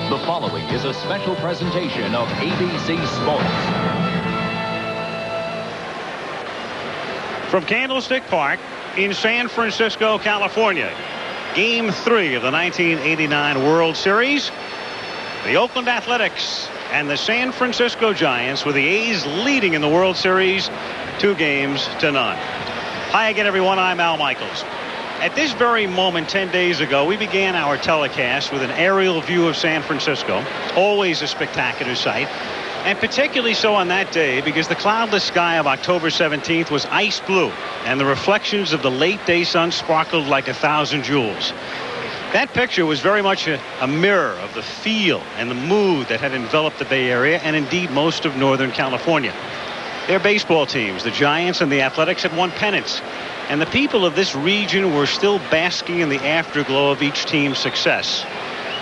The following is a special presentation of ABC Sports. From Candlestick Park in San Francisco, California, Game 3 of the 1989 World Series. The Oakland Athletics and the San Francisco Giants, with the A's leading in the World Series 2-0. Hi again, everyone. I'm Al Michaels. At this very moment, 10 days ago, we began our telecast with an aerial view of San Francisco. Always a spectacular sight, and particularly so on that day because the cloudless sky of October 17th was ice blue, and the reflections of the late day sun sparkled like 1,000 jewels. That picture was very much a mirror of the feel and the mood that had enveloped the Bay Area and indeed most of Northern California. Their baseball teams, the Giants and the Athletics, had won pennants, and the people of this region were still basking in the afterglow of each team's success.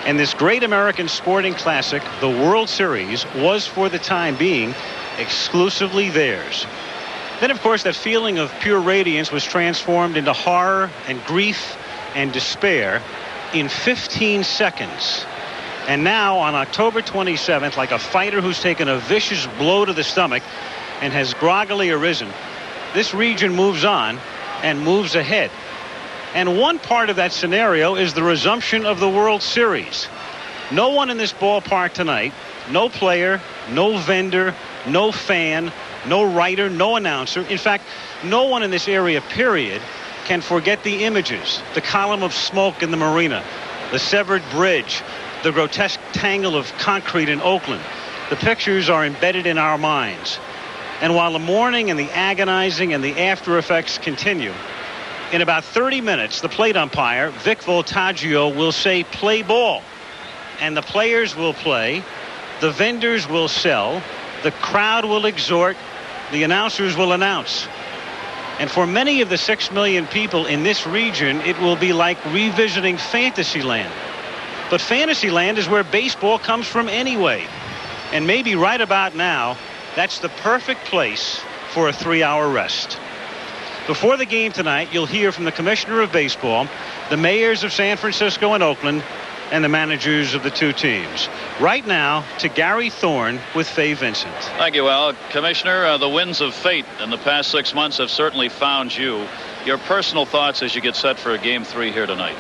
And this great American sporting classic, the World Series, was for the time being exclusively theirs. Then, of course, that feeling of pure radiance was transformed into horror and grief and despair in 15 seconds. And now, on October 27th, like a fighter who's taken a vicious blow to the stomach and has groggily arisen, this region moves on and moves ahead. And one part of that scenario is the resumption of the World Series. No one in this ballpark tonight, no player, no vendor, no fan, no writer, no announcer, in fact, no one in this area, period, can forget the images, the column of smoke in the marina, the severed bridge, the grotesque tangle of concrete in Oakland. The pictures are embedded in our minds. And while the mourning and the agonizing and the after effects continue, in about 30 minutes, the plate umpire, Vic Voltaggio, will say play ball. And the players will play, the vendors will sell, the crowd will exhort, the announcers will announce. And for many of the 6 million people in this region, it will be like revisiting Fantasyland. But Fantasyland is where baseball comes from anyway. And maybe right about now, that's the perfect place for a 3-hour rest. Before the game tonight, you'll hear from the commissioner of baseball, the mayors of San Francisco and Oakland, and the managers of the two teams. Right now, to Gary Thorne with Fay Vincent. Thank you, Al. Commissioner, the winds of fate in the past 6 months have certainly found you. Your personal thoughts as you get set for Game 3 here tonight?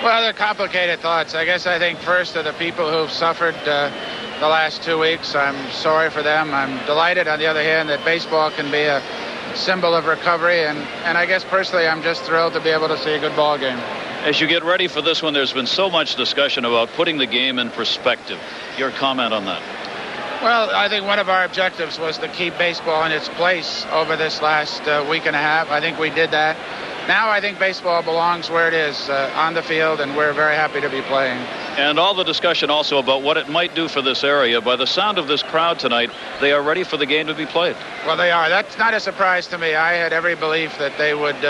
Well, they're complicated thoughts. I think first of the people who've suffered the last 2 weeks. I'm sorry for them. I'm delighted, on the other hand, that baseball can be a symbol of recovery. And I guess personally, I'm just thrilled to be able to see a good ball game. As you get ready for this one, there's been so much discussion about putting the game in perspective. Your comment on that? Well, I think one of our objectives was to keep baseball in its place over this last week and a half. I think we did that. Now I think baseball belongs where it is, on the field, and we're very happy to be playing. And all the discussion also about what it might do for this area. By the sound of this crowd tonight, they are ready for the game to be played. Well, they are. That's not a surprise to me. I had every belief that they would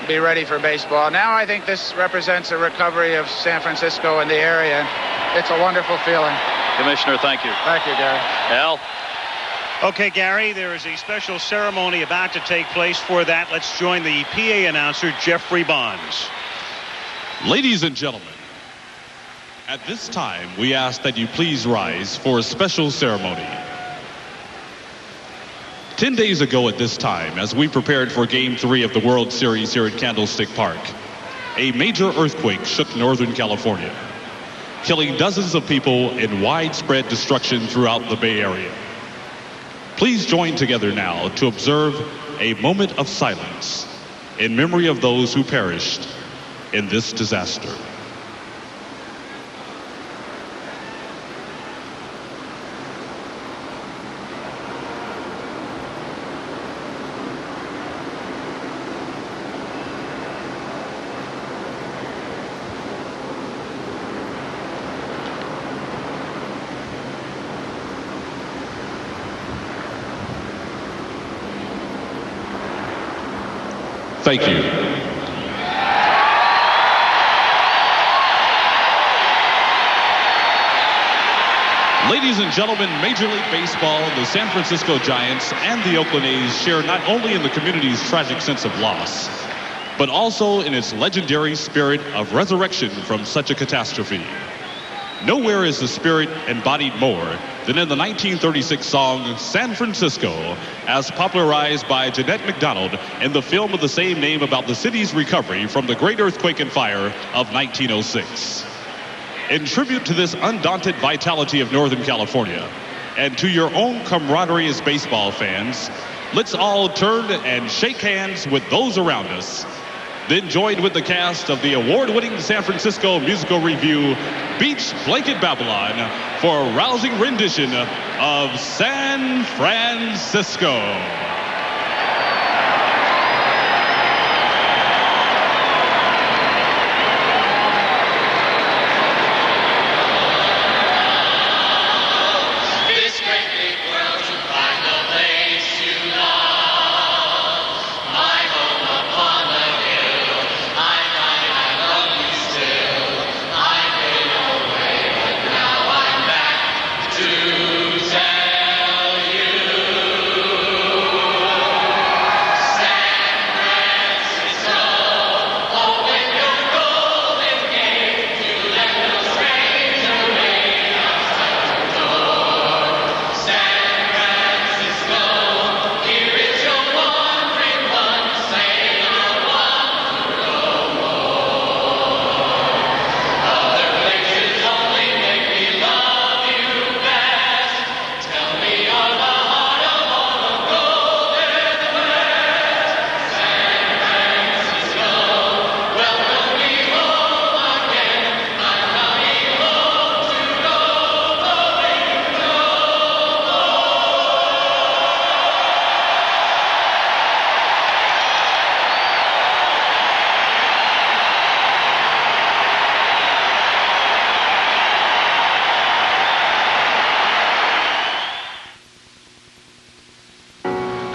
be ready for baseball. Now I think this represents a recovery of San Francisco and the area. It's a wonderful feeling. Commissioner, thank you. Thank you, Gary. Al? Okay, Gary, there is a special ceremony about to take place. For that, let's join the PA announcer, Jeffrey Bonds. Ladies and gentlemen, at this time, we ask that you please rise for a special ceremony. 10 days ago at this time, as we prepared for Game 3 of the World Series here at Candlestick Park, a major earthquake shook Northern California, killing dozens of people and widespread destruction throughout the Bay Area. Please join together now to observe a moment of silence in memory of those who perished in this disaster. Thank you. Ladies and gentlemen, Major League Baseball, the San Francisco Giants, and the Oakland A's share not only in the community's tragic sense of loss, but also in its legendary spirit of resurrection from such a catastrophe. Nowhere is the spirit embodied more than in the 1936 song San Francisco, as popularized by Jeanette MacDonald in the film of the same name about the city's recovery from the great earthquake and fire of 1906. In tribute to this undaunted vitality of Northern California, and to your own camaraderie as baseball fans, let's all turn and shake hands with those around us. Then joined with the cast of the award-winning San Francisco musical review, Beach Blanket Babylon, for a rousing rendition of San Francisco.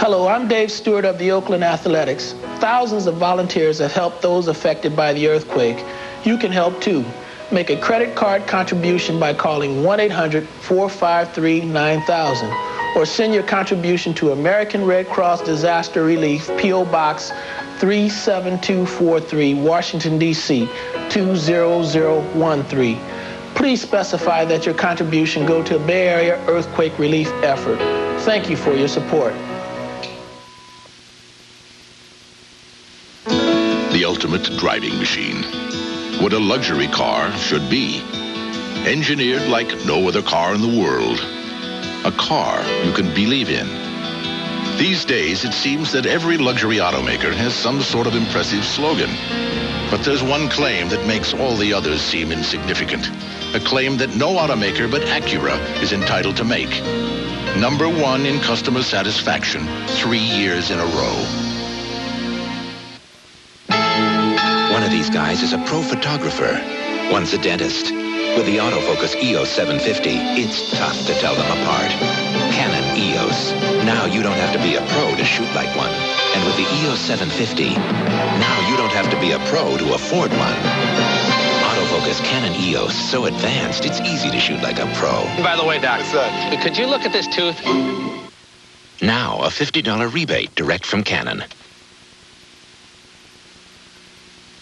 Hello, I'm Dave Stewart of the Oakland Athletics. Thousands of volunteers have helped those affected by the earthquake. You can help too. Make a credit card contribution by calling 1-800-453-9000 or send your contribution to American Red Cross Disaster Relief, P.O. Box 37243, Washington, D.C. 20013. Please specify that your contribution go to a Bay Area earthquake relief effort. Thank you for your support. The ultimate driving machine. What a luxury car should be. Engineered like no other car in the world. A car you can believe in. These days, it seems that every luxury automaker has some sort of impressive slogan. But there's one claim that makes all the others seem insignificant. A claim that no automaker but Acura is entitled to make. #1 in customer satisfaction, 3 years in a row. One of these guys is a pro photographer. One's a dentist. With the autofocus EOS 750, it's tough to tell them apart. Canon EOS. Now you don't have to be a pro to shoot like one. And with the EOS 750, now you don't have to be a pro to afford one. Autofocus Canon EOS, so advanced, it's easy to shoot like a pro. By the way, Doc, what's that? Could you look at this tooth? Now, a $50 rebate direct from Canon.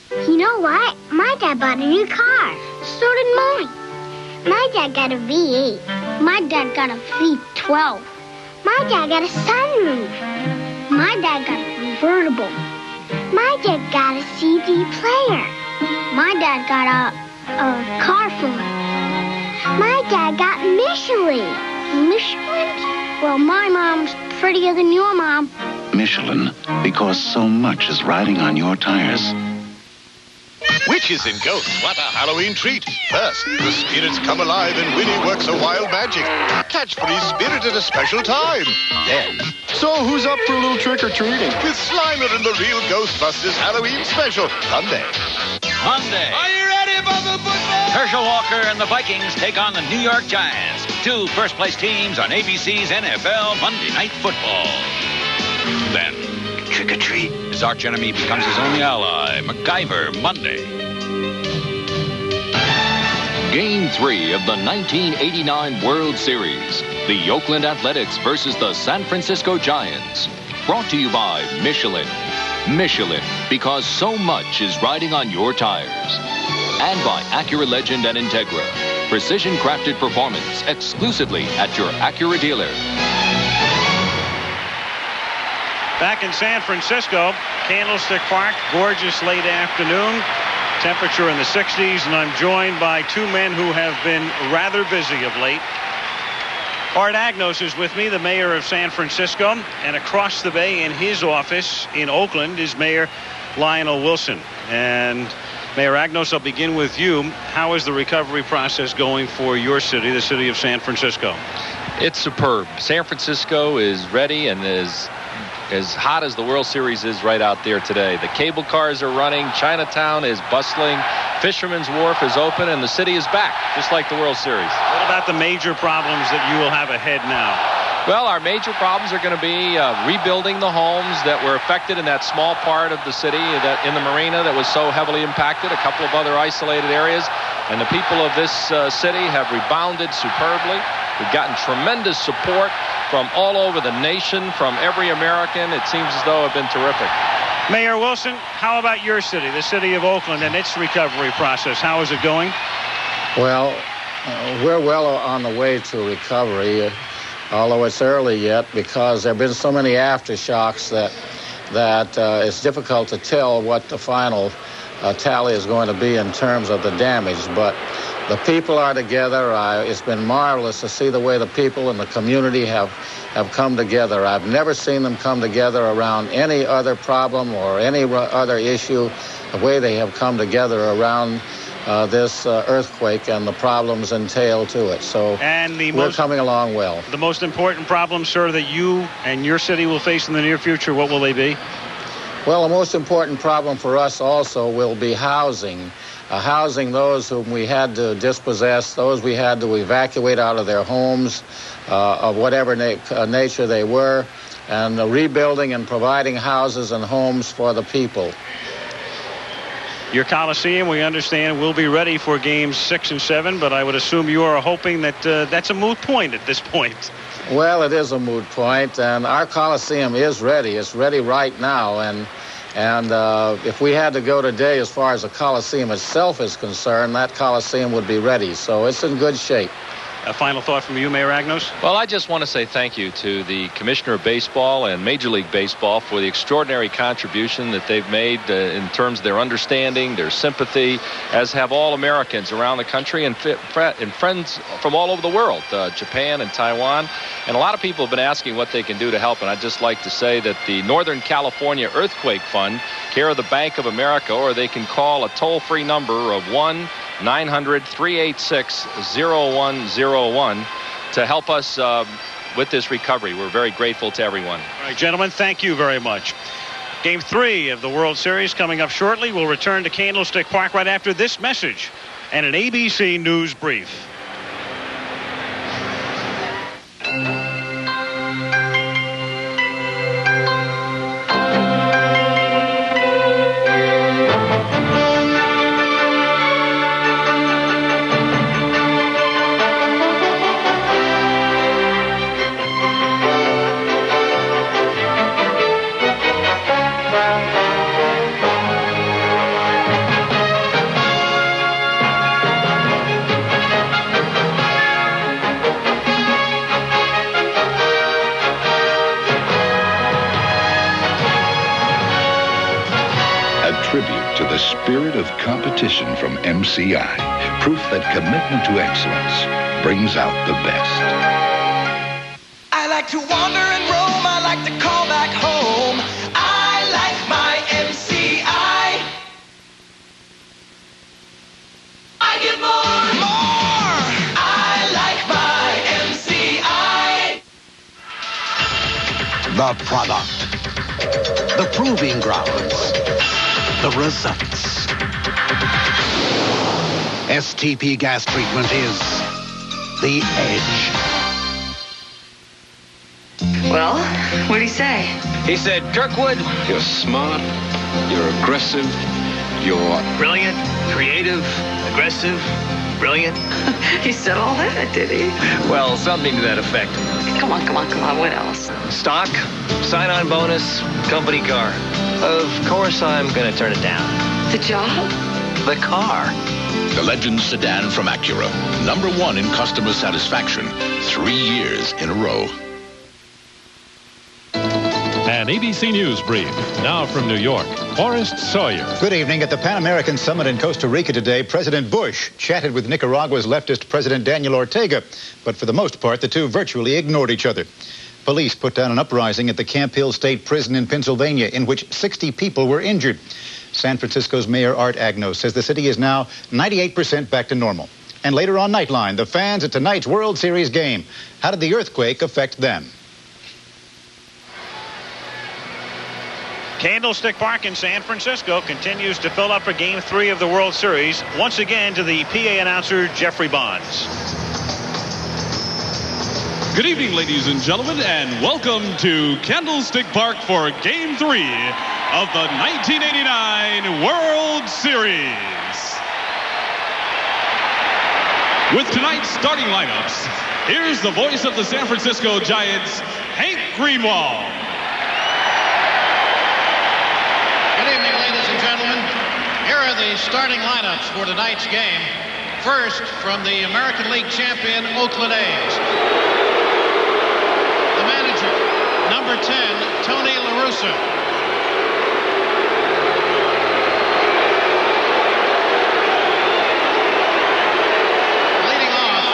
You know what? My dad bought a new car. So did mine. My dad got a V8. My dad got a V12. My dad got a sunroof. My dad got a convertible. My dad got a CD player. My dad got a car phone. My dad got Michelin. Michelin? Well, my mom's prettier than your mom. Michelin, because so much is riding on your tires. Witches and ghosts, what a Halloween treat. First, the spirits come alive and Winnie works a wild magic. Catch Free Spirit at a special time. Then... So who's up for a little trick-or-treating? With Slimer and the Real Ghostbusters Halloween Special, Monday. Monday. Are you ready for the football? Herschel Walker and the Vikings take on the New York Giants. 2 first-place teams on ABC's NFL Monday Night Football. Then... trick-or-treat. His archenemy becomes his only ally, MacGyver, Monday. Game 3 of the 1989 World Series. The Oakland Athletics versus the San Francisco Giants. Brought to you by Michelin. Michelin, because so much is riding on your tires. And by Acura Legend and Integra. Precision-crafted performance exclusively at your Acura dealer. Back in San Francisco, Candlestick Park, gorgeous late afternoon. Temperature in the 60s, and I'm joined by two men who have been rather busy of late. Art Agnos is with me, the mayor of San Francisco, and across the bay in his office in Oakland is Mayor Lionel Wilson. And Mayor Agnos, I'll begin with you. How is the recovery process going for your city, the city of San Francisco? It's superb. San Francisco is ready and is as hot as the World Series is right out there today. The cable cars are running. Chinatown is bustling. Fisherman's Wharf is open, and the city is back, just like the World Series. What about the major problems that you will have ahead now? Well, our major problems are going to be rebuilding the homes that were affected in that small part of the city, that in the marina that was so heavily impacted, a couple of other isolated areas. And the people of this city have rebounded superbly. We've gotten tremendous support from all over the nation, from every American. It seems as though it's been terrific. Mayor Wilson, how about your city, the city of Oakland, and its recovery process? How is it going? Well, we're well on the way to recovery, although it's early yet, because there have been so many aftershocks that it's difficult to tell what the final tally is going to be in terms of the damage. But the people are together. It's been marvelous to see the way the people in the community have come together. I've never seen them come together around any other problem or any other issue, the way they have come together around this earthquake and the problems entailed to it. So we're coming along well. The most important problems, sir, that you and your city will face in the near future, what will they be? Well, the most important problem for us also will be housing. Housing those whom we had to dispossess, those we had to evacuate out of their homes of whatever nature they were, and rebuilding and providing houses and homes for the people. Your Coliseum, we understand, will be ready for games 6 and 7, but I would assume you are hoping that that's a moot point at this point. Well, it is a moot point, and our Coliseum is ready. It's ready right now, and if we had to go today as far as the Coliseum itself is concerned, that Coliseum would be ready. So it's in good shape. A final thought from you, Mayor Agnos? Well, I just want to say thank you to the Commissioner of Baseball and Major League Baseball for the extraordinary contribution that they've made in terms of their understanding, their sympathy, as have all Americans around the country and friends from all over the world, Japan and Taiwan. And a lot of people have been asking what they can do to help, and I'd just like to say that the Northern California Earthquake Fund, care of the Bank of America, or they can call a toll-free number of 1-900-386-0101 to help us with this recovery. We're very grateful to everyone. All right, gentlemen, thank you very much. Game 3 of the World Series coming up shortly. We'll return to Candlestick Park right after this message and an ABC News Brief. Spirit of competition from MCI. Proof that commitment to excellence brings out the best. I like to wander and roam. I like to call back home. I like my MCI. I get more. I like my MCI. The product. The proving grounds. The results. STP gas treatment is the edge. Well, what'd he say? He said, Kirkwood, you're smart, you're aggressive, you're brilliant, creative, aggressive, brilliant. He said all that, did he? Well, something to that effect. Come on. What else? Stock, sign-on bonus, company car. Of course I'm gonna turn it down. The job? The car. The Legend sedan from Acura, #1 in customer satisfaction, 3 years in a row. An ABC News brief. Now from New York, Forrest Sawyer. Good evening. At the Pan American Summit in Costa Rica today, President Bush chatted with Nicaragua's leftist President Daniel Ortega. But for the most part, the two virtually ignored each other. Police put down an uprising at the Camp Hill State Prison in Pennsylvania in which 60 people were injured. San Francisco's Mayor Art Agnos says the city is now 98% back to normal. And later on Nightline, the fans at tonight's World Series game. How did the earthquake affect them? Candlestick Park in San Francisco continues to fill up for Game 3 of the World Series. Once again to the PA announcer, Jeffrey Bonds. Good evening, ladies and gentlemen, and welcome to Candlestick Park for Game 3 of the 1989 World Series. With tonight's starting lineups, here's the voice of the San Francisco Giants, Hank Greenwald. Good evening, ladies and gentlemen. Here are the starting lineups for tonight's game. First, from the American League champion Oakland A's. The manager, number 10, Tony La Russa. Leading off,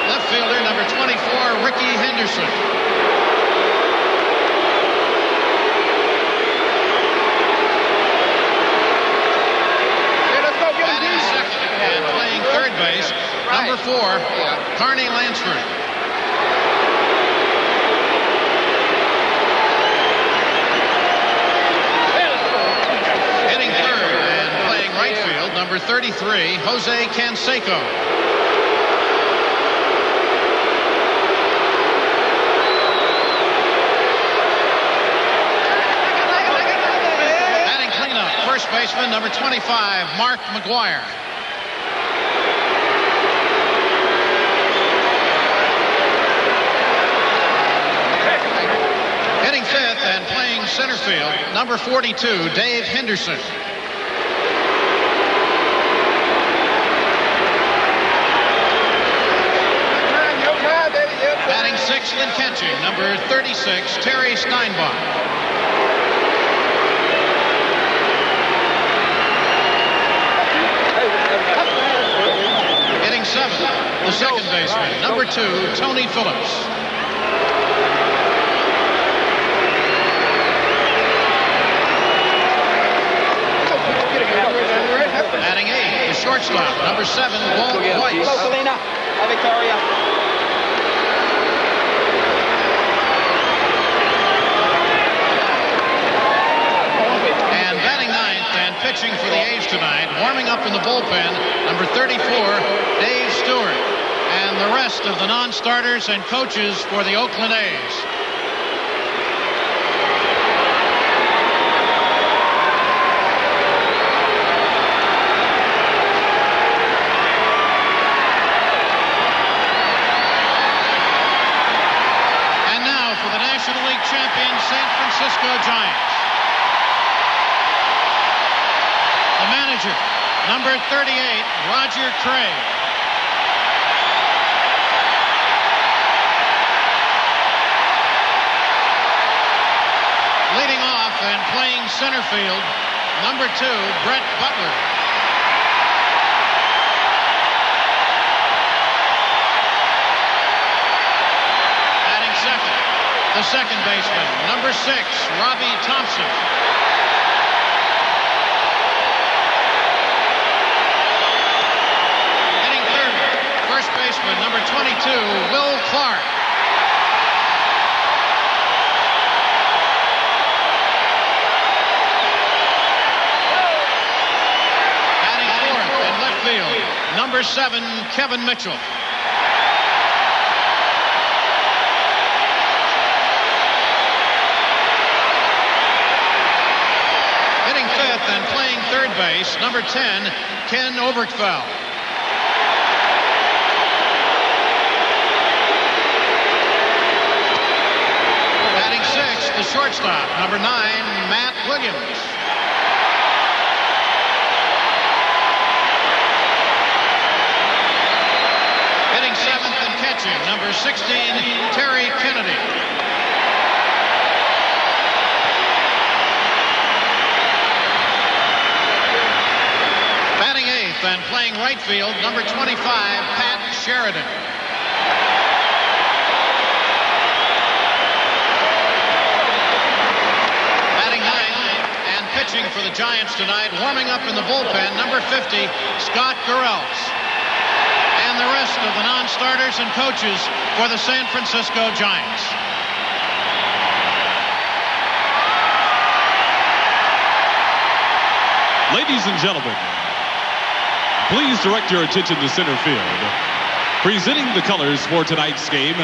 left fielder, number 24, Ricky Henderson. Base, number 4, Carney Lansford. Hitting third and playing right field, number 33, Jose Canseco. Batting cleanup, first baseman, number 25, Mark McGuire. Hitting fifth and playing center field, number 42, Dave Henderson. Batting sixth and catching, number 36, Terry Steinbach. Hitting seventh, the second baseman, number 2, Tony Phillips. Batting eighth, the shortstop, number 7, Walt Weiss. And batting ninth and pitching for the A's tonight, warming up in the bullpen, number 34, Dave Stewart. And the rest of the non-starters and coaches for the Oakland A's. Champion San Francisco Giants. The manager, number 38, Roger Craig. Leading off and playing center field, number 2, Brett Butler. Batting second, the second baseman, number 6, Robbie Thompson. Hitting third, first baseman, number 22, Will Clark. Batting fourth in left field, number 7, Kevin Mitchell. And playing third base, number 10, Ken Oberkfell. Batting sixth, the shortstop, number 9, Matt Williams. pitching, number 16, Terry Kennedy. Batting eighth and playing right field, number 25, Pat Sheridan. Batting ninth and pitching for the Giants tonight, warming up in the bullpen, number 50, Scott Garrelts. And the rest of the non-starters and coaches for the San Francisco Giants. Ladies and gentlemen, please direct your attention to center field. Presenting the colors for tonight's game,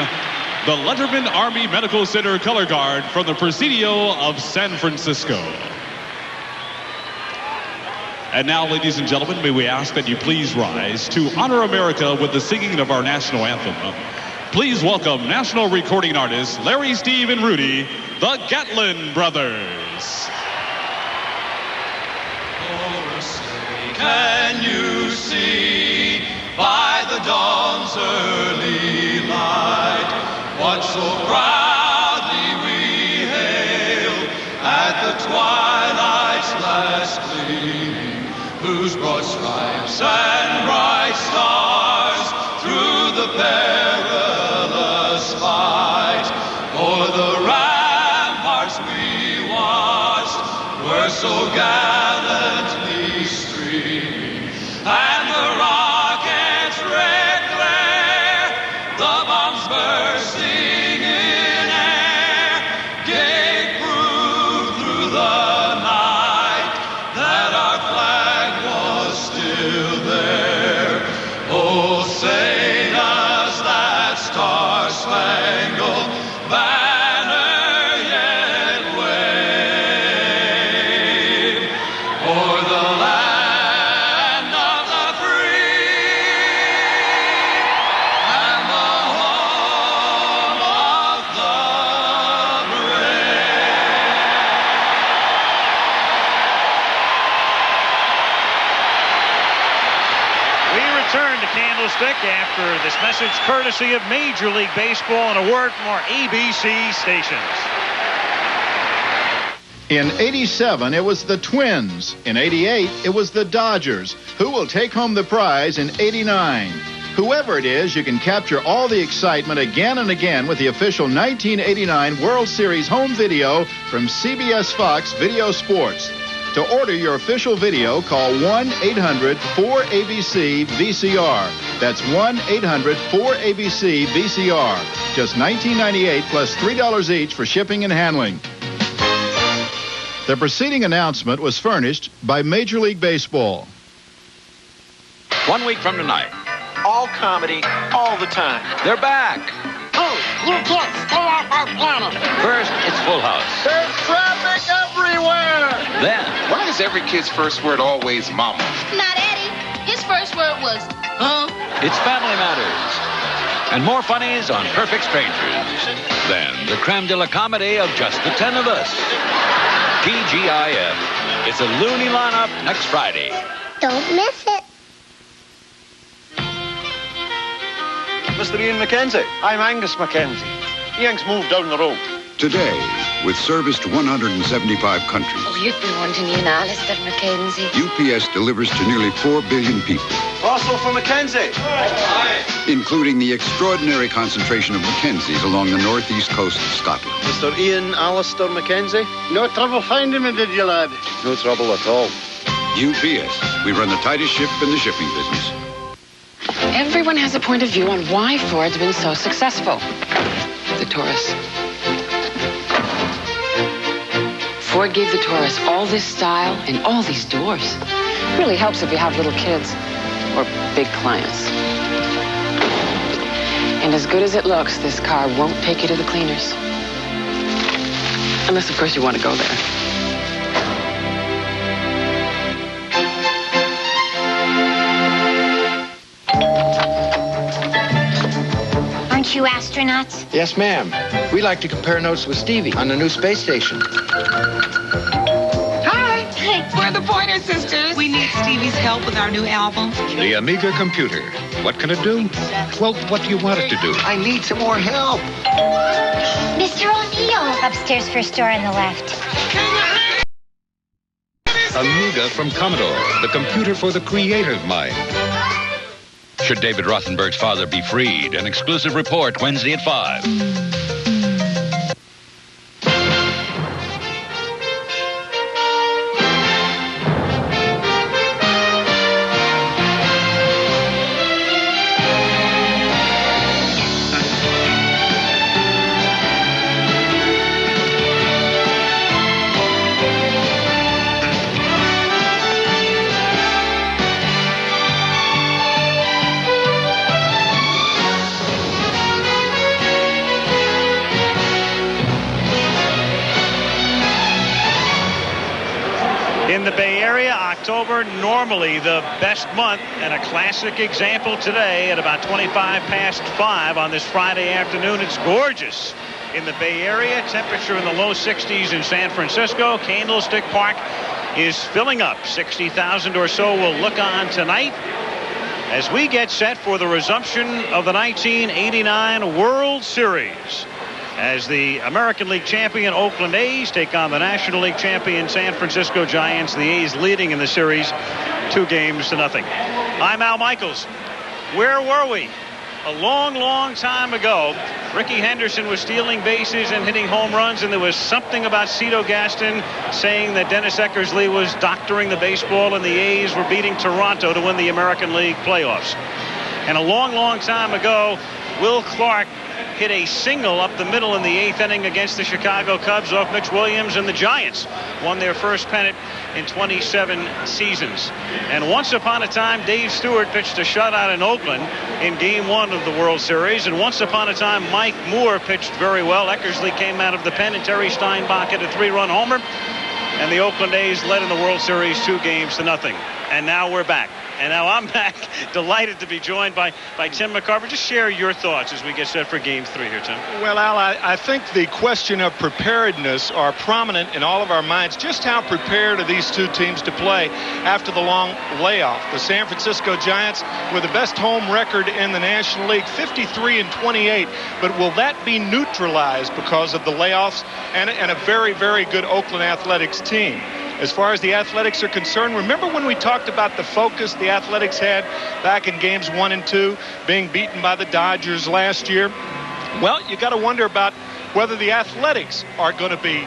the Letterman Army Medical Center color guard from the Presidio of San Francisco. And now, ladies and gentlemen, may we ask that you please rise to honor America with the singing of our national anthem. Please welcome national recording artists Larry, Steve, and Rudy, the Gatlin Brothers. Can you see by the dawn's early light what so proudly we hailed at the twilight's last gleaming, whose broad stripes and bright stars through the perilous fight o'er the ramparts we watched were so gallantly streaming, and the rockets' red glare, the bombs bursting in air, gave proof through the night that our flag was still there. Oh, say does that star-spangled banner yet wave o'er the land of the free and the home of the We return to Candlestick after this message courtesy of Major League Baseball and a word from our ABC stations. In 87, it was the Twins. In 88, it was the Dodgers. Who will take home the prize in 89? Whoever it is, you can capture all the excitement again and again with the official 1989 World Series home video from CBS Fox Video Sports. To order your official video, call 1-800-4ABC-VCR. That's 1-800-4ABC-VCR. Just $19.98 plus $3 each for shipping and handling. The preceding announcement was furnished by Major League Baseball. 1 week from tonight, All comedy, all the time. they're back. Hey, you can't stay off our planet. First, it's Full House. There's traffic everywhere! Then, Why is every kid's first word always mama? Not Eddie. His first word was, huh? it's Family Matters. And more funnies on Perfect Strangers. Then, the creme de la comedy of Just the 10 of Us. TGIF. It's a loony lineup next Friday. Don't miss it. Mr. Ian McKenzie. I'm Angus McKenzie. Ian's moved down the road. Today, with service to 175 countries, Oh, you've been wanting you now, Mr. Mackenzie. UPS delivers to nearly 4 billion people, Also for McKenzie. including the extraordinary concentration of Mackenzies along the northeast coast of Scotland. Mr. Ian Alistair McKenzie. No trouble finding me, did you, lad? No trouble at all. UPS, we run the tightest ship in the shipping business. Everyone has a point of view on why Ford's been so successful. The Taurus. Ford gave the Taurus all this style and all these doors. Really helps if you have little kids or big clients. And as good as it looks, this car won't take you to the cleaners. Unless, of course, you want to go there. Aren't you astronauts? Yes, ma'am. We like to compare notes with Stevie on the new space station. Hi. We're the Pointer Sisters. We need Stevie's help with our new album. The Amiga computer, What can it do? Well, what do you want it to do? I need some more help. Mr. O'Neill. Upstairs first door on the left. Amiga from Commodore, the computer for the creative mind. Should David Rothenberg's father be freed? An exclusive report Wednesday at 5. In the Bay Area, October, normally the best month, and a classic example today at about 25 past 5 on this Friday afternoon. It's gorgeous in the Bay Area. Temperature in the low 60s in San Francisco. Candlestick Park is filling up. 60,000 or so will look on tonight as we get set for the resumption of the 1989 World Series, as the American League champion Oakland A's take on the National League champion San Francisco Giants. The A's leading in the series 2-0. I'm Al Michaels. Where were we? A long, long time ago, Ricky Henderson was stealing bases and hitting home runs, and there was something about Cito Gaston saying that Dennis Eckersley was doctoring the baseball, and the A's were beating Toronto to win the American League playoffs. And a long, long time ago, Will Clark hit a single up the middle in the 8th inning against the Chicago Cubs off Mitch Williams, and the Giants won their first pennant in 27 seasons. And once upon a time, Dave Stewart pitched a shutout in Oakland in Game 1 of the World Series, and once upon a time, Mike Moore pitched very well. Eckersley came out of the pen, and Terry Steinbach hit a 3-run homer, and the Oakland A's led in the World Series 2-0. And now we're back. And now I'm back, delighted to be joined by Tim McCarver. Just share your thoughts as we get set for Game 3 here, Tim. Well, Al, I think the question of preparedness are prominent in all of our minds. Just how prepared are these two teams to play after the long layoff? The San Francisco Giants with the best home record in the National League, 53-28. But will that be neutralized because of the layoffs and a very, very good Oakland Athletics team? As far as the Athletics are concerned, remember when we talked about the focus the Athletics had back in games 1 and 2, being beaten by the Dodgers last year? Well, you got to wonder about whether the Athletics are going to be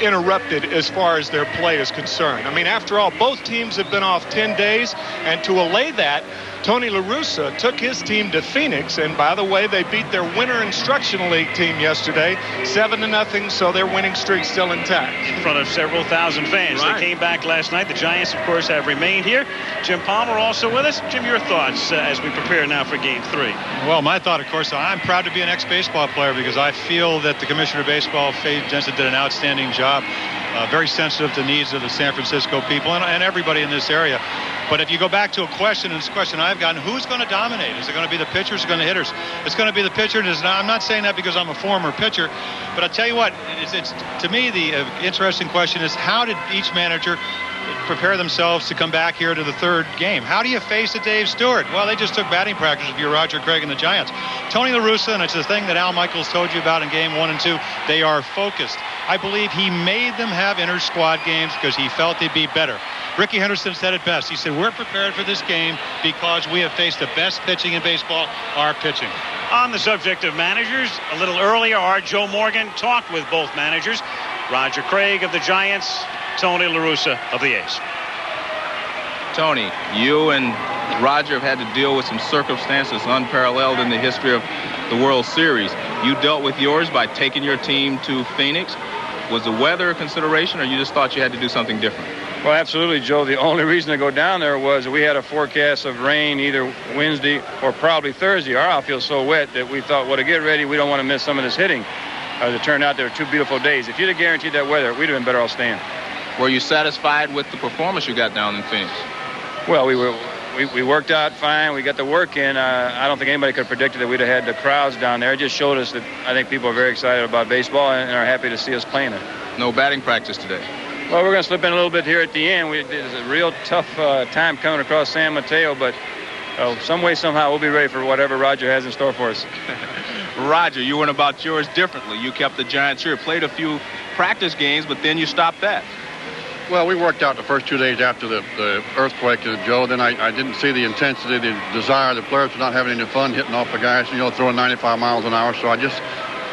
interrupted as far as their play is concerned. I mean, after all, both teams have been off 10 days, and to allay that, Tony La Russa took his team to Phoenix, and by the way, they beat their Winter Instructional League team yesterday 7-0, so their winning streak's still intact. In front of several thousand fans. Right. They came back last night. The Giants, of course, have remained here. Jim Palmer also with us. Jim, your thoughts as we prepare now for Game 3? Well, my thought, of course, I'm proud to be an ex-baseball player because I feel that the Commissioner of Baseball, Faye Jensen, did an outstanding job. Very sensitive to the needs of the San Francisco people and everybody in this area. But if you go back to a question, and this question I've gotten, who's going to dominate? Is it going to be the pitchers or going to the hitters? It's going to be the pitcher. I'm not saying that because I'm a former pitcher, but I'll tell you what, it's to me, the interesting question is how did each manager prepare themselves to come back here to the third game? How do you face a Dave Stewart? Well, they just took batting practice if you're Roger Craig and the Giants. Tony La Russa, and it's the thing that Al Michaels told you about in Game 1 and 2, they are focused. I believe he made them have inter-squad games because he felt they'd be better. Ricky Henderson said it best. He said, we're prepared for this game because we have faced the best pitching in baseball, our pitching. On the subject of managers, a little earlier, our Joe Morgan talked with both managers, Roger Craig of the Giants, Tony La Russa of the A's. Tony, you and Roger have had to deal with some circumstances unparalleled in the history of the World Series. You dealt with yours by taking your team to Phoenix. Was the weather a consideration, or you just thought you had to do something different? Well, absolutely, Joe. The only reason to go down there was we had a forecast of rain either Wednesday or probably Thursday. Our outfield's so wet that we thought, well, to get ready, we don't want to miss some of this hitting. As it turned out, there were 2 beautiful days. If you'd have guaranteed that weather, we'd have been better off staying. Were you satisfied with the performance you got down in Phoenix? Well, we worked out fine. We got the work in. I don't think anybody could have predicted that we'd have had the crowds down there. It just showed us that I think people are very excited about baseball and are happy to see us playing it. No batting practice today? Well, we're going to slip in a little bit here at the end. It's a real tough time coming across San Mateo, but some way, somehow, we'll be ready for whatever Roger has in store for us. Roger, you went about yours differently. You kept the Giants here, played a few practice games, but then you stopped that. Well, we worked out the first 2 days after the earthquake, Joe. Then I didn't see the intensity, the desire. The players were not having any fun hitting off the guys, throwing 95 miles an hour. So I just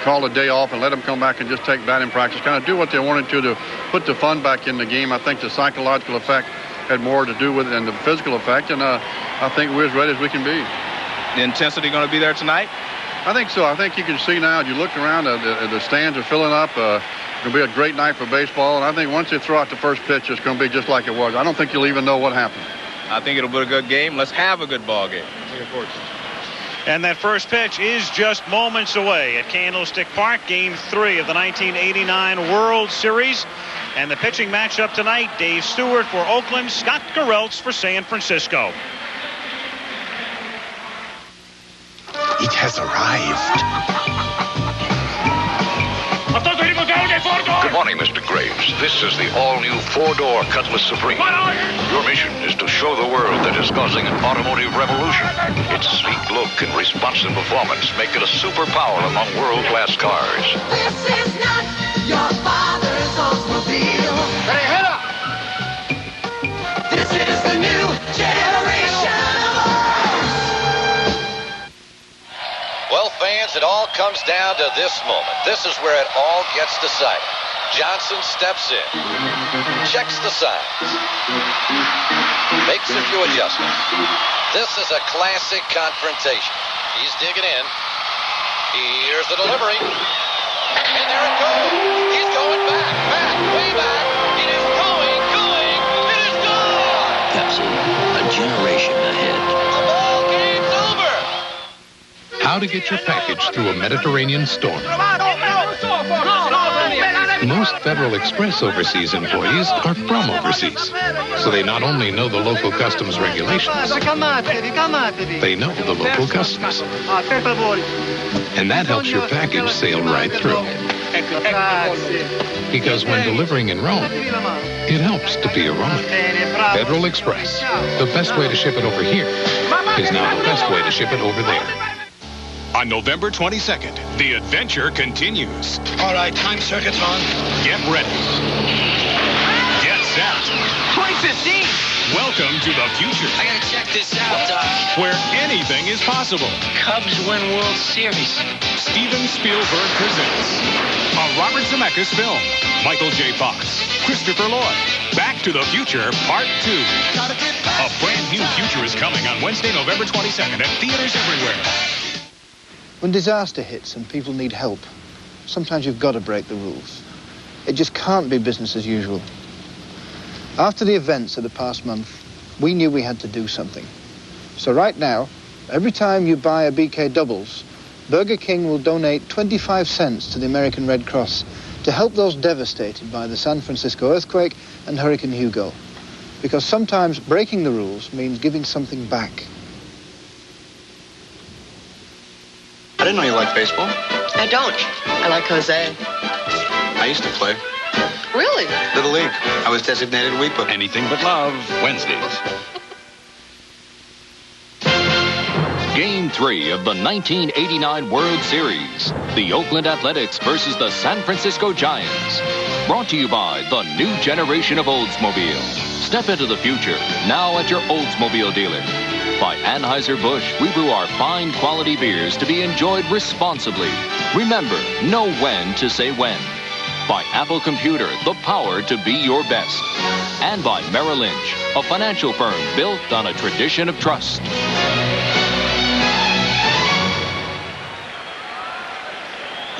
called a day off and let them come back and just take batting practice, kind of do what they wanted to put the fun back in the game. I think the psychological effect had more to do with it than the physical effect, and I think we're as ready as we can be. The intensity going to be there tonight? I think so. I think you can see now, as you look around, the stands are filling up. It's going to be a great night for baseball, and I think once they throw out the first pitch, it's going to be just like it was. I don't think you'll even know what happened. I think it'll be a good game. Let's have a good ball game. Looking forward to it. And that first pitch is just moments away at Candlestick Park, Game 3 of the 1989 World Series. And the pitching matchup tonight, Dave Stewart for Oakland, Scott Garrelts for San Francisco. It has arrived. Good morning, Mr. Graves. This is the all-new four-door Cutlass Supreme. Your mission is to show the world that it's causing an automotive revolution. Its sleek look and responsive performance make it a superpower among world-class cars. This is not your father's Oldsmobile. Hey, head up! This is the new generation of Olds. Well, fans, it all comes down to this moment. This is where it all gets decided. Johnson steps in, checks the signs, makes a few adjustments. This is a classic confrontation. He's digging in. Here's the delivery. And there it goes. He's going back, way back. It is going. It is gone. Pepsi, a generation ahead. The ball game's over. How to get your package through a Mediterranean storm. Most Federal Express overseas employees are from overseas, so they not only know the local customs regulations, they know the local customs. And that helps your package sail right through. Because when delivering in Rome, it helps to be a Roman. Federal Express, the best way to ship it over here is now the best way to ship it over there. On November 22nd, the adventure continues. All right, time circuit's on. Get ready. Get set. 2015. Welcome to the future. I gotta check this out, Doc. Where anything is possible. Cubs win World Series. Steven Spielberg presents a Robert Zemeckis film. Michael J. Fox, Christopher Lloyd. Back to the Future Part 2. A brand new future is coming on Wednesday, November 22nd at theaters everywhere. When disaster hits and people need help, sometimes you've got to break the rules. It just can't be business as usual. After the events of the past month, we knew we had to do something. So right now, every time you buy a BK Doubles, Burger King will donate 25 cents to the American Red Cross to help those devastated by the San Francisco earthquake and Hurricane Hugo. Because sometimes breaking the rules means giving something back. I didn't know you liked baseball. I don't. I like Jose. I used to play. Really? Little League. I was designated weeper. Anything but love, Wednesdays. Game 3 of the 1989 World Series. The Oakland Athletics versus the San Francisco Giants. Brought to you by the new generation of Oldsmobile. Step into the future, now at your Oldsmobile dealer. By Anheuser-Busch, we brew our fine quality beers to be enjoyed responsibly. Remember, know when to say when. By Apple Computer, the power to be your best. And by Merrill Lynch, a financial firm built on a tradition of trust.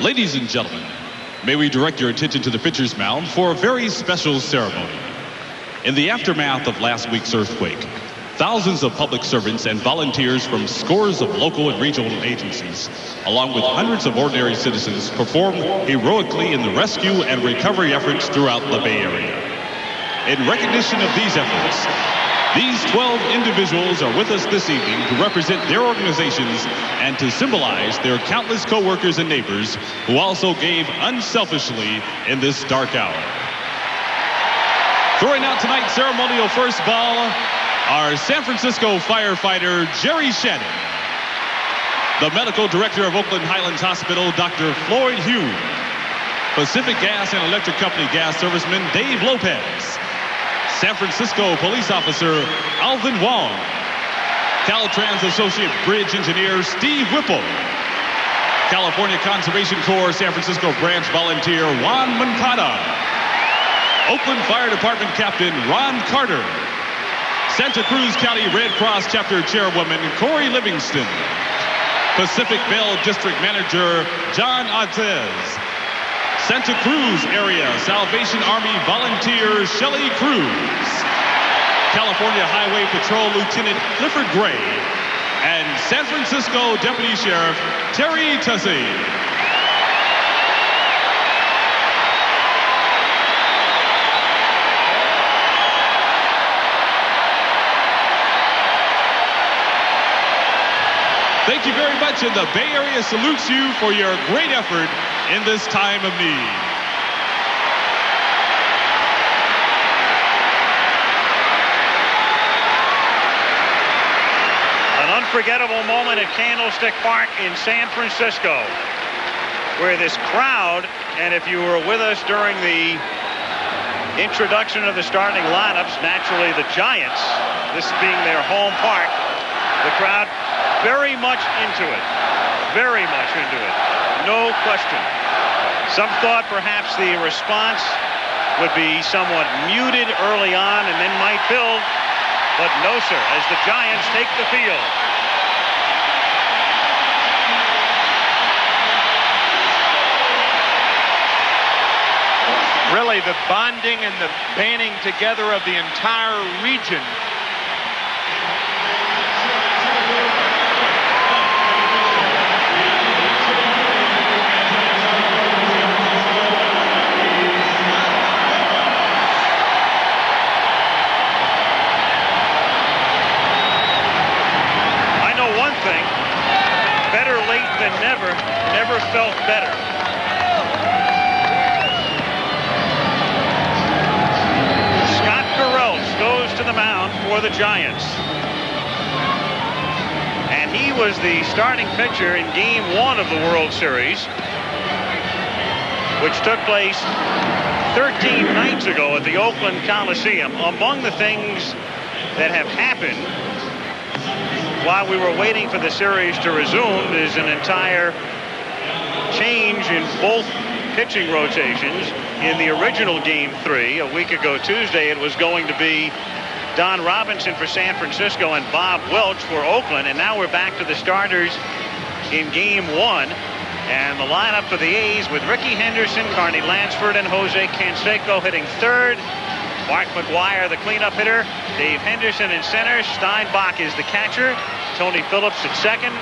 Ladies and gentlemen, may we direct your attention to the pitcher's mound for a very special ceremony. In the aftermath of last week's earthquake, thousands of public servants and volunteers from scores of local and regional agencies, along with hundreds of ordinary citizens, performed heroically in the rescue and recovery efforts throughout the Bay Area. In recognition of these efforts, these 12 individuals are with us this evening to represent their organizations and to symbolize their countless co-workers and neighbors who also gave unselfishly in this dark hour. Throwing out tonight's ceremonial first ball, our San Francisco firefighter, Jerry Shannon. The medical director of Oakland Highlands Hospital, Dr. Floyd Hugh. Pacific Gas and Electric Company gas serviceman, Dave Lopez. San Francisco police officer, Alvin Wong. Caltrans Associate Bridge Engineer, Steve Whipple. California Conservation Corps San Francisco Branch Volunteer, Juan Mancada. Oakland Fire Department Captain, Ron Carter. Santa Cruz County Red Cross Chapter Chairwoman, Corey Livingston. Pacific Bell District Manager, John Artez. Santa Cruz Area Salvation Army Volunteer, Shelley Cruz. California Highway Patrol Lieutenant Clifford Gray. And San Francisco Deputy Sheriff, Terry Tussey. Thank you very much, and the Bay Area salutes you for your great effort in this time of need. An unforgettable moment at Candlestick Park in San Francisco, where this crowd, and if you were with us during the introduction of the starting lineups, naturally the Giants, this being their home park, the crowd very much into it. Very much into it. No question. Some thought perhaps the response would be somewhat muted early on and then might build. But no, sir, as the Giants take the field. Really, the bonding and the banding together of the entire region. Better late than never. Never felt better. Scott Garrelts goes to the mound for the Giants. And he was the starting pitcher in Game 1 of the World Series, which took place 13 nights ago at the Oakland Coliseum. Among the things that have happened while we were waiting for the series to resume is an entire change in both pitching rotations. In the original Game 3 a week ago Tuesday, it was going to be Don Robinson for San Francisco and Bob Welch for Oakland, and now we're back to the starters in Game 1. And the lineup for the A's with Ricky Henderson, Carney Lansford, and Jose Canseco hitting third. Mark McGuire, the cleanup hitter. Dave Henderson in center. Steinbach is the catcher. Tony Phillips at second.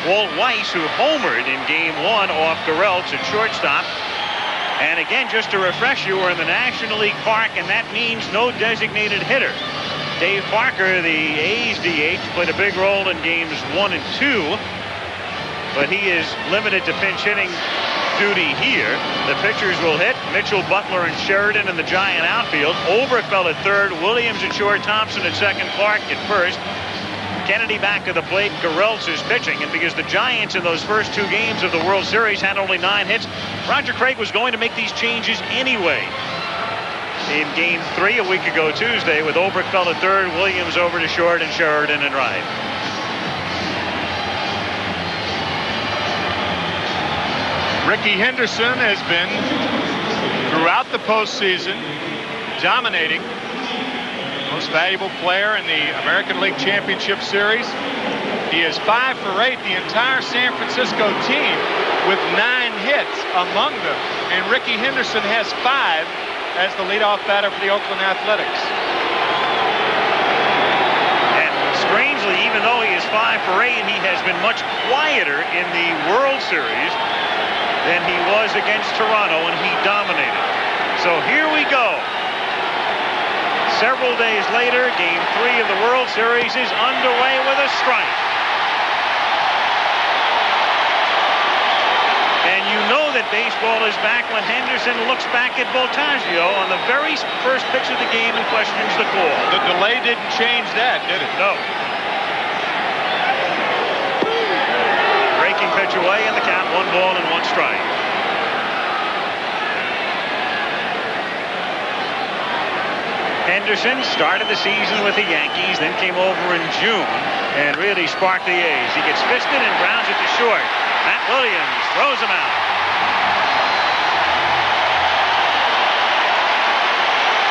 Walt Weiss, who homered in Game 1 off Garrelts at shortstop. And again, just to refresh you, we're in the National League Park, and that means no designated hitter. Dave Parker, the A's DH, played a big role in Games 1 and 2, but he is limited to pinch hitting duty here. The pitchers will hit Mitchell, Butler, and Sheridan in the Giant outfield. Oberkfell at third, Williams at short, Thompson at second, Clark at first. Kennedy back to the plate. Garrelts is pitching, and because the Giants in those first two games of the World Series had only 9 hits, Roger Craig was going to make these changes anyway. In Game 3 a week ago Tuesday, with Oberkfell at third, Williams over to short, and Sheridan at right. Ricky Henderson has been, throughout the postseason, dominating. Most valuable player in the American League Championship Series. He is 5 for 8, the entire San Francisco team with 9 hits among them. And Ricky Henderson has 5 as the leadoff batter for the Oakland Athletics. And strangely, even though he is 5 for 8, he has been much quieter in the World Series than he was against Toronto, and he dominated. So here we go. Several days later, Game 3 of the World Series is underway with a strike. And you know that baseball is back when Henderson looks back at Voltaggio on the very first pitch of the game and questions the call. The delay didn't change that, did it? No. Breaking pitch away in the count, 1 ball and 1 strike. Henderson started the season with the Yankees, then came over in June and really sparked the A's. He gets fisted and grounds it to short. Matt Williams throws him out.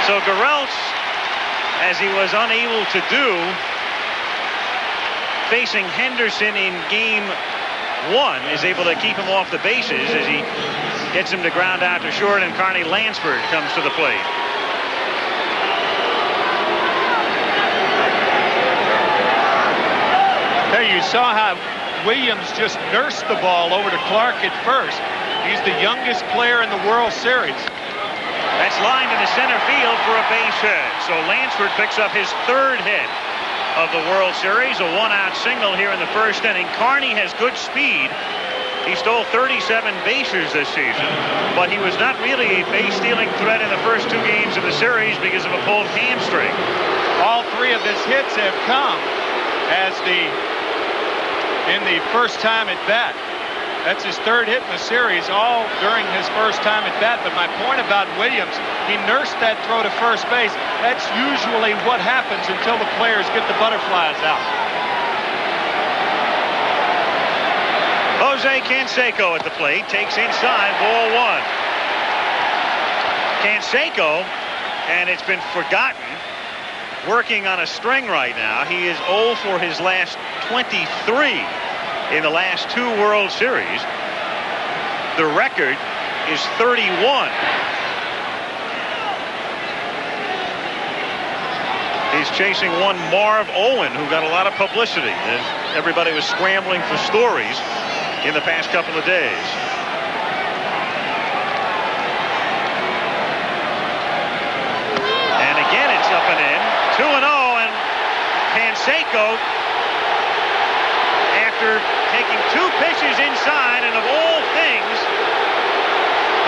So Garrelts, as he was unable to do, facing Henderson in game 1, is able to keep him off the bases as he gets him to ground out to short, and Carney Lansford comes to the plate. There you saw how Williams just nursed the ball over to Clark at first. He's the youngest player in the World Series. That's lined into center field for a base hit. So Lansford picks up his 3rd hit of the World Series, a 1-out single here in the first inning. Carney has good speed. He stole 37 bases this season, but he was not really a base-stealing threat in the first 2 games of the series because of a pulled hamstring. All 3 of his hits have come as in the first time at bat. That's his 3rd hit in the series, all during his first time at bat. But my point about Williams, he nursed that throw to first base. That's usually what happens until the players get the butterflies out. Jose Canseco at the plate, takes inside, ball 1. Canseco, and it's been forgotten, working on a string right now. He is 0 for his last 23 in the last 2 World Series. The record is 31. He's chasing one Marv Owen, who got a lot of publicity as everybody was scrambling for stories in the past couple of days. And again, it's up and in. 2-0, and Canseco, after taking 2 pitches inside, and of all things,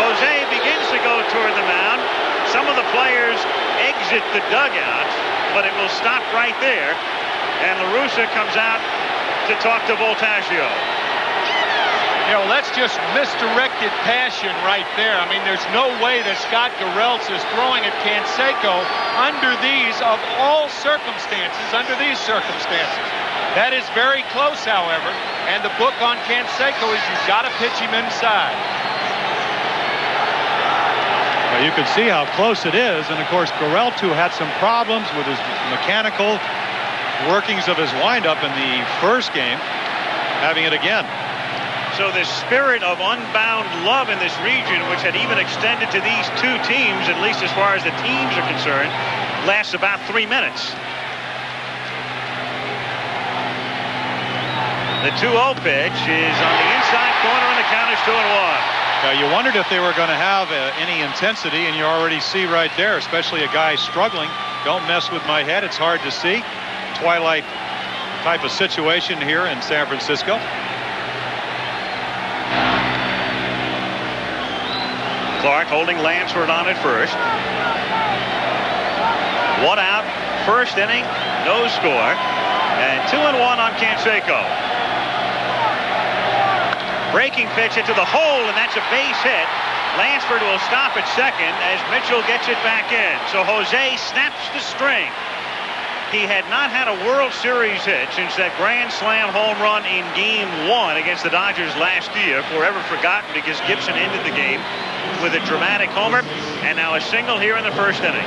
Jose begins to go toward the mound. Some of the players exit the dugout, but it will stop right there, and La Russa comes out to talk to Voltaggio. You know, that's just misdirected passion right there. I mean, there's no way that Scott Garrelts is throwing at Canseco under these, of all circumstances, under these circumstances. That is very close, however, and the book on Canseco is you've got to pitch him inside. Well, you can see how close it is, and of course, Garrelts, who had some problems with his mechanical workings of his windup in the first game, having it again. So the spirit of unbound love in this region, which had even extended to these 2 teams, at least as far as the teams are concerned, lasts about 3 minutes. The 2-0 pitch is on the inside corner, and the count is 2-1. Now, you wondered if they were going to have any intensity, and you already see right there, especially a guy struggling. Don't mess with my head. It's hard to see. Twilight type of situation here in San Francisco. Clark holding Lansford on at first. 1 out, first inning, no score, and 2-1 on Canseco. Breaking pitch into the hole, and that's a base hit. Lansford will stop at second as Mitchell gets it back in. So Jose snaps the string. He had not had a World Series hit since that grand slam home run in game 1 against the Dodgers last year, forever forgotten because Gibson ended the game with a dramatic homer, and now a single here in the first inning.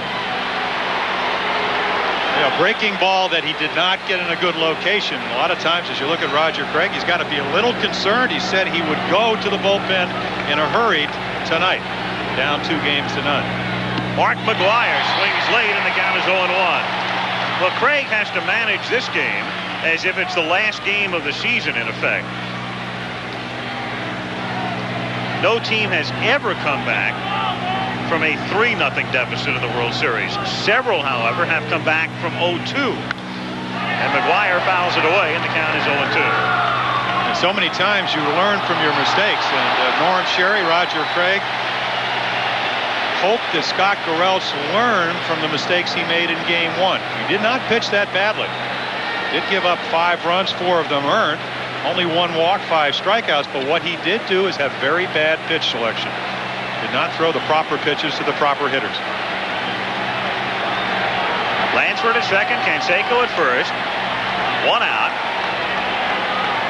A breaking ball that he did not get in a good location. A lot of times as you look at Roger Craig, he's got to be a little concerned. He said he would go to the bullpen in a hurry tonight, down 2 games to none. Mark McGwire swings late, and the count is 0-1. Well, Craig has to manage this game as if it's the last game of the season, in effect. No team has ever come back from a 3-0 deficit in the World Series. Several, however, have come back from 0-2. And McGwire fouls it away, and the count is 0-2. So many times you learn from your mistakes. And Norm Sherry, Roger Craig, hope that Scott Garrelts learned from the mistakes he made in Game 1. He did not pitch that badly. Did give up 5 runs, 4 of them earned. Only 1 walk, 5 strikeouts. But what he did do is have very bad pitch selection. Did not throw the proper pitches to the proper hitters. Lansford at second, Canseco at first. 1 out.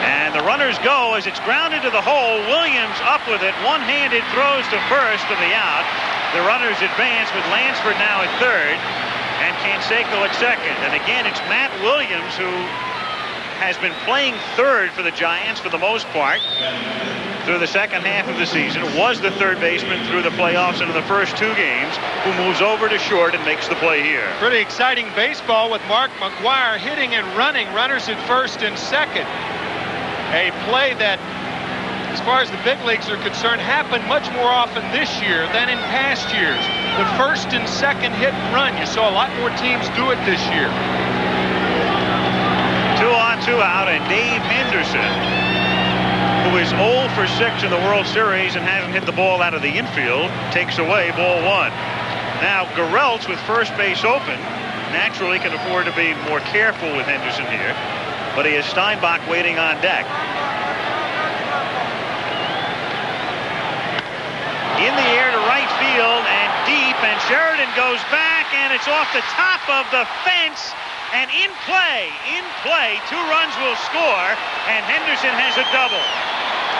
And the runners go as it's grounded to the hole. Williams up with it. One-handed throws to first for the out. The runners advance with Lansford now at third and Canseco at second. And again, it's Matt Williams who has been playing third for the Giants for the most part through the second half of the season. Was the third baseman through the playoffs into the first 2 games, who moves over to short and makes the play here. Pretty exciting baseball with Mark McGuire hitting and running, runners at first and second. A play that, as far as the big leagues are concerned, happened much more often this year than in past years. The first and second hit and run. You saw a lot more teams do it this year. 2 on, 2 out, and Dave Henderson, who is 0 for 6 in the World Series and hasn't hit the ball out of the infield, takes away ball 1. Now Garrelts with first base open naturally can afford to be more careful with Henderson here, but he has Steinbach waiting on deck. In the air to right field and deep, and Sheridan goes back, and it's off the top of the fence. And in play, 2 runs will score, and Henderson has a double.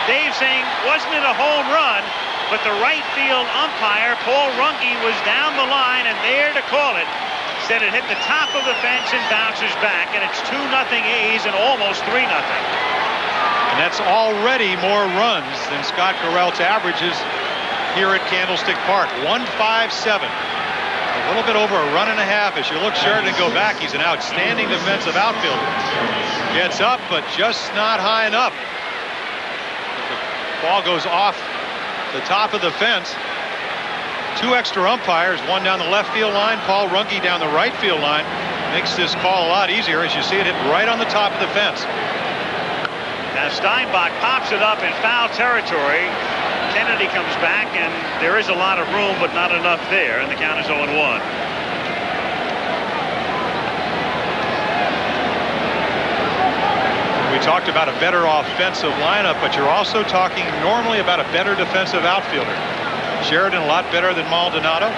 Dave saying, wasn't it a home run, but the right field umpire, Paul Runke, was down the line and there to call it. Said it hit the top of the fence and bounces back, and it's 2-0 A's and almost 3-0. And that's already more runs than Scott Garrelts averages here at Candlestick Park. 157. A little bit over a run and a half. As you look Sheridan go back, he's an outstanding defensive outfielder. Gets up, but just not high enough. The ball goes off the top of the fence. 2 extra umpires, one down the left field line, Paul Runke down the right field line. Makes this call a lot easier as you see it hit right on the top of the fence. Now Steinbach pops it up in foul territory. Kennedy comes back, and there is a lot of room, but not enough there, and the count is 0-1. We talked about a better offensive lineup, but you're also talking normally about a better defensive outfielder. Sheridan a lot better than Maldonado.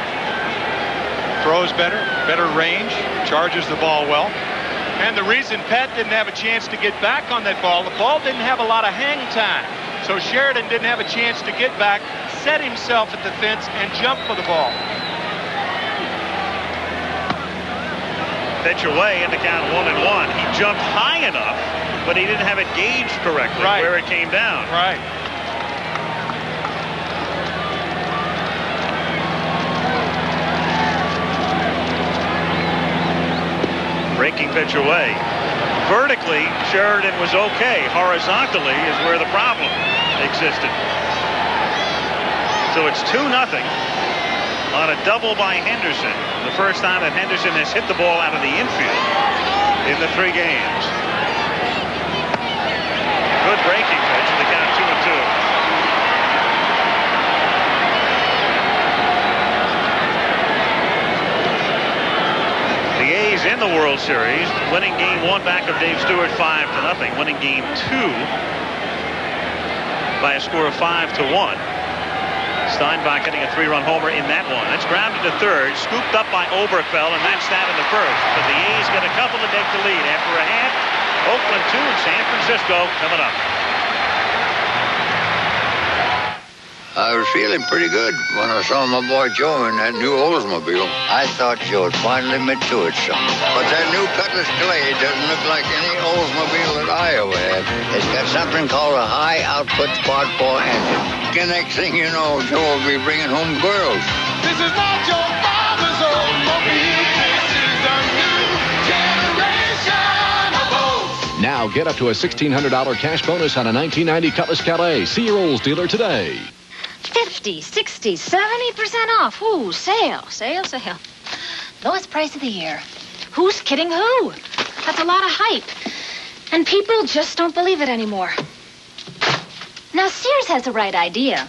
Throws better range, charges the ball well. And the reason Pat didn't have a chance to get back on that ball, the ball didn't have a lot of hang time. So Sheridan didn't have a chance to get back, set himself at the fence, and jump for the ball. Pitch away in the count 1-1. He jumped high enough, but he didn't have it gauged correctly where it came down. Right. Breaking pitch away. Vertically, Sheridan was okay. Horizontally is where the problem existed. So it's 2-0 on a double by Henderson. The first time that Henderson has hit the ball out of the infield in the 3 games. Good breaking pitch, and the count 2-2. The A's in the World Series, winning Game 1 back of Dave Stewart 5-0, winning Game 2 by a score of 5-1. Steinbach hitting a 3-run homer in that one. That's grounded to third, scooped up by Oberkfell, and that's that in the first. But the A's get a couple to take the lead. After a half, Oakland 2 and San Francisco coming up. I was feeling pretty good when I saw my boy Joe in that new Oldsmobile. I thought Joe had finally matured some. But that new Cutlass Glade doesn't look like any Oldsmobile that I ever had. It's got something called a high-output Part 4 engine. The next thing you know, Joe will be bringing home girls. This is not your father's Oldsmobile. This is a new generation of Olds. Now get up to a $1,600 cash bonus on a 1990 Cutlass Calais. See your Olds dealer today. 50, 60, 70% off. Ooh, sale. Lowest price of the year. Who's kidding who? That's a lot of hype. And people just don't believe it anymore. Now, Sears has the right idea.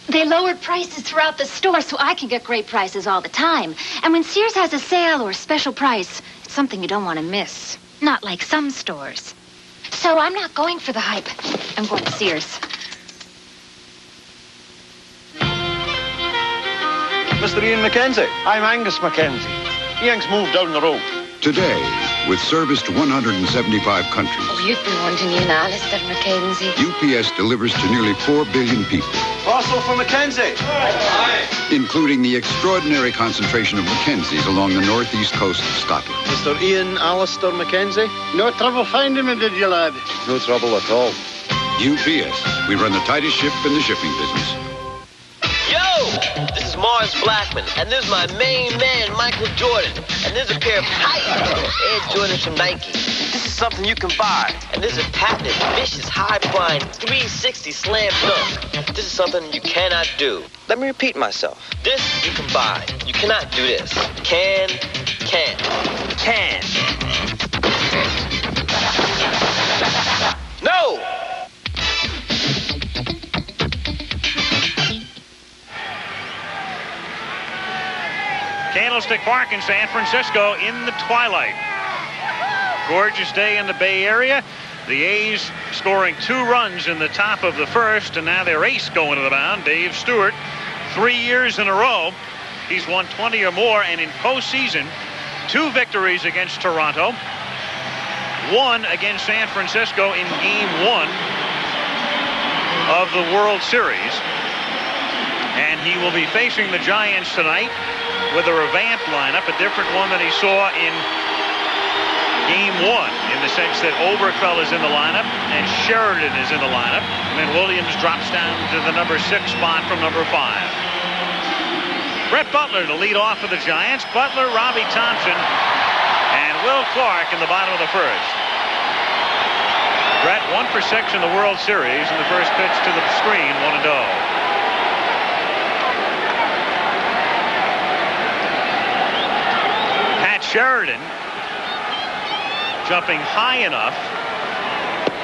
They lowered prices throughout the store so I can get great prices all the time. And when Sears has a sale or a special price, it's something you don't want to miss. Not like some stores. So I'm not going for the hype. I'm going to Sears. Mr. Ian McKenzie. I'm Angus McKenzie. Ian's moved down the road. Today, with service to 175 countries, Oh, you've been wanting Ian Alistair McKenzie. UPS delivers to nearly 4 billion people, Also for McKenzie. including the extraordinary concentration of Mackenzies along the northeast coast of Scotland. Mr. Ian Alistair McKenzie. No trouble finding me, did you, lad? No trouble at all. UPS, we run the tightest ship in the shipping business. Yo! This is Mars Blackman, and this is my main man, Michael Jordan. And this is a pair of tight Air Jordans from Nike. This is something you can buy. And this is a patented, vicious, high-flying, 360 slam dunk. This is something you cannot do. Let me repeat myself. This you can buy. You cannot do this. Can. No! Candlestick Park in San Francisco in the twilight. Gorgeous day in the Bay Area. The A's scoring 2 runs in the top of the first, and now their ace going to the mound, Dave Stewart. 3 years in a row, he's won 20 or more, and in postseason, 2 victories against Toronto, 1 against San Francisco in Game 1 of the World Series. And he will be facing the Giants tonight with a revamped lineup, a different one than he saw in Game 1, in the sense that Oberkfell is in the lineup and Sheridan is in the lineup, and then Williams drops down to the number 6 spot from number 5. Brett Butler to lead off for the Giants. Butler, Robbie Thompson, and Will Clark in the bottom of the first. Brett 1 for 6 in the World Series, and the first pitch to the screen, 1-0. Sheridan jumping high enough,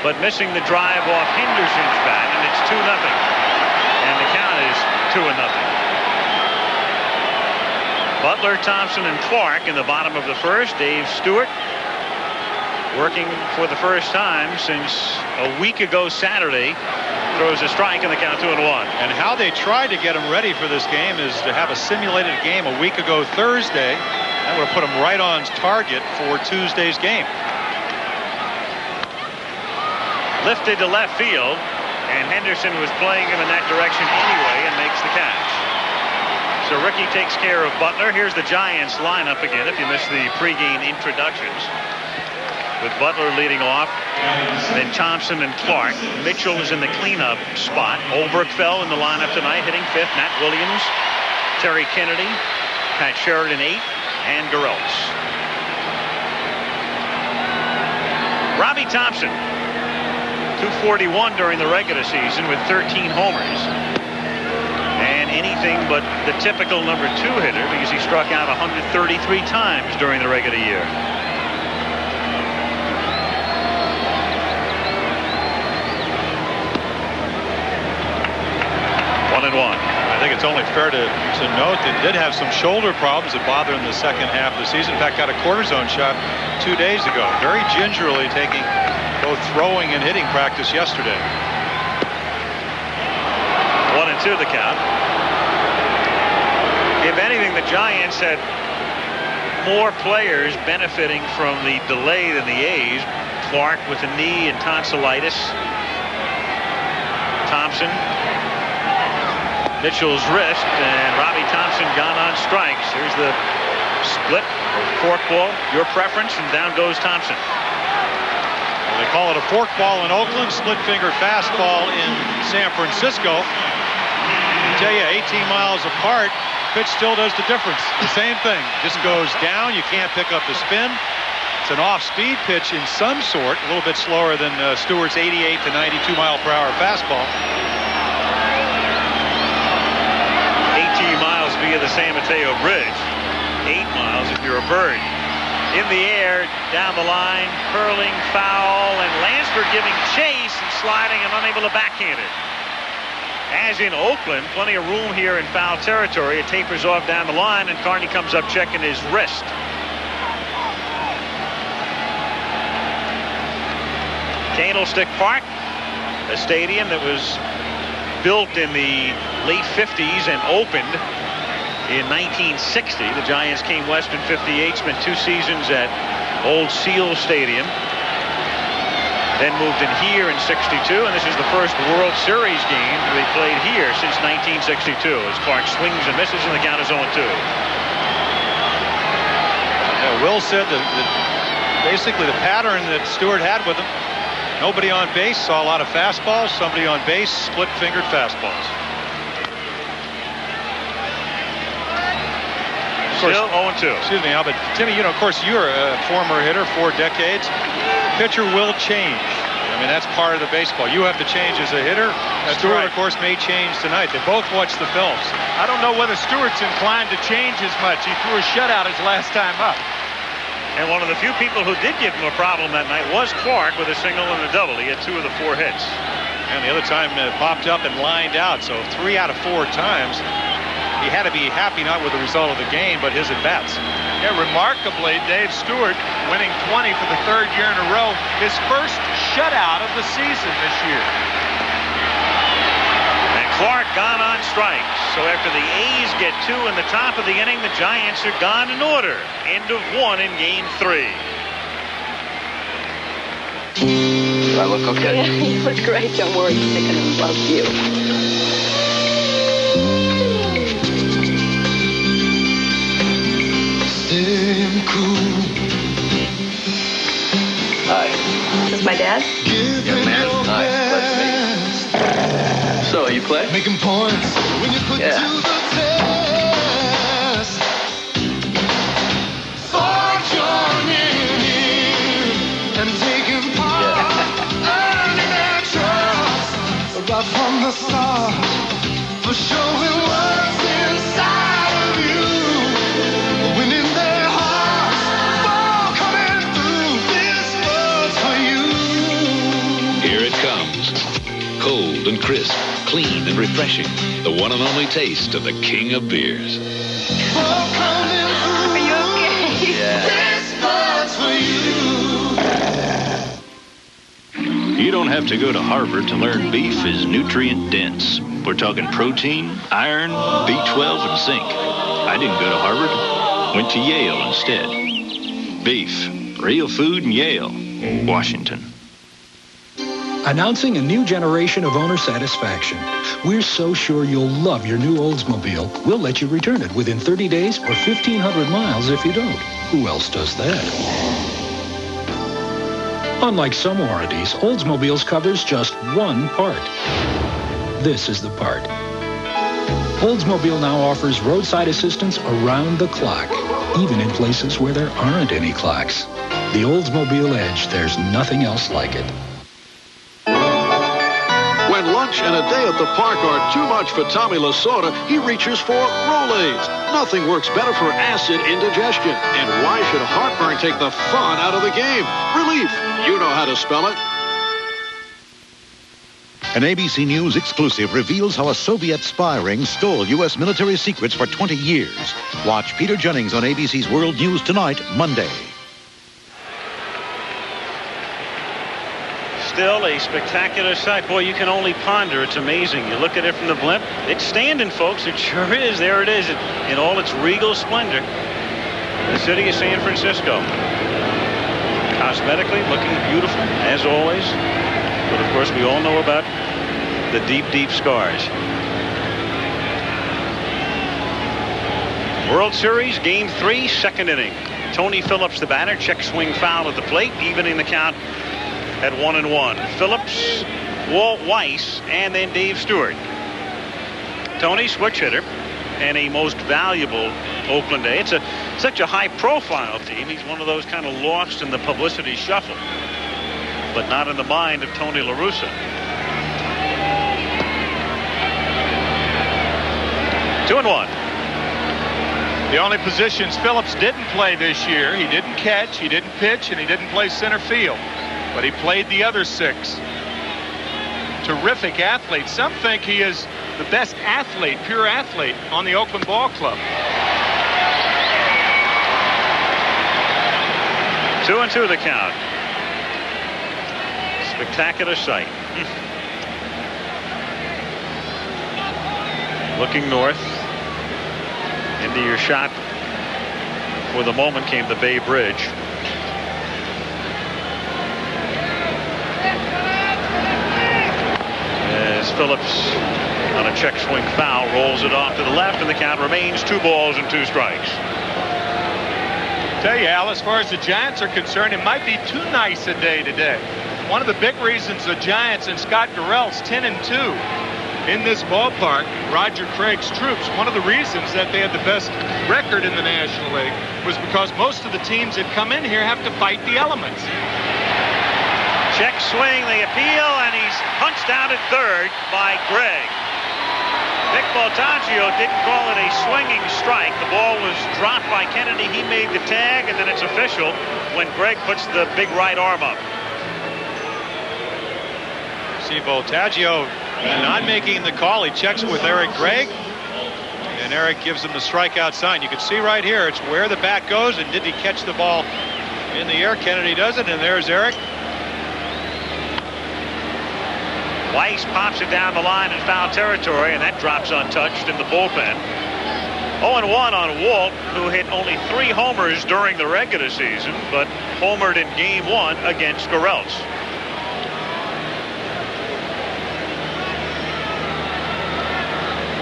but missing the drive off Henderson's bat, and it's 2-0. And the count is 2-0. Butler, Thompson, and Clark in the bottom of the first. Dave Stewart working for the first time since a week ago Saturday. Throws a strike in the count, 2-1. And how they tried to get him ready for this game is to have a simulated game a week ago Thursday. That would have put him right on target for Tuesday's game. Lifted to left field, and Henderson was playing him in that direction anyway and makes the catch. So Ricky takes care of Butler. Here's the Giants lineup again if you missed the pregame introductions. With Butler leading off, then Thompson and Clark. Mitchell is in the cleanup spot. Oberkfell in the lineup tonight, hitting 5th. Matt Williams, Terry Kennedy, Pat Sheridan 8th, and Garrelts. Robbie Thompson, 241 during the regular season with 13 homers. And anything but the typical number 2 hitter because he struck out 133 times during the regular year. 1-1. I think it's only fair to note that he did have some shoulder problems that bothered him the second half of the season. In fact, got a cortisone shot 2 days ago. Very gingerly taking both throwing and hitting practice yesterday. 1-2 the count. If anything, the Giants had more players benefiting from the delay than the A's. Clark with a knee and tonsillitis. Thompson, Mitchell's wrist, and Robbie Thompson gone on strikes. Here's the split forkball, your preference, and down goes Thompson. Well, they call it a forkball in Oakland, split finger fastball in San Francisco. I tell you, 18 miles apart, pitch still does the difference. The same thing, just goes down. You can't pick up the spin. It's an off-speed pitch in some sort, a little bit slower than Stewart's 88 to 92 mile per hour fastball. 18 miles via the San Mateo Bridge. 8 miles if you're a bird. In the air, down the line, curling foul, and Lansford giving chase and sliding and unable to backhand it. As in Oakland, plenty of room here in foul territory. It tapers off down the line, and Carney comes up checking his wrist. Candlestick Park, a stadium that was built in the late 50s and opened in 1960. The Giants came west in 58, spent 2 seasons at Old Seal Stadium, then moved in here in 62, and this is the first World Series game they played here since 1962, as Clark swings and misses and the count is 0-2. Yeah, Will said that basically the pattern that Stewart had with him, nobody on base, saw a lot of fastballs, somebody on base, split-fingered fastballs. Still 0-2. Excuse me, Al, but Timmy, you know, of course, you're a former hitter, 4 decades. Pitcher will change. I mean, that's part of the baseball. You have to change as a hitter. Stewart, of course, may change tonight. They both watched the films. I don't know whether Stewart's inclined to change as much. He threw a shutout his last time up. And one of the few people who did give him a problem that night was Clark with a single and a double. He had 2 of the 4 hits. And the other time popped up and lined out. So 3 out of 4 times. He had to be happy not with the result of the game, but his at-bats. Yeah, remarkably, Dave Stewart winning 20 for the 3rd year in a row. His first shutout of the season this year. And Clark gone on strikes. So after the A's get 2 in the top of the inning, the Giants are gone in order. End of 1 in game 3. Do I look okay? Yeah, you look great. Don't worry. He's thinking about you. Hi. This is my dad? Young man. Hi. Pleasure to meet you. So, you play? Making points when you put Yeah. to the test. For joining in and taking part. Earning their trust right from the start. For showing what's inside of you. Winning their hearts. For coming through. This was for you. Here it comes. Cold and crisp, clean and refreshing. The one and only taste of the king of beers. Are you okay? You don't have to go to Harvard to learn beef is nutrient dense. We're talking protein, iron, B12, and zinc. I didn't go to Harvard. Went to Yale instead. Beef, real food in Yale, Washington. Announcing a new generation of owner satisfaction. We're so sure you'll love your new Oldsmobile, we'll let you return it within 30 days or 1,500 miles if you don't. Who else does that? Unlike some warranties, Oldsmobiles covers just one part. This is the part. Oldsmobile now offers roadside assistance around the clock, even in places where there aren't any clocks. The Oldsmobile Edge, there's nothing else like it. When lunch and a day at the park are too much for Tommy Lasorda, he reaches for Rolaids. Nothing works better for acid indigestion. And why should heartburn take the fun out of the game? Relief. You know how to spell it. An ABC News exclusive reveals how a Soviet spy ring stole U.S. military secrets for 20 years. Watch Peter Jennings on ABC's World News tonight, Monday. Still a spectacular sight. Boy, you can only ponder. It's amazing. You look at it from the blimp. It's standing, folks. It sure is. There it is in all its regal splendor. The city of San Francisco. Cosmetically looking beautiful, as always. But, of course, we all know about the deep, deep scars. World Series, Game 3, 2nd inning. Tony Phillips, the batter, check swing foul at the plate, evening the count at 1-1. Phillips, Walt Weiss, and then Dave Stewart. Tony, switch hitter, and a most valuable Oakland A. It's such a high-profile team. He's one of those kind of lost in the publicity shuffle, but not in the mind of Tony La Russa. 2-1. The only positions Phillips didn't play this year, he didn't catch, he didn't pitch, and he didn't play center field. But he played the other 6. terrific athlete. Some think he is the best athlete, pure athlete, on the Oakland Ball Club. 2-2 the count. Spectacular sight. Looking north. Into your shot. For the moment came the Bay Bridge. As Phillips on a check swing foul rolls it off to the left, and the count remains 2 balls and 2 strikes. Tell you, Al, as far as the Giants are concerned, it might be too nice a day today. One of the big reasons the Giants and Scott Garrelts 10-2 in this ballpark, Roger Craig's troops, one of the reasons that they had the best record in the National League was because most of the teams that come in here have to fight the elements. Check swing, the appeal, and he's punched out at third by Gregg. Vic Voltaggio didn't call it a swinging strike. The ball was dropped by Kennedy. He made the tag, and then it's official when Gregg puts the big right arm up. See Voltaggio not making the call. He checks with Eric Gregg, and Eric gives him the strikeout sign. You can see right here, it's where the bat goes, and did he catch the ball in the air? Kennedy does it, and there's Eric. Weiss pops it down the line in foul territory, and that drops untouched in the bullpen. 0-1 on Walt, who hit only 3 homers during the regular season, but homered in Game 1 against Garrelts.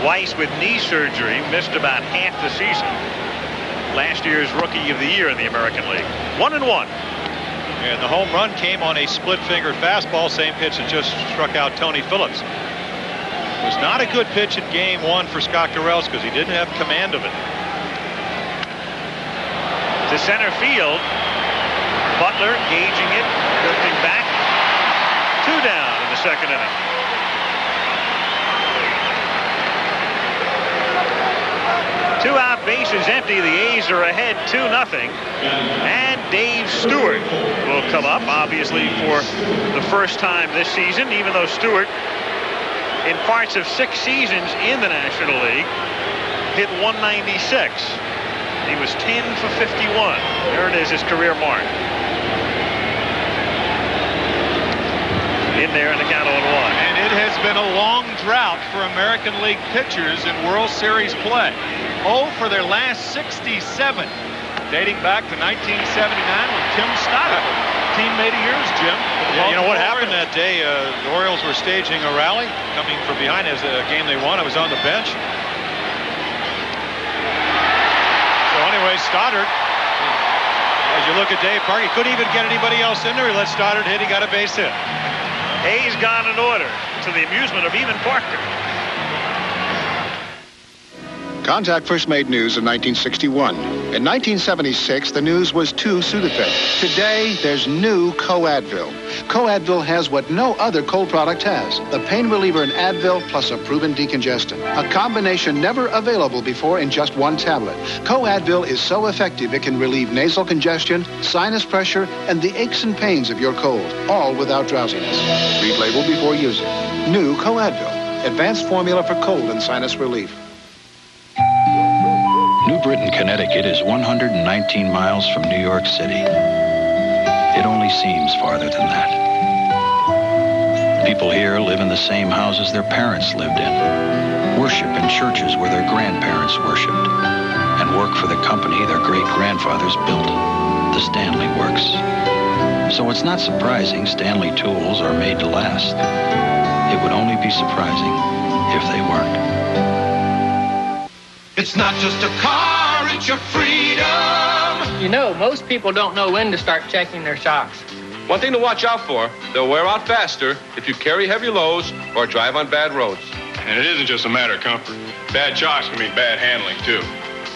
Weiss with knee surgery missed about half the season. Last year's Rookie of the Year in the American League. 1-1. And the home run came on a split-fingered fastball, same pitch that just struck out Tony Phillips. It was not a good pitch in Game 1 for Scott Garrelts because he didn't have command of it. To center field. Butler gauging it, drifting back. 2 down in the second inning. Two out, bases empty. The A's are ahead 2-0. And Dave Stewart will come up, obviously, for the first time this season, even though Stewart, in parts of 6 seasons in the National League, hit 196. He was 10 for 51. There it is, his career mark. In there in the count 0-1. And it has been a long drought for American League pitchers in World Series play. 0 for their last 67, dating back to 1979 when Tim Stoddard, teammate of yours, Jim. Yeah, you know what happened that day? The Orioles were staging a rally, coming from behind as a game they won. I was on the bench. So anyway, Stoddard, as you look at Dave Park, he couldn't even get anybody else in there. He let Stoddard hit. He got a base hit. A's gone in order, to the amusement of even Parker. Contact first made news in 1961. In 1976, the news was 2 Sudafed. Today, there's new Co-Advil. Co-Advil has what no other cold product has. The pain reliever in Advil plus a proven decongestant. A combination never available before in just 1 tablet. Co-Advil is so effective it can relieve nasal congestion, sinus pressure, and the aches and pains of your cold, all without drowsiness. Read label before using. New Co-Advil. Advanced formula for cold and sinus relief. New Britain, Connecticut is 119 miles from New York City. It only seems farther than that. People here live in the same houses their parents lived in, worship in churches where their grandparents worshipped, and work for the company their great-grandfathers built, the Stanley Works. So it's not surprising Stanley tools are made to last. It would only be surprising if they weren't. It's not just a car, it's your freedom. You know, most people don't know when to start checking their shocks. One thing to watch out for, they'll wear out faster if you carry heavy loads or drive on bad roads. And it isn't just a matter of comfort. Bad shocks can mean bad handling, too.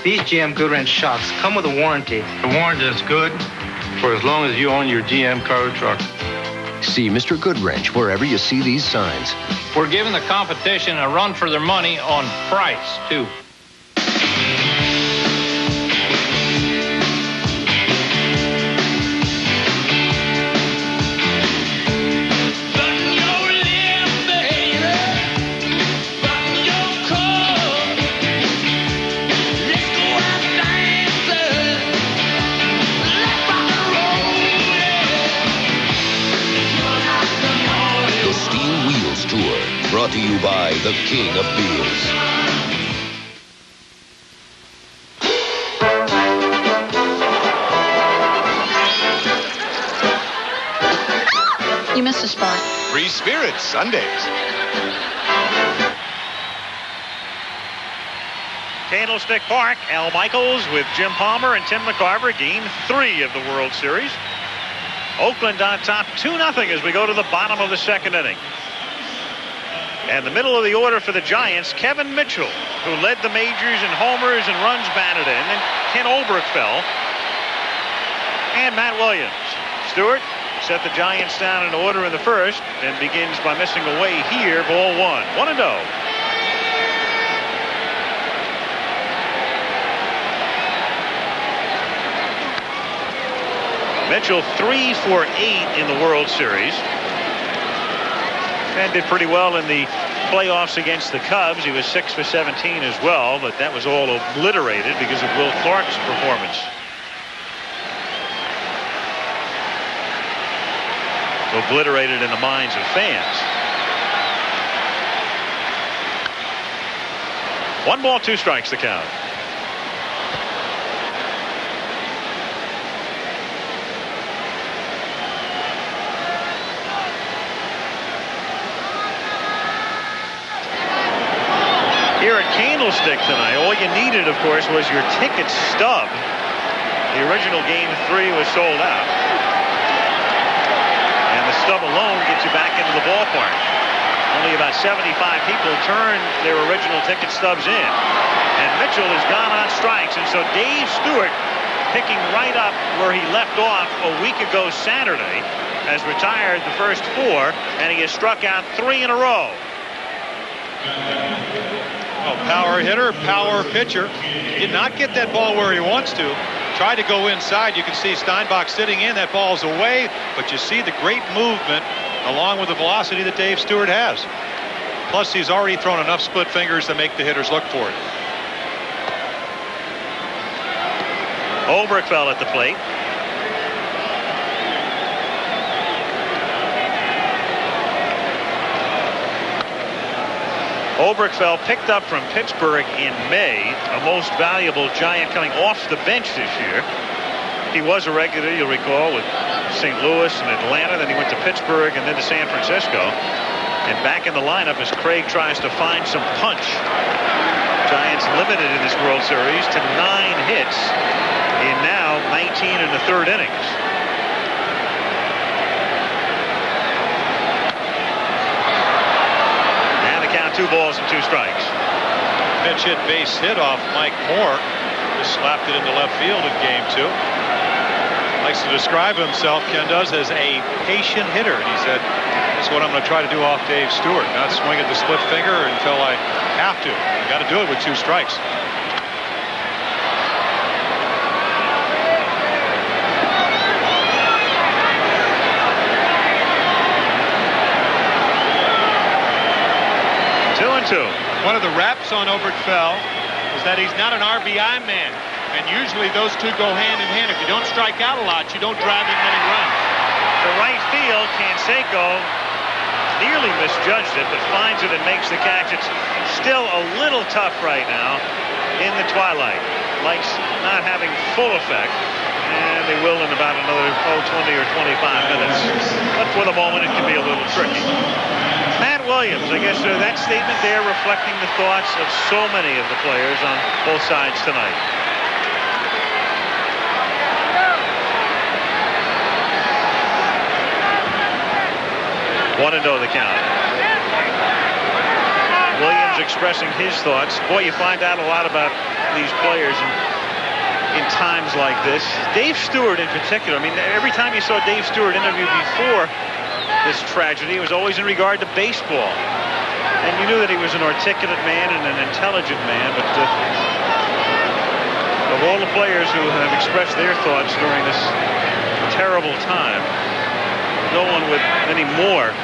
These GM Goodwrench shocks come with a warranty. The warranty is good for as long as you own your GM car or truck. See Mr. Goodwrench wherever you see these signs. We're giving the competition a run for their money on price, too. you by the King of Beers. You missed a spot. Free Spirits, Sundays. Candlestick Park, Al Michaels with Jim Palmer and Tim McCarver, Game 3 of the World Series. Oakland on top 2-0 as we go to the bottom of the second inning. And the middle of the order for the Giants, Kevin Mitchell, who led the majors in homers and runs batted in, and Ken Oberkfell and Matt Williams. Stewart set the Giants down in order in the first and begins by missing away here, ball one. 1-0. Mitchell 3 for 8 in the World Series. And did pretty well in the playoffs against the Cubs. He was 6 for 17 as well, but that was all obliterated because of Will Clark's performance. Obliterated in the minds of fans. 1 ball, 2 strikes the count. Here at Candlestick tonight, all you needed, of course, was your ticket stub. The original Game 3 was sold out. And the stub alone gets you back into the ballpark. Only about 75 people turned their original ticket stubs in. And Mitchell has gone on strikes. And so Dave Stewart, picking right up where he left off a week ago Saturday, has retired the first 4, and he has struck out 3 in a row. Well, power hitter, power pitcher. Did not get that ball where he wants to. Tried to go inside. You can see Steinbach sitting in. That ball's away, but you see the great movement along with the velocity that Dave Stewart has. Plus, he's already thrown enough split fingers to make the hitters look for it. Oberkfell at the plate. Oberkfell picked up from Pittsburgh in May, a most valuable Giant coming off the bench this year. He was a regular, you'll recall, with St. Louis and Atlanta. Then he went to Pittsburgh and then to San Francisco. And back in the lineup as Craig tries to find some punch. Giants limited in this World Series to 9 hits in now 19 in the third innings. And the count 2 balls and 2 strikes. Pitch hit base hit off Mike Moore. Just slapped it into left field in Game 2. Likes to describe himself, Ken does, as a patient hitter. And he said, that's what I'm going to try to do off Dave Stewart. Not swing at the split finger until I have to. I got to do it with 2 strikes. One of the raps on Oberkfell is that he's not an RBI man. And usually those two go hand in hand. If you don't strike out a lot, you don't drive in many runs. The right field, Canseco nearly misjudged it, but finds it and makes the catch. It's still a little tough right now in the twilight. Lights not having full effect. And they will in about another 20 or 25 minutes. But for the moment, it can be a little tricky. Matt Williams, I guess that statement there reflecting the thoughts of so many of the players on both sides tonight. One and 0 the count. Williams expressing his thoughts. Boy, you find out a lot about these players in times like this. Dave Stewart in particular. I mean, every time you saw Dave Stewart interviewed before this tragedy, it was always in regard to baseball. And you knew that he was an articulate man and an intelligent man, but of all the players who have expressed their thoughts during this terrible time, no one with any more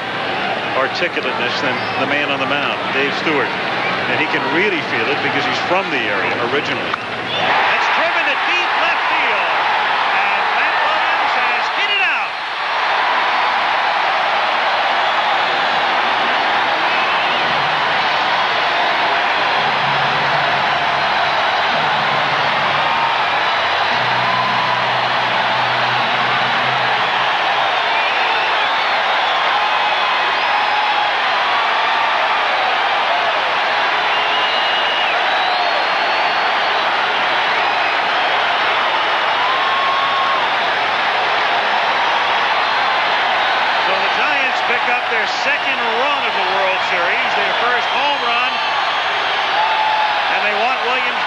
articulateness than the man on the mound, Dave Stewart. And he can really feel it because he's from the area originally. That's driven to deep left field. And Matt Williams has hit it out.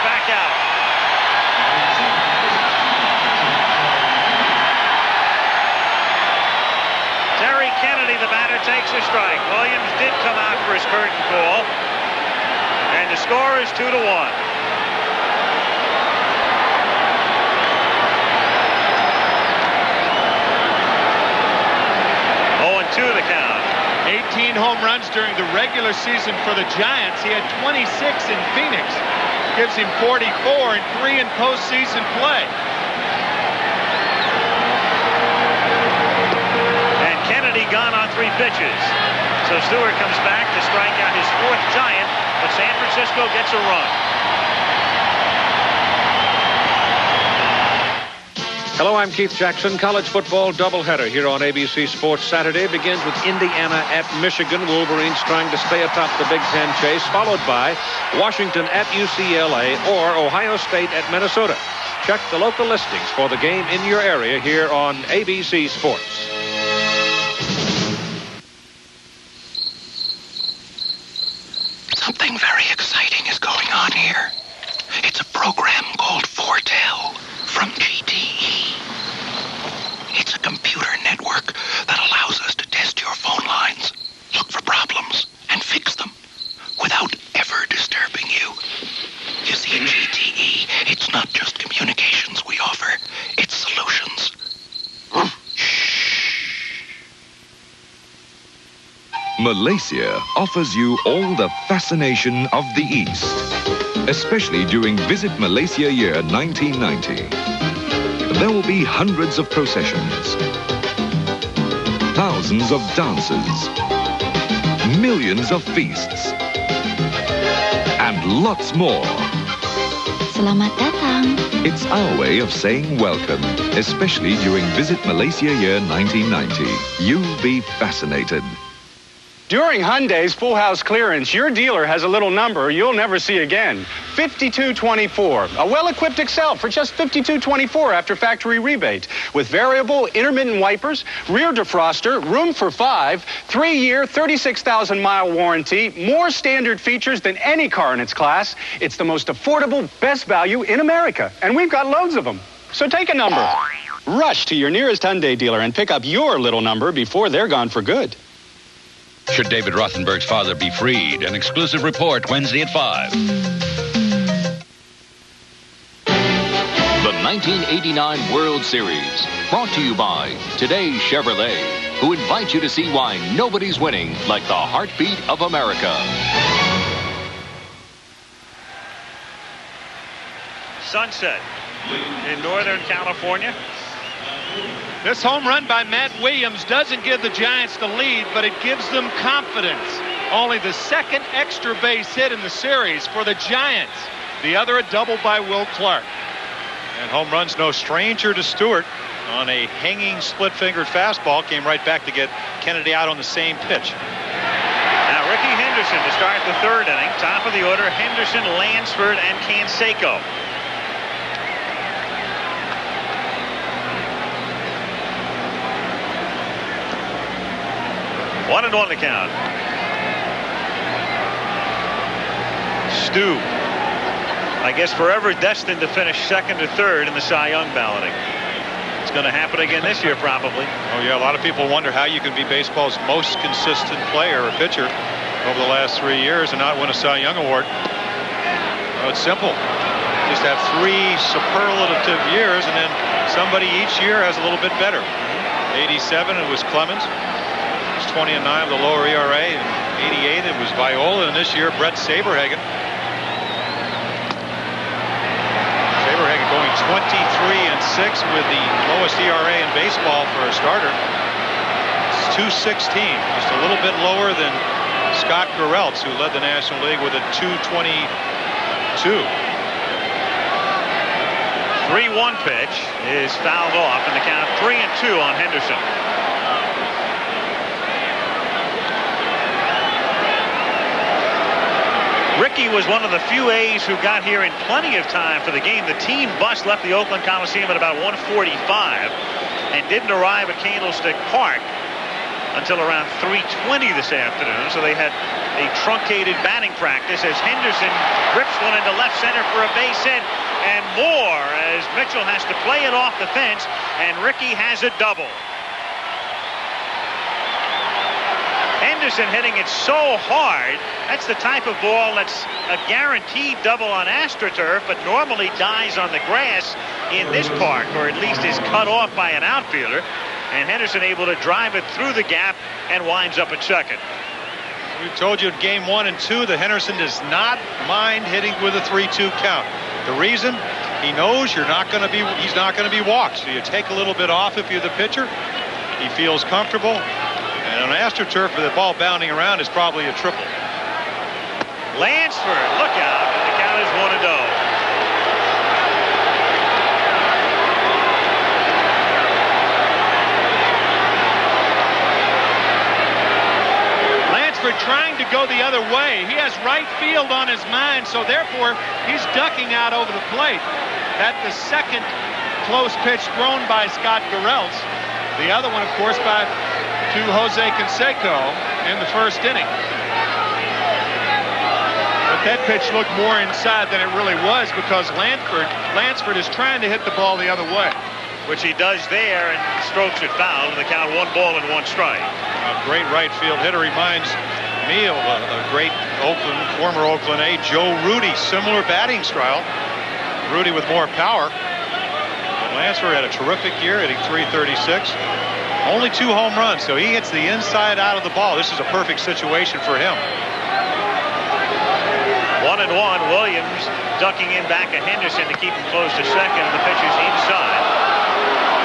back out. Terry Kennedy, the batter, takes a strike. Williams did come out for his curtain call. And the score is 2-1. 0-2 the count. 18 home runs during the regular season for the Giants. He had 26 in Phoenix. Gives him 44 and 3 in postseason play. And Kennedy gone on 3 pitches. So Stewart comes back to strike out his 4th Giant, but San Francisco gets a run. Hello, I'm Keith Jackson. College football doubleheader here on ABC Sports Saturday begins with Indiana at Michigan. Wolverines trying to stay atop the Big Ten chase, followed by Washington at UCLA or Ohio State at Minnesota. Check the local listings for the game in your area here on ABC Sports. Something very exciting is going on here. It's a program called Foretell from GTE. It's a computer network that allows us to test your phone lines, look for problems, and fix them without ever disturbing you. You see, at GTE, it's not just communications we offer, it's solutions. Malaysia offers you all the fascination of the East, especially during Visit Malaysia Year 1990. There will be hundreds of processions, thousands of dances, millions of feasts, and lots more. Selamat datang. It's our way of saying welcome, especially during Visit Malaysia Year 1990. You'll be fascinated. During Hyundai's Full House Clearance, your dealer has a little number you'll never see again. 5224. A well-equipped Excel for just $52.24 after factory rebate. With variable intermittent wipers, rear defroster, room for 5, 3-year, 36,000-mile warranty, more standard features than any car in its class. It's the most affordable, best value in America. And we've got loads of them. So take a number. Rush to your nearest Hyundai dealer and pick up your little number before they're gone for good. Should David Rothenberg's father be freed? An exclusive report Wednesday at 5. The 1989 World Series, brought to you by Today's Chevrolet, who invite you to see why nobody's winning like the heartbeat of America. Sunset in Northern California. This home run by Matt Williams doesn't give the Giants the lead, but it gives them confidence. Only the second extra base hit in the series for the Giants. The other a double by Will Clark. And home run's no stranger to Stewart. On a hanging split-fingered fastball, came right back to get Kennedy out on the same pitch. Now Ricky Henderson to start the 3rd inning. Top of the order, Henderson, Lansford, and Canseco. One and one to count. Stu, I guess forever destined to finish 2nd or 3rd in the Cy Young balloting. It's going to happen again this year, probably. Oh, yeah, a lot of people wonder how you can be baseball's most consistent player or pitcher over the last 3 years and not win a Cy Young award. Well, it's simple. Just have 3 superlative years, and then somebody each year has a little bit better. 87, it was Clemens. 20-9 with a lower ERA. In 88, it was Viola, and this year, Brett Saberhagen. Saberhagen going 23-6 with the lowest ERA in baseball for a starter. It's 2.16, just a little bit lower than Scott Garrelts, who led the National League with a 2.22. 3-1 pitch is fouled off, and the count 3-2 on Henderson. Ricky was one of the few A's who got here in plenty of time for the game. The team bus left the Oakland Coliseum at about 1:45 and didn't arrive at Candlestick Park until around 3:20 this afternoon. So they had a truncated batting practice as Henderson rips one into left center for a base hit and more as Mitchell has to play it off the fence, and Ricky has a double. Henderson hitting it so hard. That's the type of ball that's a guaranteed double on AstroTurf, but normally dies on the grass in this park, or at least is cut off by an outfielder. And Henderson able to drive it through the gap and winds up at second. We told you in game 1 and 2 that Henderson does not mind hitting with a 3-2 count. The reason, he knows he's not going to be walked. So you take a little bit off if you're the pitcher. He feels comfortable. And on AstroTurf, the ball bounding around is probably a triple. Lansford, look out, and the count is 1-0. Lansford trying to go the other way. He has right field on his mind, so therefore he's ducking out over the plate. That's the second close pitch thrown by Scott Garrelts. The other one, of course, to Jose Canseco in the first inning. But that pitch looked more inside than it really was because Lansford is trying to hit the ball the other way. Which he does there and strokes it foul. The count 1 ball and 1 strike. A great right field hitter. Reminds me of a great former Oakland A, Joe Rudy. Similar batting style. Rudy with more power. Lansford had a terrific year, hitting .336. Only 2 home runs, so he hits the inside out of the ball. This is a perfect situation for him. 1-1. Williams ducking in back of Henderson to keep him close to second. The pitch is inside.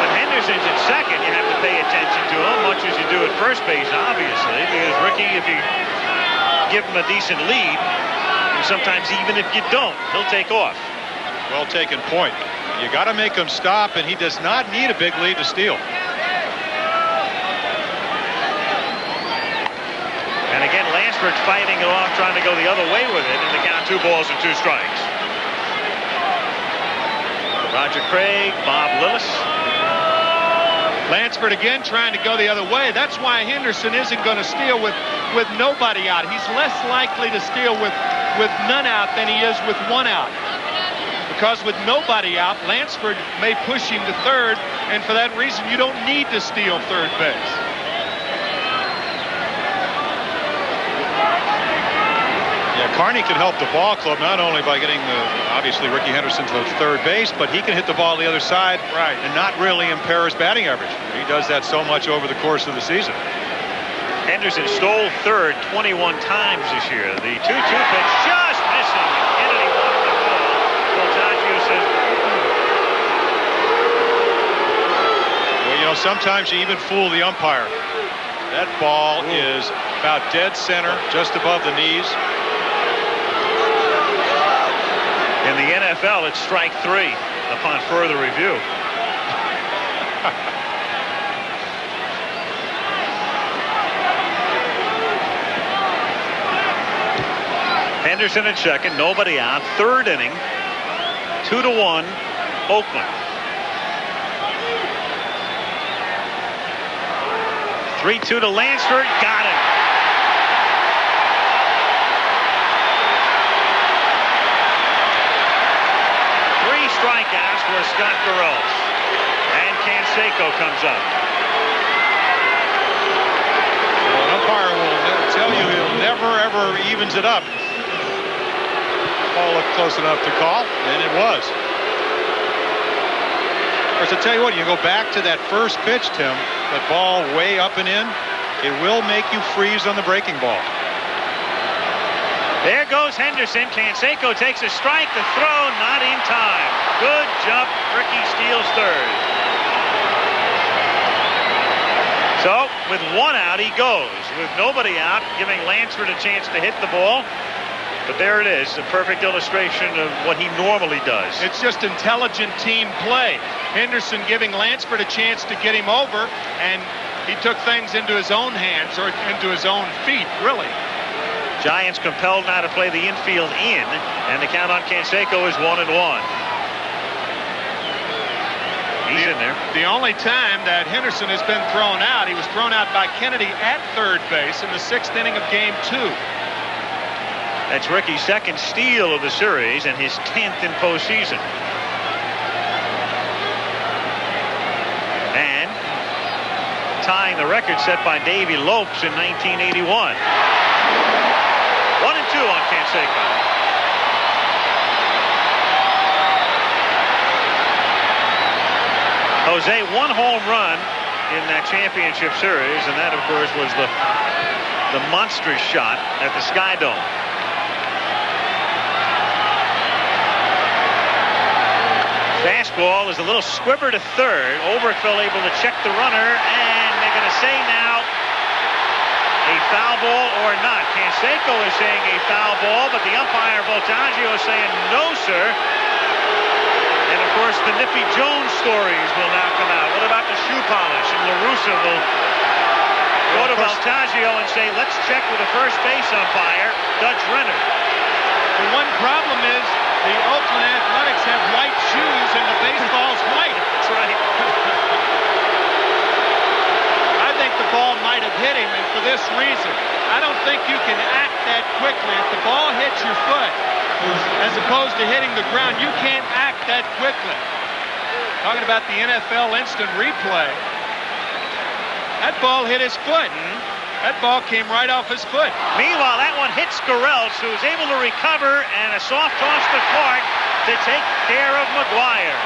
When Henderson's at second, you have to pay attention to him, much as you do at first base, obviously, because Ricky, if you give him a decent lead, and sometimes even if you don't, he'll take off. Well taken point. You got to make him stop, and he does not need a big lead to steal. And again, Lansford's fighting it off, trying to go the other way with it, and the count 2 balls and 2 strikes. Roger Craig, Bob Lillis. Lansford again trying to go the other way. That's why Henderson isn't going to steal with nobody out. He's less likely to steal with none out than he is with 1 out. Because with nobody out, Lansford may push him to third, and for that reason, you don't need to steal third base. Yeah, Carney can help the ball club not only by getting obviously Ricky Henderson to third base, but he can hit the ball the other side and not really impair his batting average. He does that so much over the course of the season. Henderson stole third 21 times this year. The 2-2 pitch just missing. Kennedy wanted the ball. Voltaggio says, well, you know, sometimes you even fool the umpire. That ball is about dead center, just above the knees. In the NFL, it's strike 3 upon further review. Henderson at second, nobody out. Third inning, 2-1, Oakland. 3-2 to Lansford, got him. Strikeouts for Scott Garrelts. And Canseco comes up. Well, an umpire will tell you he'll never, ever evens it up. Ball looked close enough to call, and it was. Of course, I tell you what, you go back to that first pitch, Tim, that ball way up and in, it will make you freeze on the breaking ball. There goes Henderson. Canseco takes a strike. The throw not in time. Good jump. Ricky steals third. So with 1 out, he goes. With nobody out, giving Lansford a chance to hit the ball. But there it is, a perfect illustration of what he normally does. It's just intelligent team play. Henderson giving Lansford a chance to get him over, and he took things into his own hands, or into his own feet, really. Giants compelled now to play the infield in, and the count on Canseco is 1-1. He's in there. The only time that Henderson has been thrown out, he was thrown out by Kennedy at third base in the 6th inning of Game 2. That's Ricky's second steal of the series and his 10th in postseason. And tying the record set by Davey Lopes in 1981. 1-2 on Canseco. Jose, 1 home run in that championship series, and that, of course, was the monstrous shot at the Sky Dome. Fastball is a little squibber to third. Overkill able to check the runner, and they're going to say now a foul ball or not. Canseco is saying a foul ball, but the umpire, Voltaggio, is saying no, sir. And, of course, the Nippy Jones stories will now come out. What about the shoe polish? And La Russa will go to Voltaggio and say, let's check with the first base umpire, Dutch Renner. The one problem is the Oakland Athletics have white shoes and the baseball's white. That's right. I think the ball might have hit him, and for this reason, I don't think you can act that quickly. If the ball hits your foot, as opposed to hitting the ground, you can't act that quickly. Talking about the NFL instant replay. That ball hit his foot. That ball came right off his foot. Meanwhile, that one hits Garrelts, who is able to recover, and a soft toss to Clark to take care of McGuire.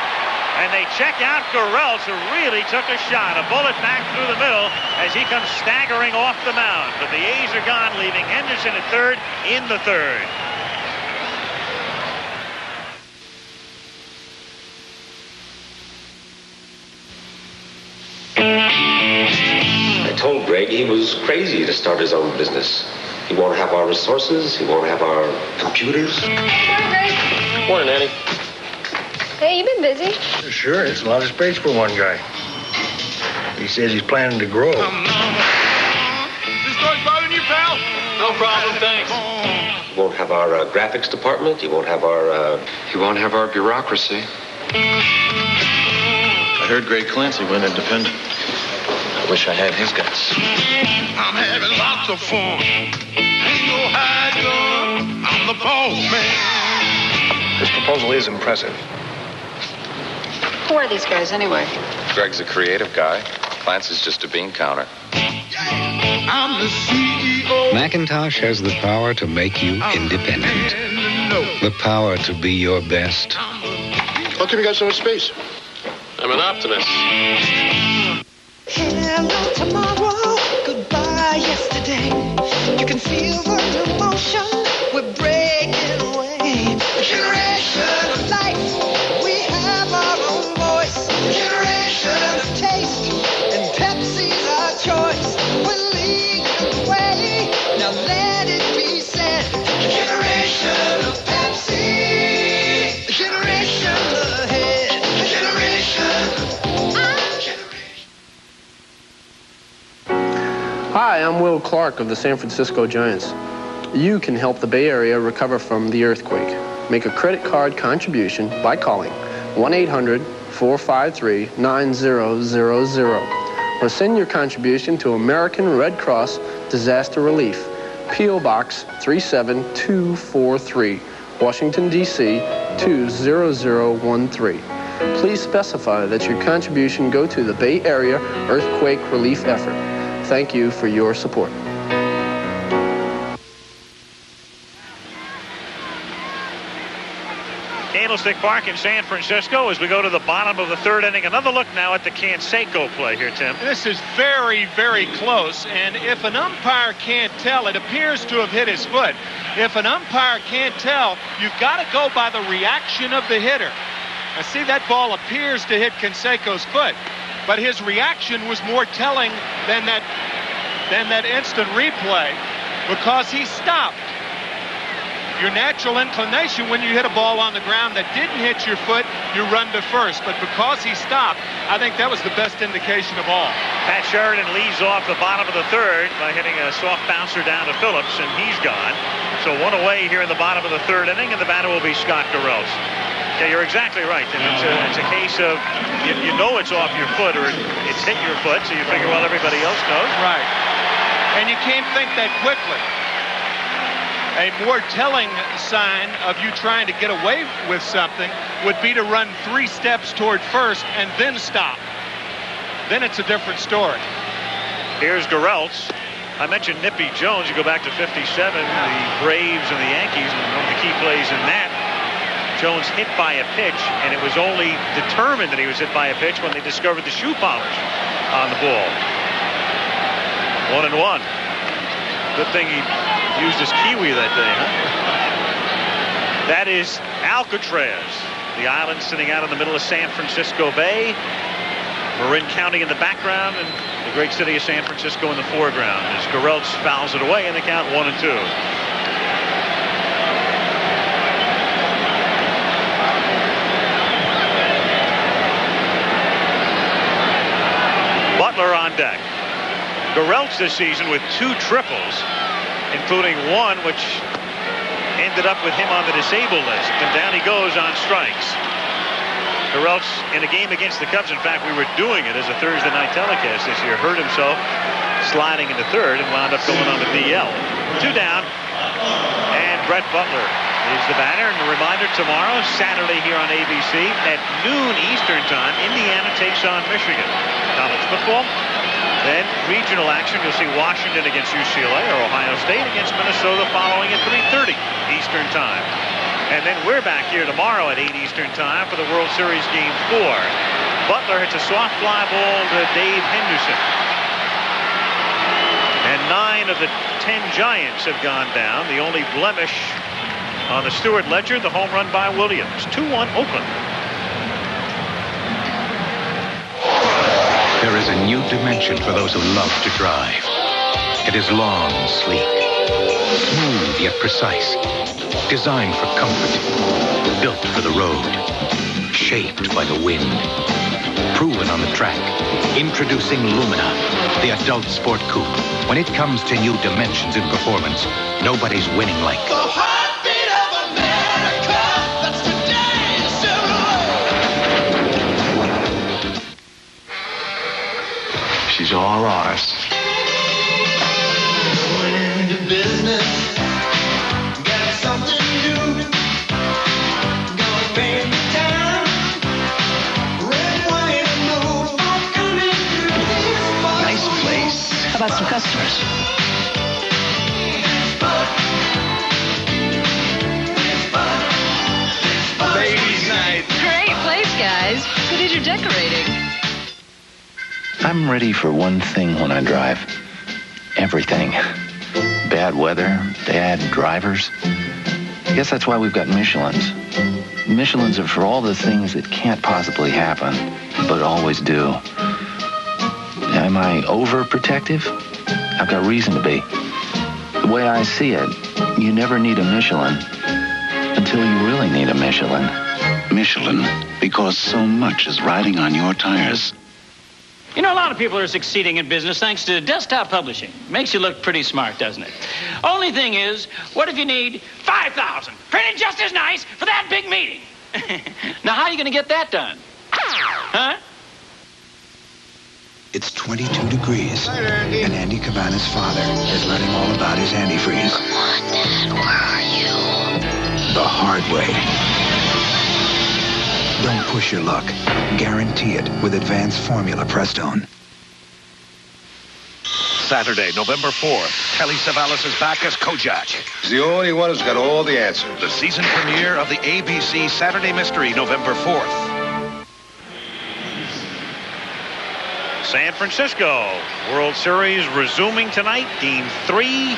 And they check out Garrelts, who really took a shot. A bullet back through the middle as he comes staggering off the mound. But the A's are gone, leaving Henderson at third in the third. I told Greg he was crazy to start his own business. He won't have our resources. He won't have our computers. Morning, Annie. Hey, you been busy? Sure, it's a lot of space for one guy. He says he's planning to grow. This story's bothering you, pal? No problem, thanks. He won't have our graphics department. He won't have our... He won't have our bureaucracy. I heard Greg Clancy went independent. I wish I had his guts. I'm having lots of fun. Ain't no hide gun. I'm the boss man. This proposal is impressive. Who are these guys anyway? Greg's a creative guy. Clancy's just a bean counter. I'm the CEO. Macintosh has the power to make you independent. The power to be your best. How come you got so much space? I'm an optimist. Hello tomorrow, goodbye yesterday. You can feel the emotion, we're breaking away. A generation of life, we have our own voice. A generation of taste, and Pepsi's our choice. We're leading the way, now let it be said. A generation of Pepsi, a generation ahead, a generation. Hi, I'm Will Clark of the San Francisco Giants. You can help the Bay Area recover from the earthquake. Make a credit card contribution by calling 1-800-453-9000 or send your contribution to American Red Cross Disaster Relief, P.O. Box 37243, Washington, D.C. 20013. Please specify that your contribution go to the Bay Area Earthquake Relief Effort. Thank you for your support. Candlestick Park in San Francisco as we go to the bottom of the third inning. Another look now at the Canseco play here, Tim. This is very, very close, and if an umpire can't tell, it appears to have hit his foot. If an umpire can't tell, you've got to go by the reaction of the hitter. Now, see, that ball appears to hit Canseco's foot, but his reaction was more telling than that instant replay because he stopped. Your natural inclination when you hit a ball on the ground that didn't hit your foot, you run to first. But because he stopped, I think that was the best indication of all. Pat Sheridan leads off the bottom of the third by hitting a soft bouncer down to Phillips, and he's gone. So one away here in the bottom of the third inning, and the batter will be Scott Garrelts. Yeah, you're exactly right. And it's a case of you know it's off your foot or it's hit your foot, so you figure, well, everybody else knows. Right. And you can't think that quickly. A more telling sign of you trying to get away with something would be to run 3 steps toward first and then stop. Then it's a different story. Here's Garrelts. I mentioned Nippy Jones. You go back to 57, the Braves and the Yankees, and one of the key plays in that. Jones hit by a pitch, and it was only determined that he was hit by a pitch when they discovered the shoe polish on the ball. 1-1. Good thing he used his kiwi that day, huh? That is Alcatraz, the island sitting out in the middle of San Francisco Bay. Marin County in the background, and the great city of San Francisco in the foreground as Garrelts fouls it away, and they count 1-2. Butler on deck. Garrelts this season with 2 triples, including one which ended up with him on the disabled list, and down he goes on strikes. Garrelts in a game against the Cubs, in fact, we were doing it as a Thursday night telecast this year, hurt himself sliding into third and wound up going on the DL. 2 down, and Brett Butler is the batter. And a reminder, tomorrow, Saturday here on ABC at noon Eastern time, Indiana takes on Michigan. College football. Then regional action, you'll see Washington against UCLA or Ohio State against Minnesota following at 3:30 Eastern time. And then we're back here tomorrow at 8 Eastern time for the World Series Game 4. Butler hits a soft fly ball to Dave Henderson. And 9 of the 10 Giants have gone down. The only blemish on the Stewart ledger, the home run by Williams. 2-1 Oakland. There is a new dimension for those who love to drive. It is long, sleek, smooth yet precise. Designed for comfort, built for the road, shaped by the wind, proven on the track. Introducing Lumina, the adult sport coupe. When it comes to new dimensions in performance, nobody's winning like. The heartbeat of America, that's today's Chevrolet. She's all ours. Going into business. Something new. Gonna pay me down. Red, white, and blue. Coming through this. Nice place. How about some customers? Ladies' night. Great place, guys. Who did your decorating? I'm ready for one thing when I drive. Everything. Bad weather, bad drivers. I guess that's why we've got Michelins. Michelins are for all the things that can't possibly happen, but always do. Am I overprotective? I've got reason to be. The way I see it, you never need a Michelin until you really need a Michelin. Michelin, because so much is riding on your tires. You know, a lot of people are succeeding in business thanks to desktop publishing. Makes you look pretty smart, doesn't it? Only thing is, what if you need 5,000? Printed just as nice for that big meeting. Now, how are you going to get that done? Huh? It's 22 degrees, and Andy Cabana's father is learning all about his antifreeze. Come on, Dad, where are you? The hard way. Don't push your luck. Guarantee it with Advanced Formula Prestone. Saturday, November 4th, Telly Savalas is back as Kojak. He's the only one who's got all the answers. The season premiere of the ABC Saturday Mystery, November 4th. San Francisco World Series resuming tonight, Game 3.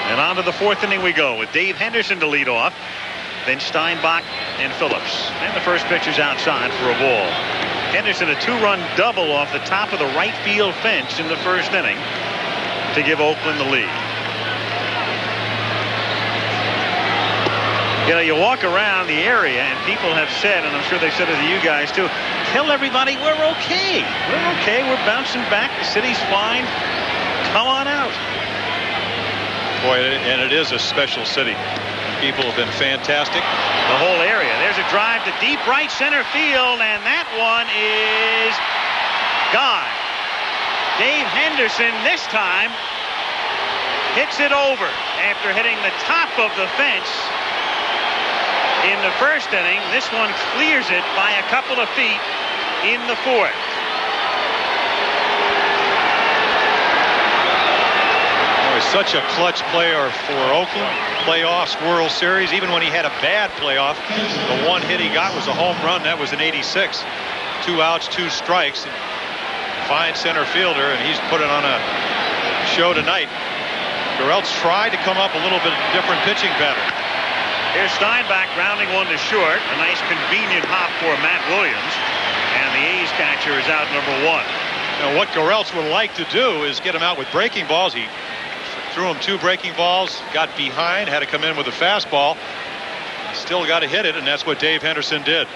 And on to the 4th inning we go with Dave Henderson to lead off. Then Steinbach and Phillips. And the first pitch is outside for a ball. Henderson, a 2-run double off the top of the right field fence in the first inning to give Oakland the lead. You know, you walk around the area and people have said, and I'm sure they've said it to you guys too, tell everybody we're okay. We're okay. We're bouncing back. The city's fine. Come on out. Boy, and it is a special city. people have been fantastic. The whole area. There's a drive to deep right center field, and that one is gone. Dave Henderson this time hits it over after hitting the top of the fence in the first inning. This one clears it by a couple of feet in the fourth. He's such a clutch player for Oakland. Playoffs, World Series. Even when he had a bad playoff, the one hit he got was a home run. That was an 86. 2 outs, 2 strikes. Fine center fielder, and he's put it on a show tonight. Garrelts tried to come up a little bit different pitching pattern. Here's Steinbach grounding one to short. A nice convenient hop for Matt Williams. And the A's catcher is out number 1. Now, what Garrelts would like to do is get him out with breaking balls. He threw him 2 breaking balls, got behind, had to come in with a fastball. Still got to hit it, and that's what Dave Henderson did.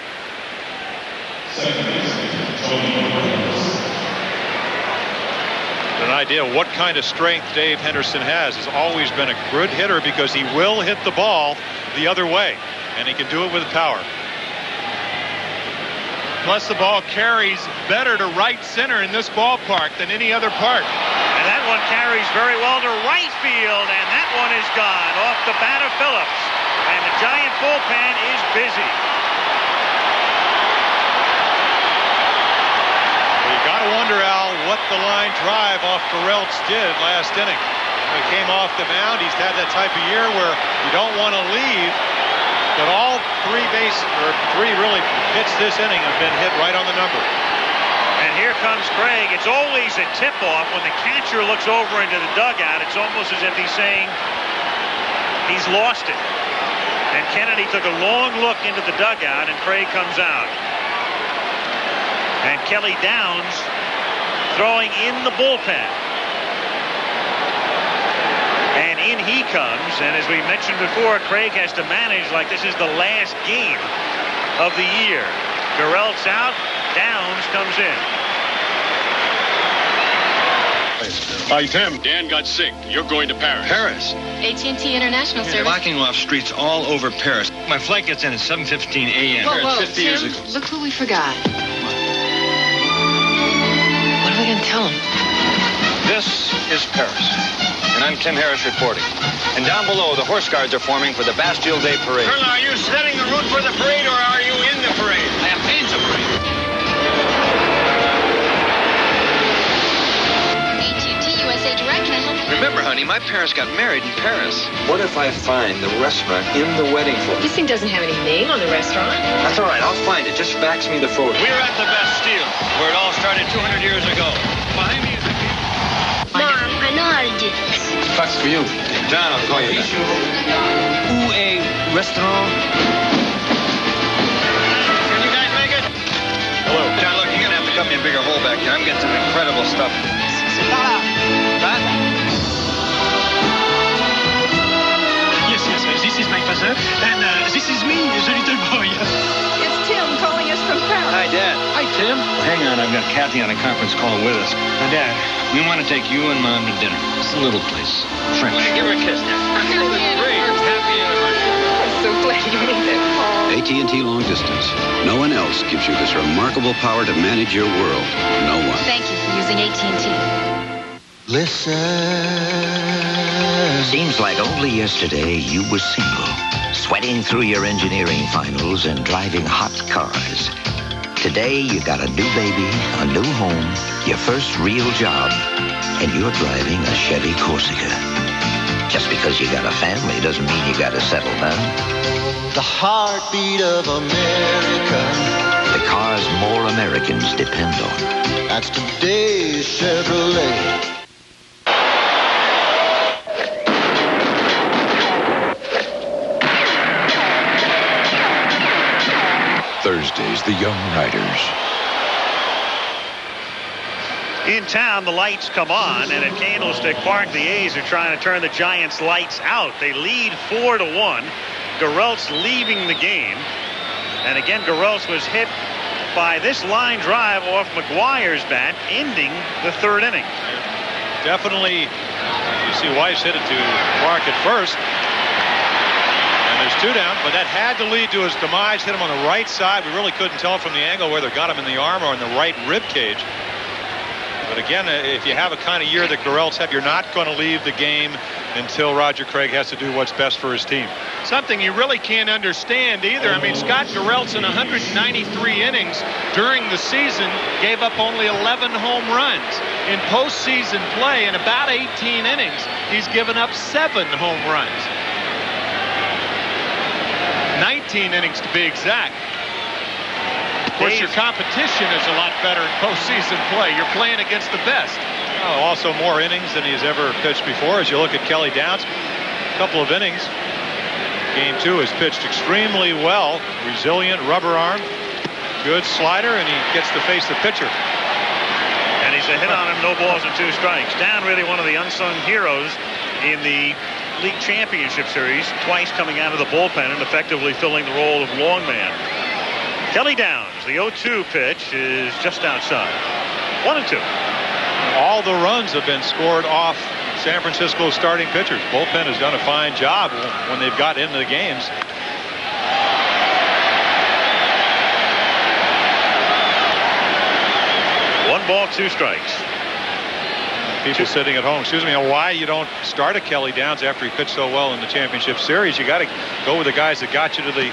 An idea of what kind of strength Dave Henderson has. He's always been a good hitter because he will hit the ball the other way, and he can do it with power. Plus, the ball carries better to right center in this ballpark than any other park. And that one carries very well to right field, and that one is gone off the bat of Phillips. And the Giant bullpen is busy. Well, you got to wonder, Al, what the line drive off Garrelts did last inning. He came off the mound. He's had that type of year where you don't want to leave. But all 3 really hits this inning have been hit right on the number. And here comes Craig. It's always a tip-off when the catcher looks over into the dugout. It's almost as if he's saying he's lost it. And Kennedy took a long look into the dugout, and Craig comes out. And Kelly Downs throwing in the bullpen. And in he comes, and as we mentioned before, Craig has to manage like this is the last game of the year. Garrelts out, Downs comes in. Hi, Tim. Dan got sick. You're going to Paris. Paris? AT&T International Service. Blocking off streets all over Paris. My flight gets in at 7:15 a.m. Whoa, 50 years ago. Look who we forgot. What are we going to tell him? This is Paris. And I'm Tim Harris reporting. And down below, the Horse Guards are forming for the Bastille Day Parade. Colonel, are you setting the route for the parade, or are you in the parade? I am in the parade. AT&T USA Direct, can I help you? Remember, honey, my parents got married in Paris. What if I find the restaurant in the wedding photo? This thing doesn't have any name on the restaurant. That's all right. I'll find it. Just fax me the photo. We're at the Bastille, where it all started 200 years ago. Behind me is the king. Mom, I know how to do this. Fax for you. John, I'll call you back. Où est restaurant? Can you guys make it? Hello. John, look, you're going to have to cut me a bigger hole back here. I'm getting some incredible stuff. Huh? Yes, this is my father, and this is me, the little boy. It's Tim calling us from Paris. Hi, Dad. Hi, Tim. Hang on, I've got Kathy on a conference call with us. Now, Dad, we want to take you and Mom to dinner. It's a little place. French. Give her a kiss now. Great. Happy anniversary. I'm so glad you made that call. AT&T Long Distance. No one else gives you this remarkable power to manage your world. No one. Thank you for using AT&T. Listen. Seems like only yesterday you were single, sweating through your engineering finals and driving hot cars. Today you got a new baby, a new home, your first real job, and you're driving a Chevy Corsica. Just because you got a family doesn't mean you got to settle down. The heartbeat of America. The cars more Americans depend on. That's today's Chevrolet. Thursdays, the Young Riders. In town, the lights come on, and at Candlestick Park, the A's are trying to turn the Giants' lights out. They lead 4-1. Garrelts leaving the game. And again, Garrelts was hit by this line drive off McGuire's bat, ending the third inning. Definitely, you see Weiss hit it to Clark at first. And the 2 down, but that had to lead to his demise. Hit him on the right side. We really couldn't tell from the angle whether it got him in the arm or in the right rib cage. But again, if you have a kind of year that Garrelts have, you're not going to leave the game until Roger Craig has to do what's best for his team. Something you really can't understand either. I mean, Scott Garrelts in 193 innings during the season gave up only 11 home runs. In postseason play, in about 18 innings, he's given up 7 home runs. 19 innings to be exact. Of course, your competition is a lot better in postseason play. You're playing against the best. Also more innings than he's ever pitched before. As you look at Kelly Downs, a couple of innings. Game 2 has pitched extremely well. Resilient, rubber arm, good slider, and he gets to face the pitcher. And he's a hit on him, no balls and 2 strikes. Down really one of the unsung heroes in the League Championship Series, twice coming out of the bullpen and effectively filling the role of long man. Kelly Downs, the 0-2 pitch is just outside. 1-2. All the runs have been scored off San Francisco's starting pitchers. Bullpen has done a fine job when they've got into the games. One ball, 2 strikes. People sitting at home, excuse me, why you don't start a Kelly Downs after he pitched so well in the championship series? You got to go with the guys that got you to the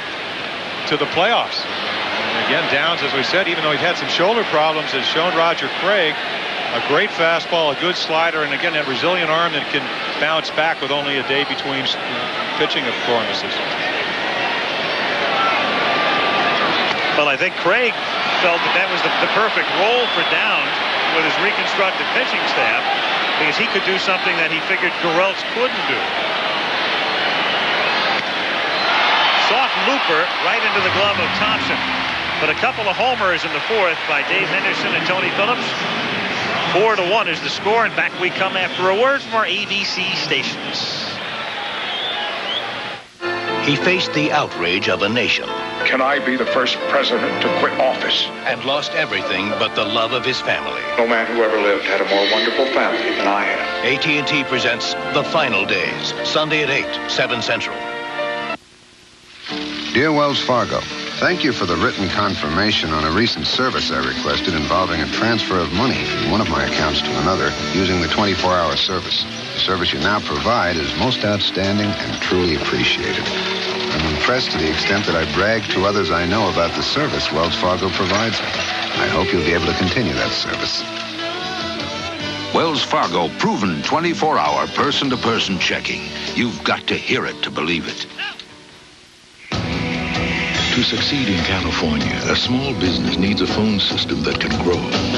playoffs. And again, Downs, as we said, even though he's had some shoulder problems, has shown Roger Craig a great fastball, a good slider, and again, that resilient arm that can bounce back with only a day between pitching performances. Well, I think Craig felt that was the perfect role for Downs with his reconstructed pitching staff, because he could do something that he figured Garrelts couldn't do. Soft looper right into the glove of Thompson. But a couple of homers in the 4th by Dave Henderson and Tony Phillips. 4-1 is the score, and back we come after a word from our ABC stations. He faced the outrage of a nation. Can I be the first president to quit office? And lost everything but the love of his family. No man who ever lived had a more wonderful family than I have. AT&T presents The Final Days, Sunday at 8, 7 Central. Dear Wells Fargo, thank you for the written confirmation on a recent service I requested involving a transfer of money from one of my accounts to another using the 24-hour service. The service you now provide is most outstanding and truly appreciated. I'm impressed to the extent that I brag to others I know about the service Wells Fargo provides me. I hope you'll be able to continue that service. Wells Fargo, proven 24-hour person-to-person checking. You've got to hear it to believe it. To succeed in California, a small business needs a phone system that can grow.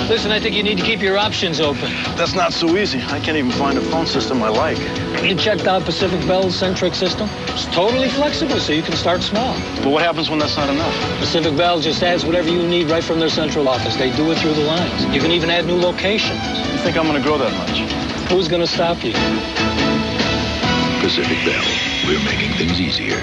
Listen, I think you need to keep your options open. That's not so easy. I can't even find a phone system I like. You checked out Pacific Bell's Centric system? It's totally flexible, so you can start small. But what happens when that's not enough? Pacific Bell just adds whatever you need right from their central office. They do it through the lines. You can even add new locations. You think I'm going to grow that much? Who's going to stop you? Pacific Bell. We're making things easier.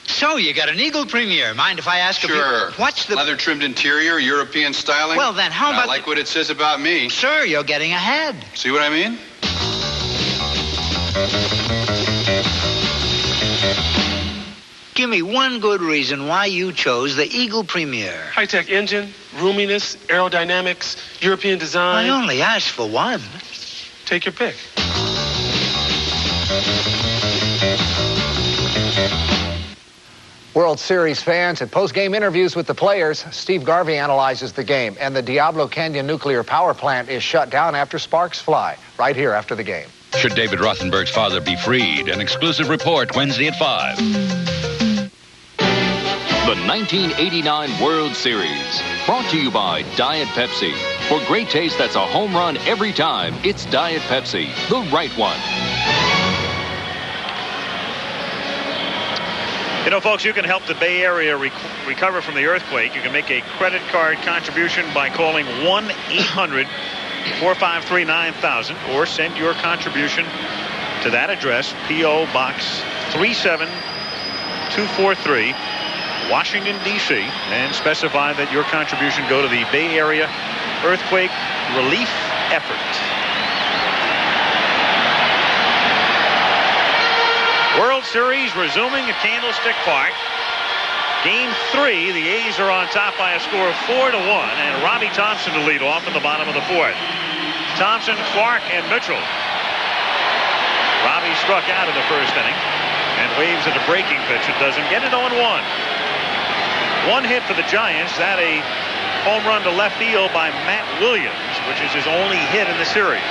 So, you got an Eagle Premier. Mind if I ask a few? Sure. What's the... leather-trimmed interior, European styling? Well, then, how about... I like what it says about me. Sir, you're getting ahead. See what I mean? Give me one good reason why you chose the Eagle Premier. High-tech engine, roominess, aerodynamics, European design. I only asked for one. Take your pick. World Series fans, at post-game interviews with the players, Steve Garvey analyzes the game, and the Diablo Canyon nuclear power plant is shut down after sparks fly, right here after the game. Should David Rothenberg's father be freed? An exclusive report Wednesday at 5. The 1989 World Series, brought to you by Diet Pepsi. For great taste that's a home run every time, it's Diet Pepsi, the right one. You know, folks, you can help the Bay Area recover from the earthquake. You can make a credit card contribution by calling 1-800-453-9000 or send your contribution to that address, P.O. Box 37243, Washington, D.C., and specify that your contribution go to the Bay Area earthquake relief effort. World Series resuming at Candlestick Park. Game 3, the A's are on top by a score of 4-1, and Robbie Thompson to lead off in the bottom of the 4th. Thompson, Clark, and Mitchell. Robbie struck out in the first inning and waves at a breaking pitch. It doesn't get it 0-1. One hit for the Giants. That a home run to left field by Matt Williams, which is his only hit in the series.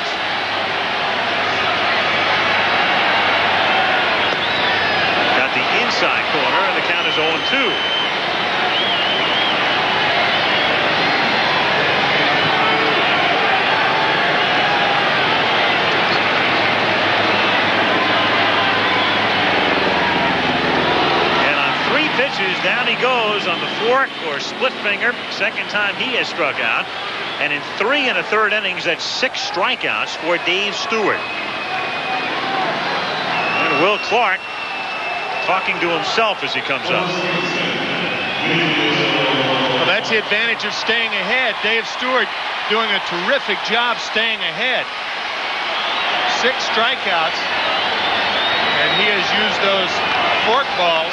Got the inside corner, and the count is 0-2. Pitches, down he goes on the fork or split finger. Second time he has struck out. And in 3 1/3 innings, that's 6 strikeouts for Dave Stewart. And Will Clark talking to himself as he comes up. Well, that's the advantage of staying ahead. Dave Stewart doing a terrific job staying ahead. 6 strikeouts. And he has used those fork balls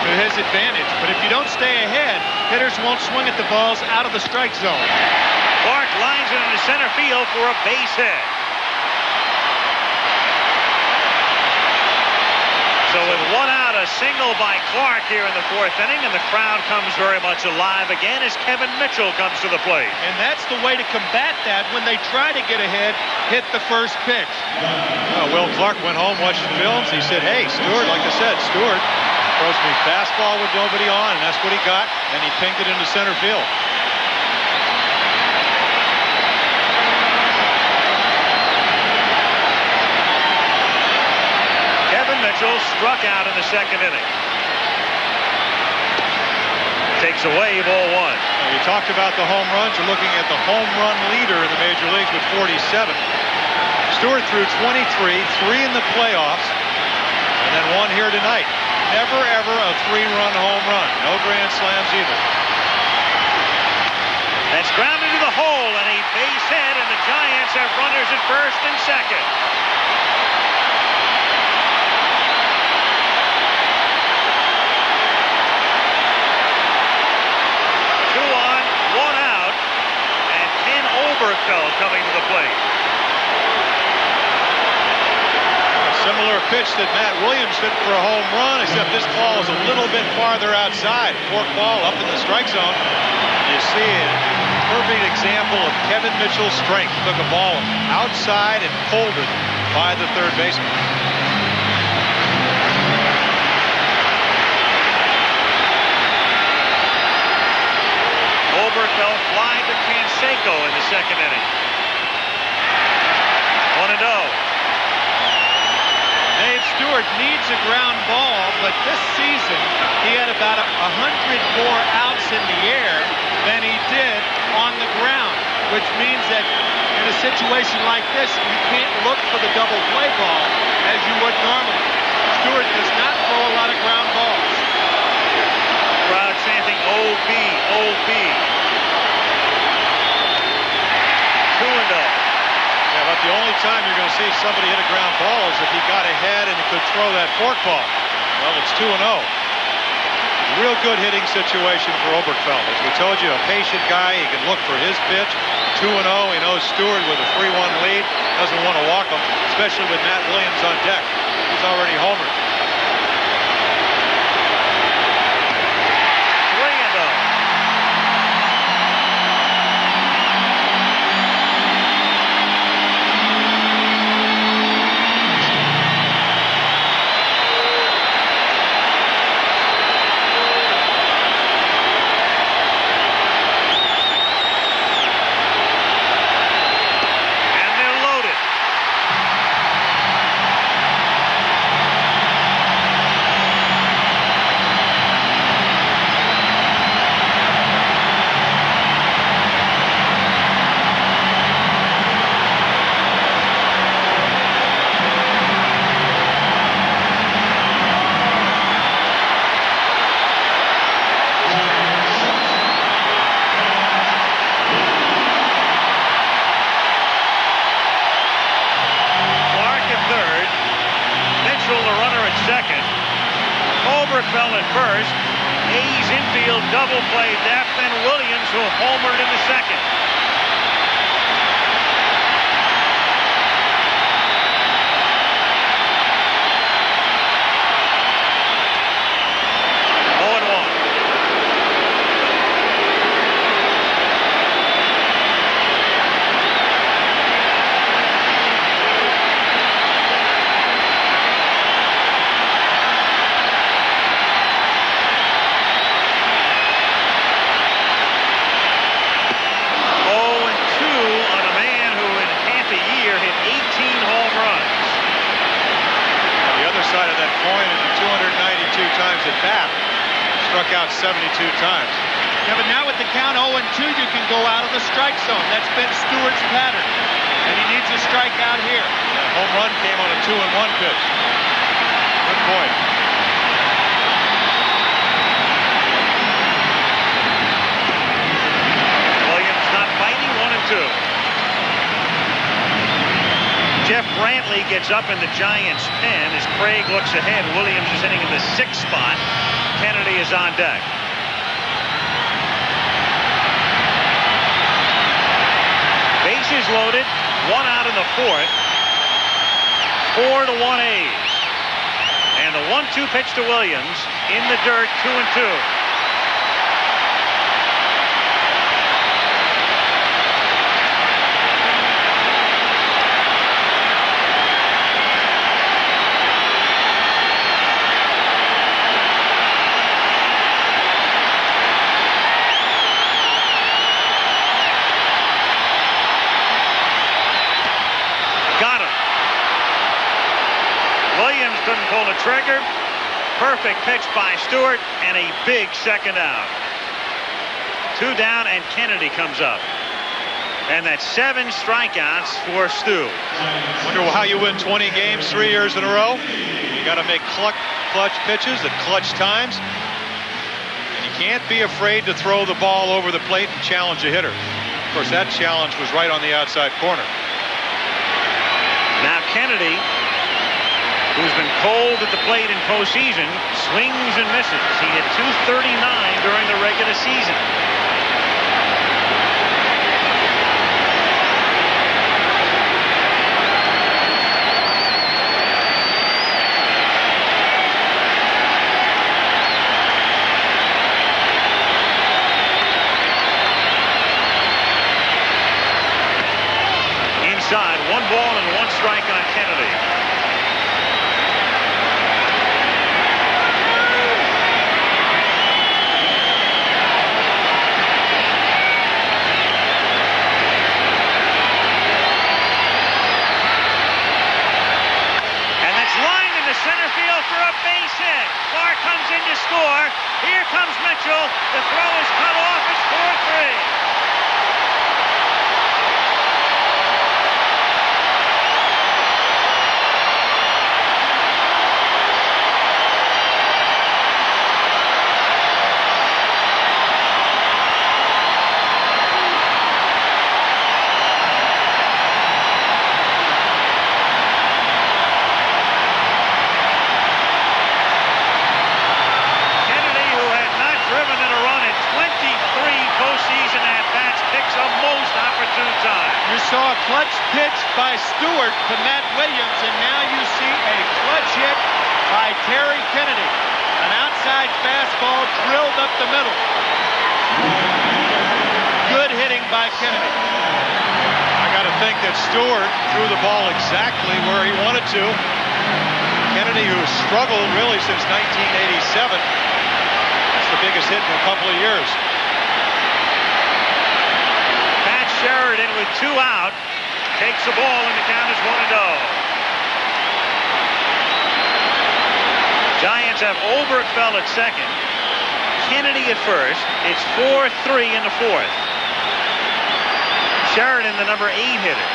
to his advantage. But if you don't stay ahead, hitters won't swing at the balls out of the strike zone. Clark lines it into center field for a base hit. So with 1 out, a single by Clark here in the 4th inning, and the crowd comes very much alive again as Kevin Mitchell comes to the plate. And that's the way to combat that. When they try to get ahead, hit the first pitch. Will Clark went home, watched the films. He said, hey, Stewart, like I said, Stewart throws me fastball with nobody on, and that's what he got, and he pinged it into center field. Kevin Mitchell struck out in the 2nd inning. Takes away ball 1. You talked about the home runs. You're looking at the home run leader in the major leagues with 47. Stewart threw 23, 3 in the playoffs, and then 1 here tonight. Never, ever a 3-run home run. No grand slams either. That's grounded to the hole, and a base hit, and the Giants have runners at first and second. Two on, 1 out, and Ken Oberfeld coming to the plate. Similar pitch that Matt Williams hit for a home run, except this ball is a little bit farther outside. Fork ball up in the strike zone. You see a perfect example of Kevin Mitchell's strength. Took a ball outside and pulled it by the third baseman. Oberfeld flying to Fransicso in the 2nd inning. 1-0. Dave Stewart needs a ground ball, but this season he had about 100 more outs in the air than he did on the ground, which means that in a situation like this, you can't look for the double play ball as you would normally. Stewart does not throw a lot of ground balls. Crowd chanting OB, OB. 2-0. Yeah, but the only time you're going to see somebody hit a ground ball is if he got ahead and he could throw that fork ball. Well, it's 2-0. Real good hitting situation for Oberfeld. As we told you, a patient guy. He can look for his pitch. 2-0. He knows Stewart with a 3-1 lead. Doesn't want to walk him, especially with Matt Williams on deck. He's already homered. 3-0. Oberkfell at first. Hayes infield double play left, and Williams who homered in the second. Struck out 72 times. Yeah, but now with the count 0-2, you can go out of the strike zone. That's been Stewart's pattern. And he needs a strikeout here. That home run came on a 2-1 pitch. Good point. Williams not biting, 1-2. Jeff Brantley gets up in the Giants' pen as Craig looks ahead. Williams is hitting in the 6th spot. Kennedy is on deck. Bases loaded, 1 out in the 4th. 4-1 A's. And the 1-2 pitch to Williams in the dirt, 2-2. Couldn't pull the trigger. Perfect pitch by Stewart, and a big second out. 2 down, and Kennedy comes up. And that's 7 strikeouts for Stu. Wonder how you win 20 games 3 years in a row. You got to make clutch pitches at clutch times. And you can't be afraid to throw the ball over the plate and challenge a hitter. Of course, that challenge was right on the outside corner. Now Kennedy, who's been cold at the plate in postseason, swings and misses. He hit .239 during the regular season. Inside, 1 ball and 1 strike on Kennedy. Center field for a base hit. Clark comes in to score. Here comes Mitchell. The throw is cut off. It's 4-3. You saw a clutch pitch by Stewart to Matt Williams, and now you see a clutch hit by Terry Kennedy. An outside fastball drilled up the middle. Good hitting by Kennedy. I got to think that Stewart threw the ball exactly where he wanted to. Kennedy, who struggled really since 1987. That's the biggest hit in a couple of years. Sheridan with 2 out takes the ball, and the count is 1-0. Giants have Oberkfell at second, Kennedy at first. It's 4-3 in the 4th. Sheridan, the number 8 hitter.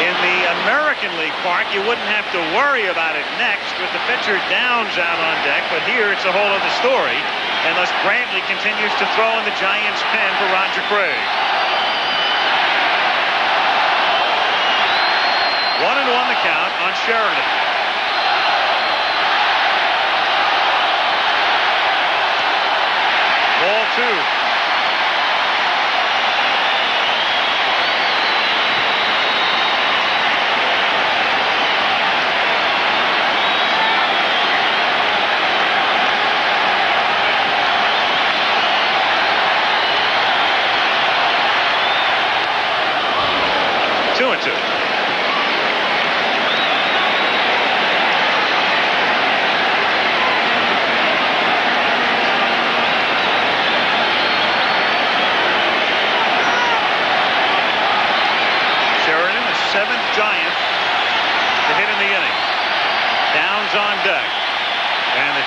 In the American League Park, you wouldn't have to worry about it next with the pitcher Downs out on deck, but here it's a whole other story. And thus Brantley continues to throw in the Giants' pen for Roger Craig. 1-1 the count on Sheridan.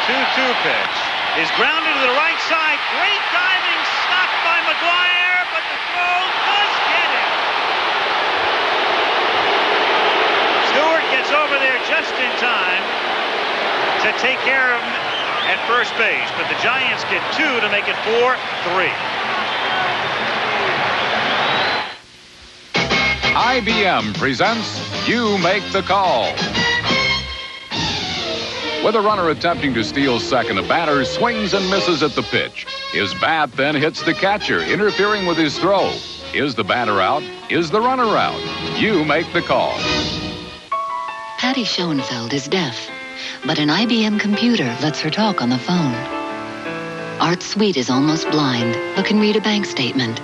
2-2 pitch is grounded to the right side. Great diving stop by McGuire, but the throw does get him. Stewart gets over there just in time to take care of him at first base, but the Giants get 2 to make it 4-3. IBM presents You Make the Call. With a runner attempting to steal second, a batter swings and misses at the pitch. His bat then hits the catcher, interfering with his throw. Is the batter out? Is the runner out? You make the call. Patty Schoenfeld is deaf, but an IBM computer lets her talk on the phone. Art Sweet is almost blind, but can read a bank statement.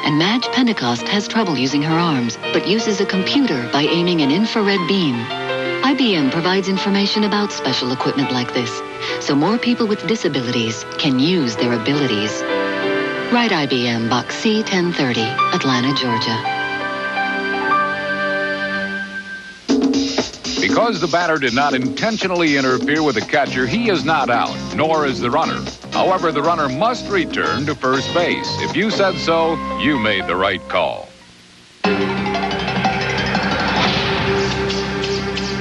And Madge Pentecost has trouble using her arms, but uses a computer by aiming an infrared beam. IBM provides information about special equipment like this, so more people with disabilities can use their abilities. Write IBM, Box C-1030, Atlanta, Georgia. Because the batter did not intentionally interfere with the catcher, he is not out, nor is the runner. However, the runner must return to first base. If you said so, you made the right call.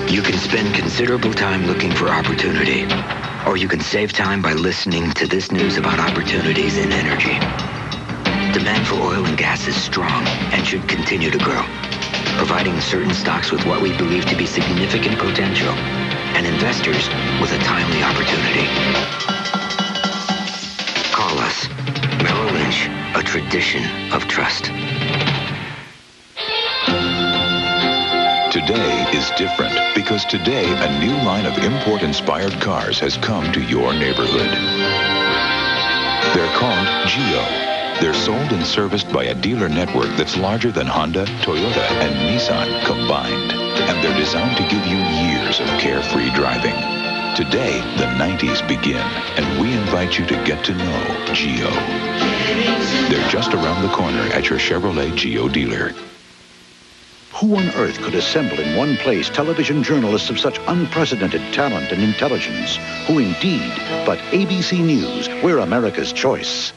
You can spend considerable time looking for opportunity, or you can save time by listening to this news about opportunities in energy. Demand for oil and gas is strong and should continue to grow, providing certain stocks with what we believe to be significant potential and investors with a timely opportunity. Call us. Merrill Lynch, a tradition of trust. Today is different because today a new line of import-inspired cars has come to your neighborhood. They're called Geo. They're sold and serviced by a dealer network that's larger than Honda, Toyota, and Nissan combined. And they're designed to give you years of carefree driving. Today, the 90s begin, and we invite you to get to know Geo. They're just around the corner at your Chevrolet Geo dealer. Who on earth could assemble in one place television journalists of such unprecedented talent and intelligence? Who indeed? But ABC News, we're America's choice.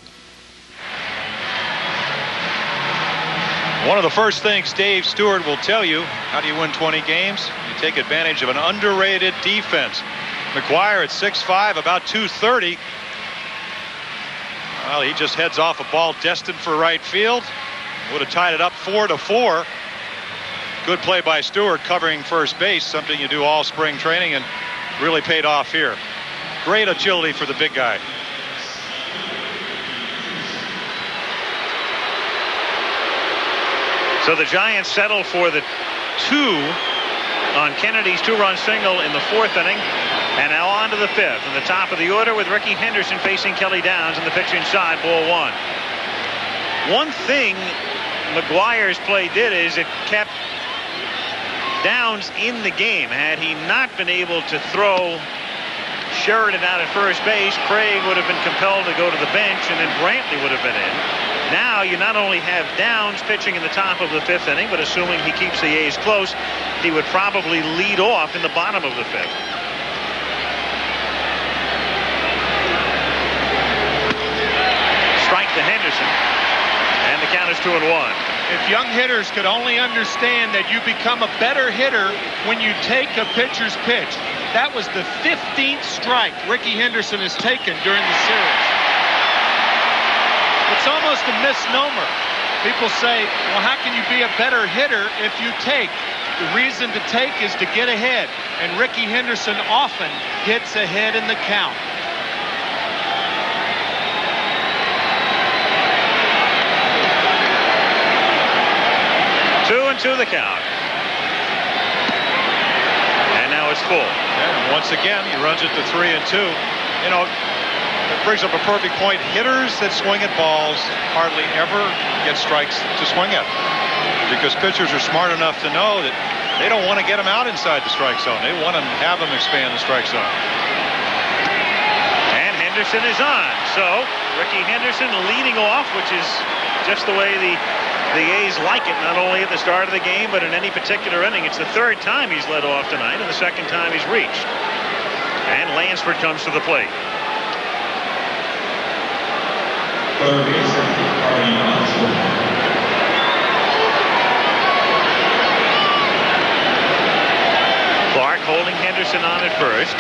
One of the first things Dave Stewart will tell you, how do you win 20 games? You take advantage of an underrated defense. McGuire at 6'5", about 230. Well, he just heads off a ball destined for right field. Would have tied it up 4-4. Good play by Stewart covering first base, something you do all spring training and really paid off here. Great agility for the big guy. So the Giants settle for the 2 on Kennedy's 2-run single in the 4th inning. And now on to the 5th. In the top of the order with Ricky Henderson facing Kelly Downs in the pitching side, ball 1. One thing McGuire's play did is it kept Downs in the game. Had he not been able to throw Sheridan out at first base, Craig would have been compelled to go to the bench, and then Brantley would have been in. Now you not only have Downs pitching in the top of the 5th inning, but assuming he keeps the A's close, he would probably lead off in the bottom of the 5th. Strike to Henderson, and the count is 2-1. If young hitters could only understand that you become a better hitter when you take a pitcher's pitch. That was the 15th strike Ricky Henderson has taken during the series. It's almost a misnomer. People say, well, how can you be a better hitter if you take? The reason to take is to get ahead. And Ricky Henderson often gets ahead in the count. 2-2 the count. And now it's full. And once again, he runs it to 3-2. You know, it brings up a perfect point. Hitters that swing at balls hardly ever get strikes to swing at, because pitchers are smart enough to know that they don't want to get them out inside the strike zone. They want to have them expand the strike zone. And Henderson is on. So Ricky Henderson leading off, which is just the way the A's like it, not only at the start of the game, but in any particular inning. It's the 3rd time he's led off tonight, and the 2nd time he's reached. And Lansford comes to the plate. Clark holding Henderson on at first.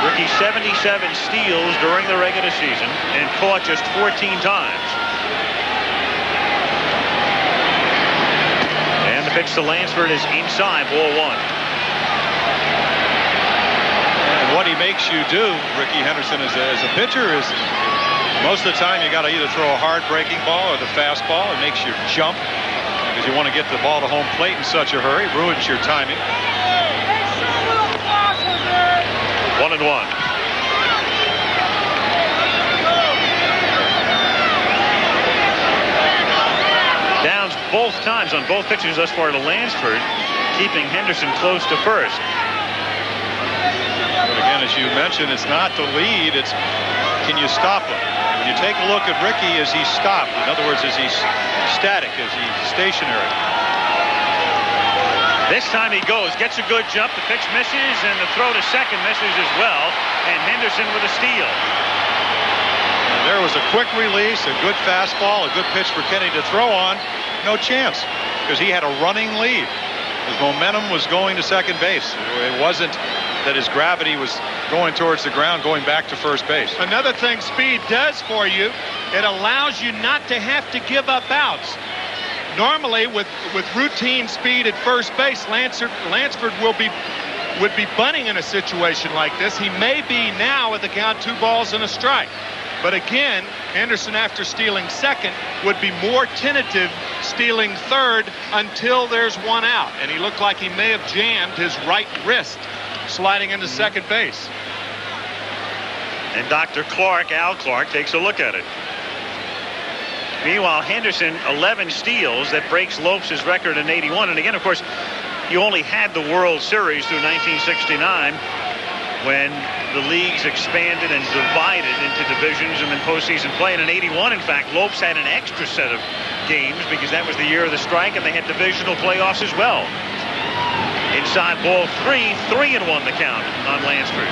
Ricky 77 steals during the regular season and caught just 14 times. And the pitch to Lansford is inside, ball one. And what he makes you do, Ricky Henderson, as a pitcher, is most of the time you got to either throw a hard breaking ball or the fastball. It makes you jump because you want to get the ball to home plate in such a hurry. Ruins your timing. 1-1. Downs both times on both pitches thus far to Lansford, keeping Henderson close to first. But again, as you mentioned, it's not the lead, it's can you stop him? When you take a look at Ricky, is he stopped? In other words, is he static? Is he stationary? This time he goes, gets a good jump, the pitch misses, and the throw to second misses as well, and Henderson with a steal. And there was a quick release, a good fastball, a good pitch for Kenny to throw on. No chance, because he had a running lead. His momentum was going to second base. It wasn't that his gravity was going towards the ground, going back to first base. Another thing speed does for you, it allows you not to have to give up outs. Normally, with routine speed at first base, Lansford would be bunting in a situation like this. He may be now with the count 2 balls and a strike. But again, Henderson, after stealing second, would be more tentative stealing third until there's one out. And he looked like he may have jammed his right wrist sliding into second base. And Dr. Clark, Al Clark, takes a look at it. Meanwhile, Henderson, 11 steals. That breaks Lopes' record in 81. And again, of course, you only had the World Series through 1969 when the leagues expanded and divided into divisions and then postseason play. And in 81, in fact, Lopes had an extra set of games because that was the year of the strike, and they had divisional playoffs as well. Inside ball 3, 3-1 the count on Lansford.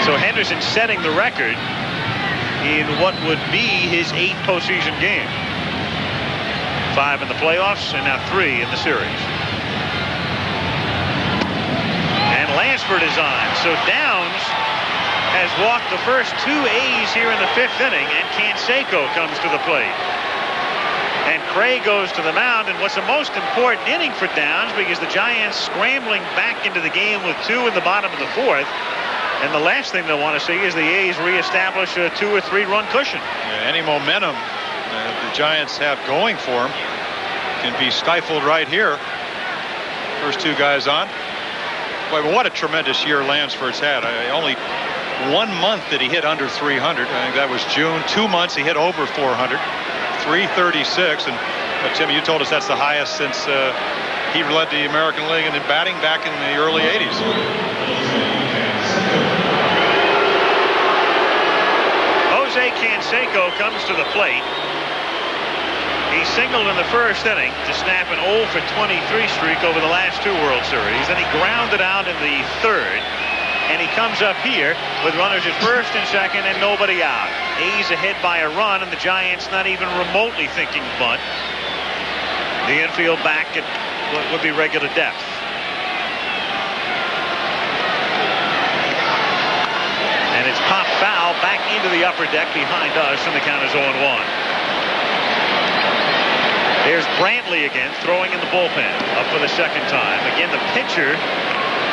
So Henderson setting the record in what would be his 8th postseason game. 5 in the playoffs and now 3 in the series. And Lansford is on. So Downs has walked the first 2 A's here in the 5th inning, and Canseco comes to the plate. And Craig goes to the mound, and what's the most important inning for Downs, because the Giants scrambling back into the game with 2 in the bottom of the 4th. And the last thing they'll want to see is the A's reestablish a 2 or 3 run cushion. Yeah, any momentum the Giants have going for them can be stifled right here. First 2 guys on. Boy, but what a tremendous year Lansford's had. Only 1 month that he hit under 300. I think that was June. 2 months he hit over 400. 336. And Tim, you told us that's the highest since he led the American League in batting back in the early 80s. Jose Canseco comes to the plate. He singled in the first inning to snap an 0 for 23 streak over the last 2 World Series. Then he grounded out in the 3rd. And he comes up here with runners at first and second and nobody out. A's ahead by a run, and the Giants not even remotely thinking bunt. The infield back at what would be regular depth. And it's popped foul back into the upper deck behind us, and the count is 0-1. There's Brantley again, throwing in the bullpen, up for the second time. Again, the pitcher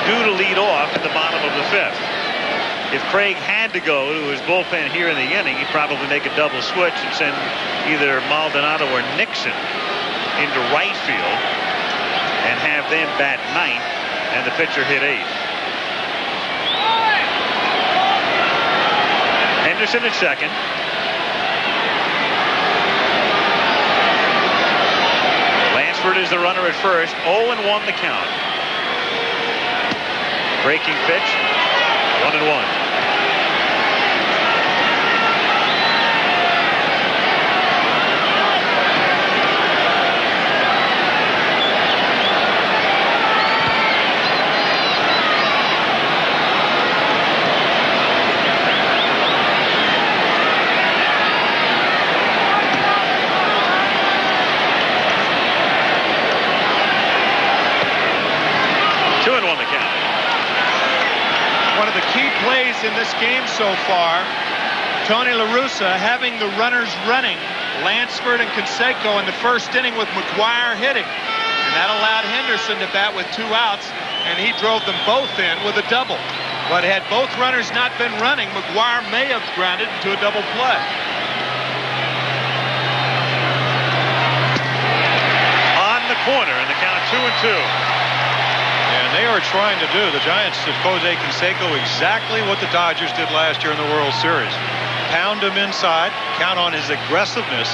due to lead off in the bottom of the 5th. If Craig had to go to his bullpen here in the inning, he'd probably make a double switch and send either Maldonado or Nixon into right field and have them bat 9th, and the pitcher hit 8th. Henderson at second. Lansford is the runner at first. 0-1 the count. Breaking pitch. 1-1. 2-1 the count. One of the key plays in this game so far, Tony La Russa having the runners running, Lansford and Canseco in the first inning with McGuire hitting. And that allowed Henderson to bat with 2 outs, and he drove them both in with a double. But had both runners not been running, McGuire may have grounded into a double play. On the corner, and the count 2-2. And they are trying to do, the Giants to Jose Canseco, exactly what the Dodgers did last year in the World Series. Pound him inside, count on his aggressiveness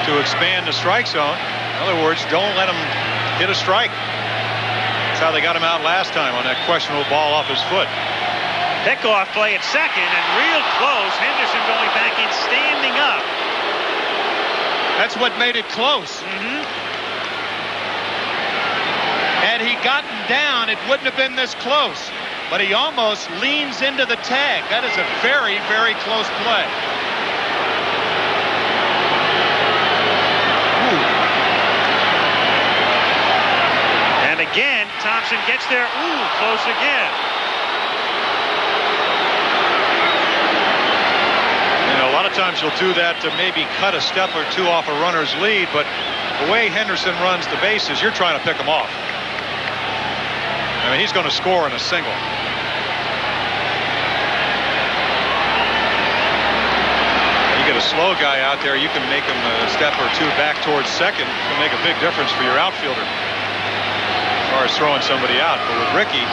to expand the strike zone. In other words, don't let him hit a strike. That's how they got him out last time on that questionable ball off his foot. Pickoff play at second, and real close. Henderson going back in, standing up. That's what made it close. Had he gotten down, it wouldn't have been this close. But he almost leans into the tag. That is a very, very close play. And again, Thompson gets there. Ooh, close again. You know, a lot of times you'll do that to maybe cut a step or two off a runner's lead, but the way Henderson runs the bases, you're trying to pick him off. I mean, he's going to score in a single. You get a slow guy out there, you can make him a step or two back towards second. It can make a big difference for your outfielder as far as throwing somebody out. But with Ricky,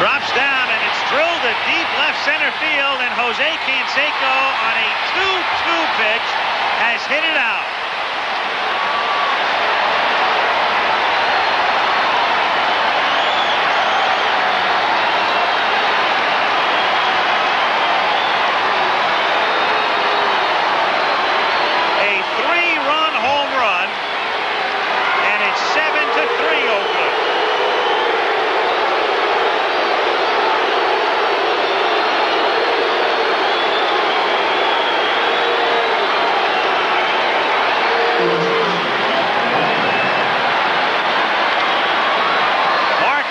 drops down, and it's drilled to deep left center field, and Jose Canseco on a 2-2 pitch has hit it out. A 3-run home run, and it's 7-3 Oakland.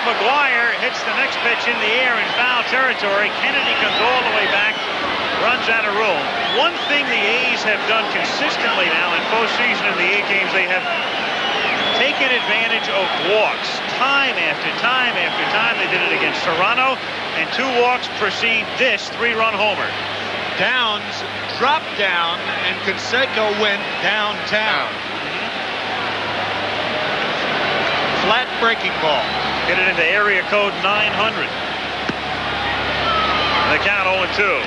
McGuire hits the next pitch in the air in foul territory. Kennedy comes all the way back, runs out of room. One thing the A's have done consistently now in postseason in the 8 games, they have taken advantage of walks time after time after time. They did it against Toronto, and 2 walks precede this 3-run homer. Downs dropped down, and Canseco went downtown. Flat breaking ball. Hit it into area code 900. The count 0-2.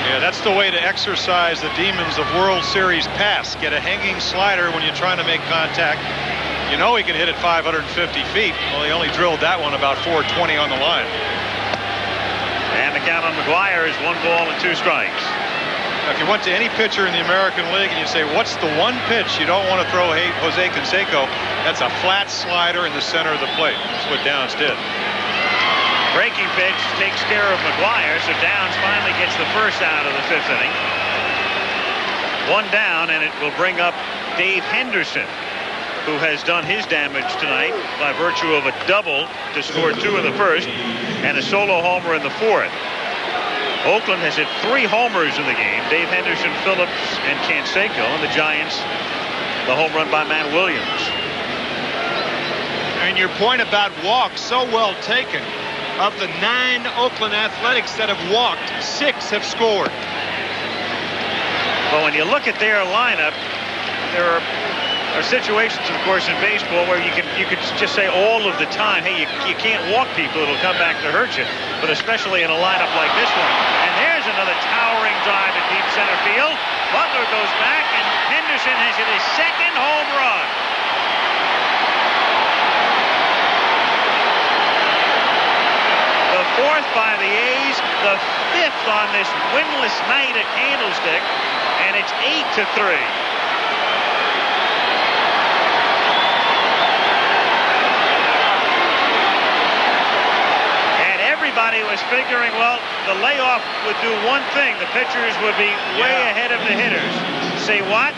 Yeah, that's the way to exercise the demons of World Series pass. Get a hanging slider when you're trying to make contact. You know he can hit it 550 feet. Well, he only drilled that one about 420 on the line. And the count on McGuire is 1 ball and 2 strikes. Now, if you went to any pitcher in the American League and you say, what's the one pitch you don't want to throw Jose Canseco? That's a flat slider in the center of the plate. That's what Downs did. Breaking pitch takes care of McGuire, so Downs finally gets the first out of the 5th inning. 1 down, and it will bring up Dave Henderson, who has done his damage tonight by virtue of a double to score 2 in the first and a solo homer in the 4th. Oakland has hit 3 homers in the game. Dave Henderson, Phillips, and Canseco. And the Giants, the home run by Matt Williams. And your point about walks, so well taken. Of the 9 Oakland Athletics that have walked, 6 have scored. But when you look at their lineup, there are situations, of course, in baseball where you could just say all of the time, hey, you can't walk people, it'll come back to hurt you. But especially in a lineup like this one. And there's another towering drive to deep center field. Butler goes back, and Henderson has hit his 2nd home run. The 4th by the A's, the 5th on this winless night at Candlestick, and it's 8-3. Everybody was figuring, well, the layoff would do one thing. The pitchers would be way ahead of the hitters. Say what?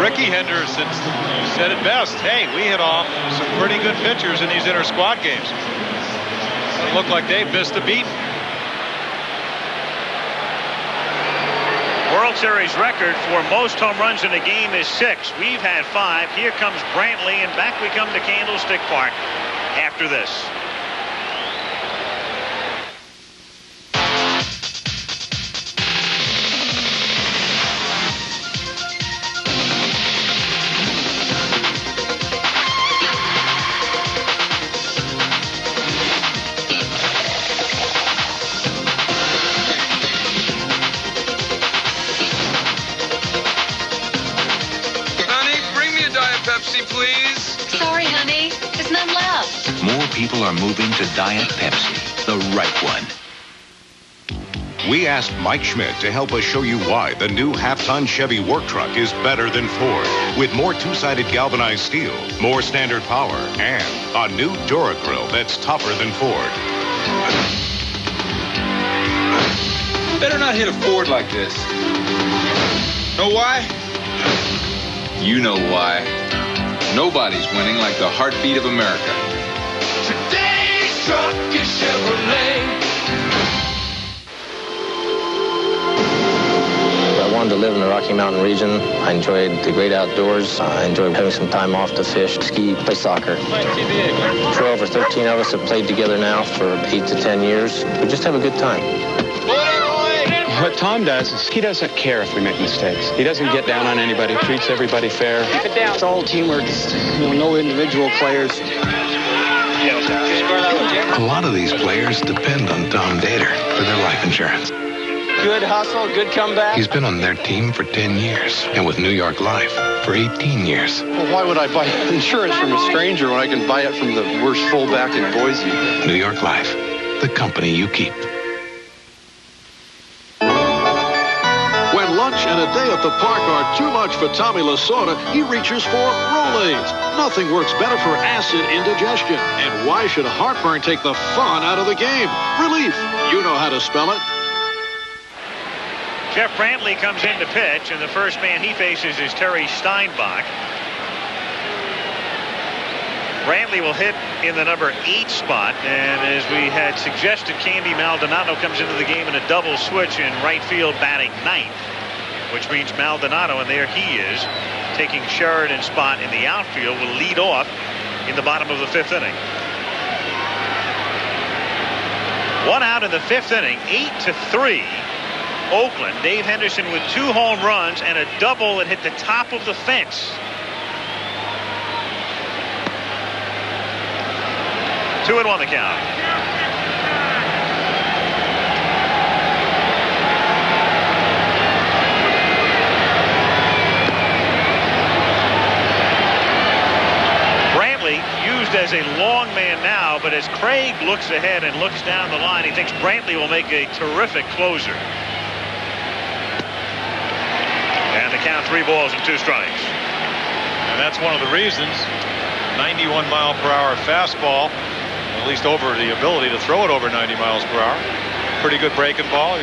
Ricky Henderson said it best. Hey, we hit off some pretty good pitchers in these inter-squad games. It looked like they missed a beat. World Series record for most home runs in a game is 6. We've had 5. Here comes Brantley, and back we come to Candlestick Park after this. People are moving to Diet Pepsi, the right one. We asked Mike Schmidt to help us show you why the new half-ton Chevy work truck is better than Ford. With more two-sided galvanized steel, more standard power, and a new Duragrill that's tougher than Ford. Better not hit a Ford like this. Know why? You know why. Nobody's winning like the heartbeat of America. Today's truck is Chevrolet. I wanted to live in the Rocky Mountain region. I enjoyed the great outdoors. I enjoyed having some time off to fish, ski, play soccer. 12 or 13 of us have played together now for 8 to 10 years. We just have a good time. What Tom does is he doesn't care if we make mistakes. He doesn't get down on anybody, treats everybody fair. It's all teamwork. No individual players. A lot of these players depend on Tom Dater for their life insurance. Good hustle, good comeback. He's been on their team for 10 years and with New York Life for 18 years. Well, why would I buy insurance from a stranger when I can buy it from the worst fullback in Boise? New York Life, the company you keep. When lunch and a day at the park are too much for Tommy Lasorda, he reaches for Rolaids. Nothing works better for acid indigestion. And why should heartburn take the fun out of the game? Relief. You know how to spell it. Jeff Brantley comes in to pitch, and the first man he faces is Terry Steinbach. Brantley will hit in the number 8 spot, and as we had suggested, Candy Maldonado comes into the game in a double switch in right field, batting 9th, which means Maldonado, and there he is, taking Sheridan's spot in the outfield, will lead off in the bottom of the 5th inning. 1 out in the 5th inning, 8-3. Oakland. Dave Henderson with 2 home runs and a double that hit the top of the fence. 2-1 the count. Brantley used as a long man now, but as Craig looks ahead and looks down the line, he thinks Brantley will make a terrific closer. And the count 3 balls and 2 strikes. And that's one of the reasons 91 mile per hour fastball, at least over the ability to throw it over 90 miles per hour. Pretty good breaking ball.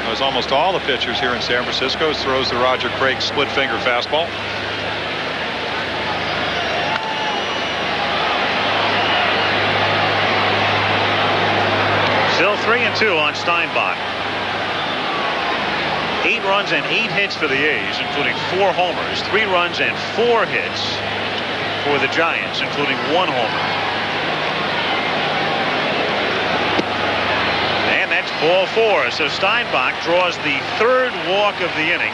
As almost all the pitchers here in San Francisco throws the Roger Craig split finger fastball. Still 3-2 on Steinbach. 8 runs and 8 hits for the A's, including 4 homers, 3 runs and 4 hits for the Giants, including 1 homer. And that's ball 4. So Steinbach draws the 3rd walk of the inning.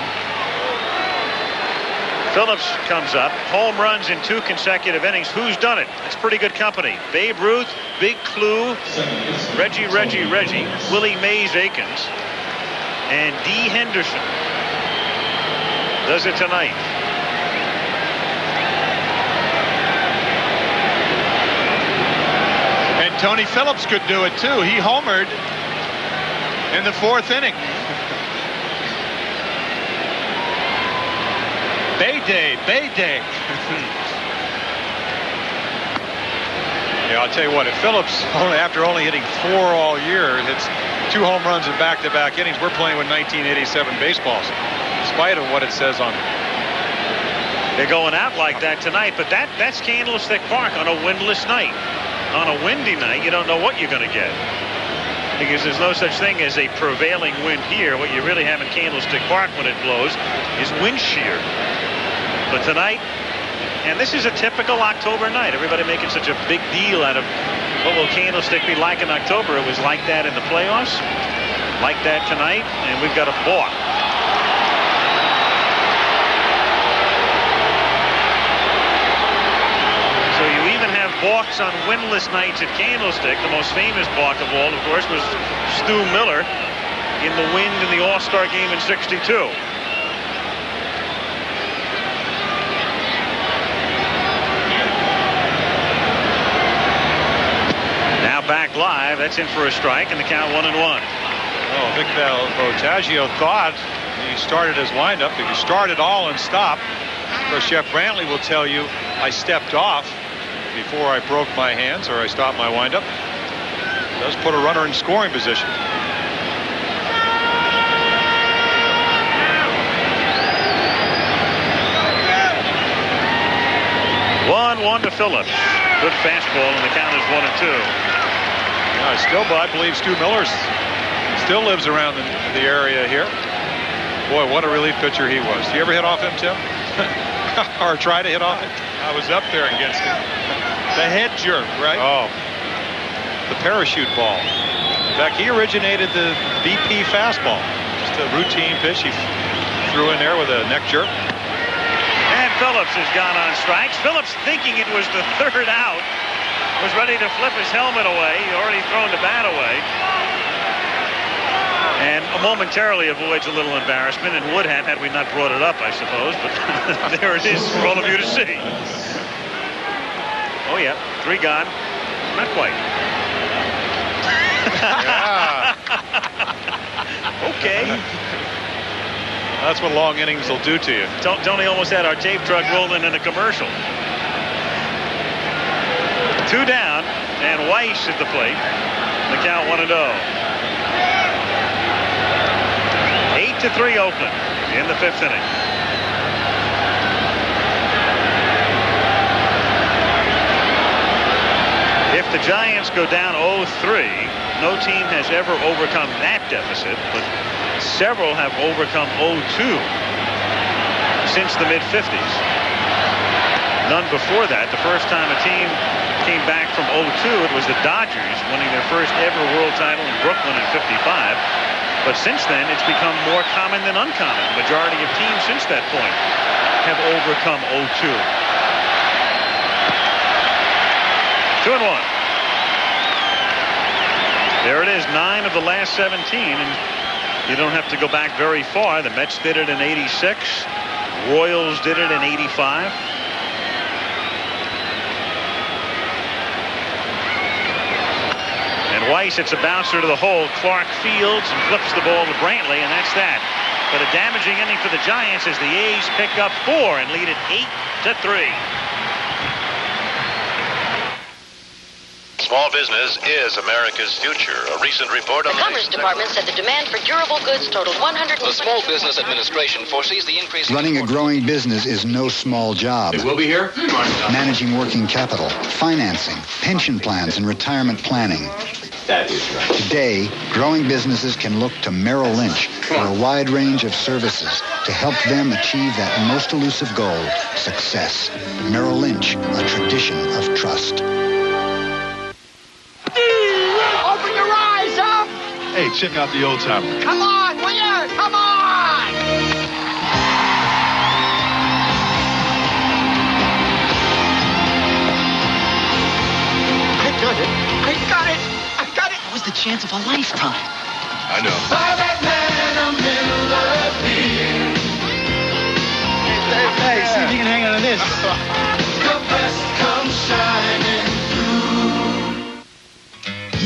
Phillips comes up, home runs in 2 consecutive innings. Who's done it? That's pretty good company. Babe Ruth, Big Clue, Reggie, Willie Mays Aikens, and D. Henderson does it tonight. And Tony Phillips could do it too. He homered in the 4th inning. Bay Day. Yeah, I'll tell you what, if Phillips, after only hitting 4 all year, hits 2 home runs in back-to-back innings, we're playing with 1987 baseballs, in spite of what it says on They're going out like that tonight, but that's Candlestick Park on a windless night. On a windy night, you don't know what you're going to get, because there's no such thing as a prevailing wind here. What you really have in Candlestick Park when it blows is wind shear. But tonight, and this is a typical October night. Everybody making such a big deal out of what will Candlestick be like in October. It was like that in the playoffs, like that tonight, and we've got a balk. So you even have balks on windless nights at Candlestick. The most famous balk of all, of course, was Stu Miller in the wind in the All-Star game in '62. Now back live. That's in for a strike, and the count 1-1. Oh, Vic Voltaggio thought he started his windup. If you start it all and stop, of course, Jeff Brantley will tell you I stepped off before I broke my hands or I stopped my windup. Does put a runner in scoring position. 1-1 to Phillips. Good fastball, and the count is 1-2. Yeah, I believe Stu Miller still lives around the area here. Boy, what a relief pitcher he was. Do you ever hit off him, Tim? Or try to hit off him? I was up there against him. The head jerk, right? Oh, the parachute ball. In fact, he originated the BP fastball. Just a routine pitch he threw in there with a neck jerk. And Phillips has gone on strikes. Phillips, thinking it was the third out, was ready to flip his helmet away. He'd already thrown the bat away. And momentarily avoids a little embarrassment, and would have had we not brought it up, I suppose. But there it is for all of you to see. Oh, yeah. 3 gone. Not quite. Okay. That's what long innings will do to you. Tony almost had our tape truck rolling in a commercial. 2 down, and Weiss at the plate. The count 1-0. 8-3 Oakland in the 5th inning. If the Giants go down 0-3, no team has ever overcome that deficit, but several have overcome 0-2 since the mid-50s. None before that. The first time a team came back from 0-2, it was the Dodgers winning their first ever world title in Brooklyn in '55. But since then, it's become more common than uncommon. The majority of teams since that point have overcome 0-2. 2-1. There it is, 9 of the last 17, and you don't have to go back very far. The Mets did it in '86. Royals did it in '85. And Weiss hits a bouncer to the hole. Clark fields and flips the ball to Brantley, and that's that. But a damaging inning for the Giants as the A's pick up 4 and lead it 8-3. Small business is America's future. A recent report on the Commerce Department said the demand for durable goods totaled 100. The Small Business Administration foresees the increase. Running a growing business is no small job. It will be here. Managing working capital, financing, pension plans, and retirement planning. That is right. Today, growing businesses can look to Merrill Lynch for a wide range of services to help them achieve that most elusive goal, success. Merrill Lynch, a tradition of trust. Open your eyes up! Hey, check out the old timer. Come on, winner! Come on! I got it. I got it. I got it. It was the chance of a lifetime. I know. By that man, I'm in love here. Hey, see if you can hang on to this. Your best comes shining through.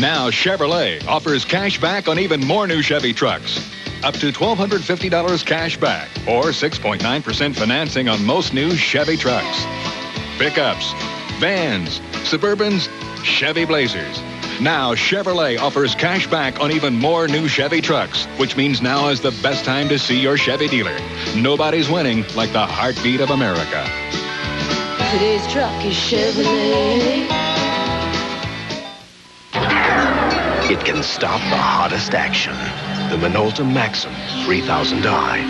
Now Chevrolet offers cash back on even more new Chevy trucks. Up to $1,250 cash back or 6.9% financing on most new Chevy trucks. Pickups, vans, Suburbans, Chevy Blazers. Now Chevrolet offers cash back on even more new Chevy trucks, which means now is the best time to see your Chevy dealer. Nobody's winning like the heartbeat of America. Today's truck is Chevrolet. It can stop the hottest action. The Minolta Maxim 3000i.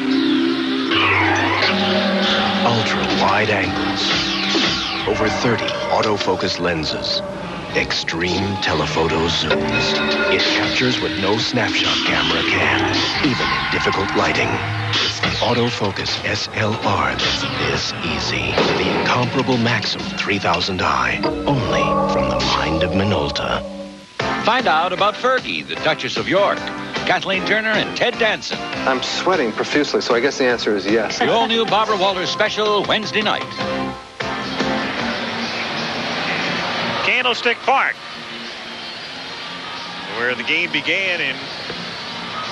Ultra-wide angles. Over 30 autofocus lenses. Extreme telephoto zooms. It captures what no snapshot camera can, even in difficult lighting. It's the autofocus SLR that's this easy. The incomparable Maxim 3000i. Only from the mind of Minolta. Find out about Fergie, the Duchess of York, Kathleen Turner, and Ted Danson. I'm sweating profusely, so I guess the answer is yes. The all-new Barbara Walters special Wednesday night. Candlestick Park, where the game began in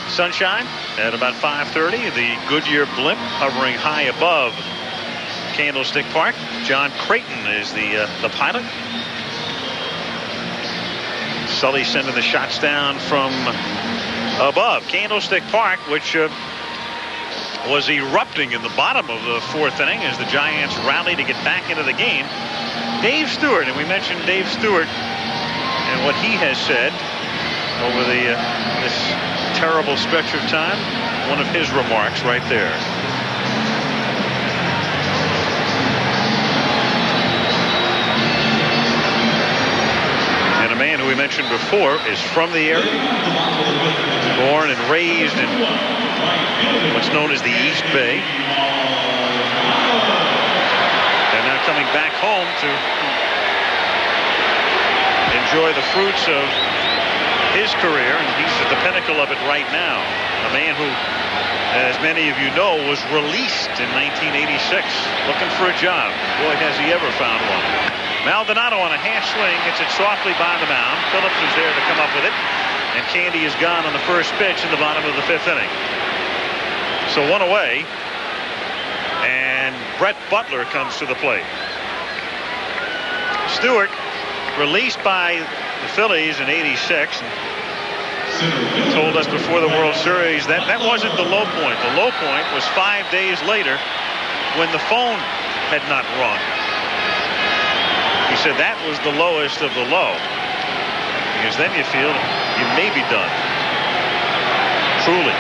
sunshine at about 5:30. The Goodyear blimp hovering high above Candlestick Park. John Creighton is the pilot. Sully sending the shots down from above. Candlestick Park, which was erupting in the bottom of the fourth inning as the Giants rally to get back into the game. Dave Stewart, and we mentioned Dave Stewart and what he has said over this terrible stretch of time. One of his remarks right there. And a man who we mentioned before is from the area, born and raised in what's known as the East Bay. Coming back home to enjoy the fruits of his career, and he's at the pinnacle of it right now. A man who, as many of you know, was released in 1986 looking for a job. Boy, has he ever found one. Maldonado on a half swing, hits it softly by the mound. Phillips is there to come up with it, and Candy is gone on the first pitch in the bottom of the fifth inning. So one away, and Brett Butler comes to the plate. Stewart, released by the Phillies in '86, told us before the World Series that wasn't the low point. The low point was 5 days later when the phone had not rung. He said that was the lowest of the low, because then you feel you may be done. Truly.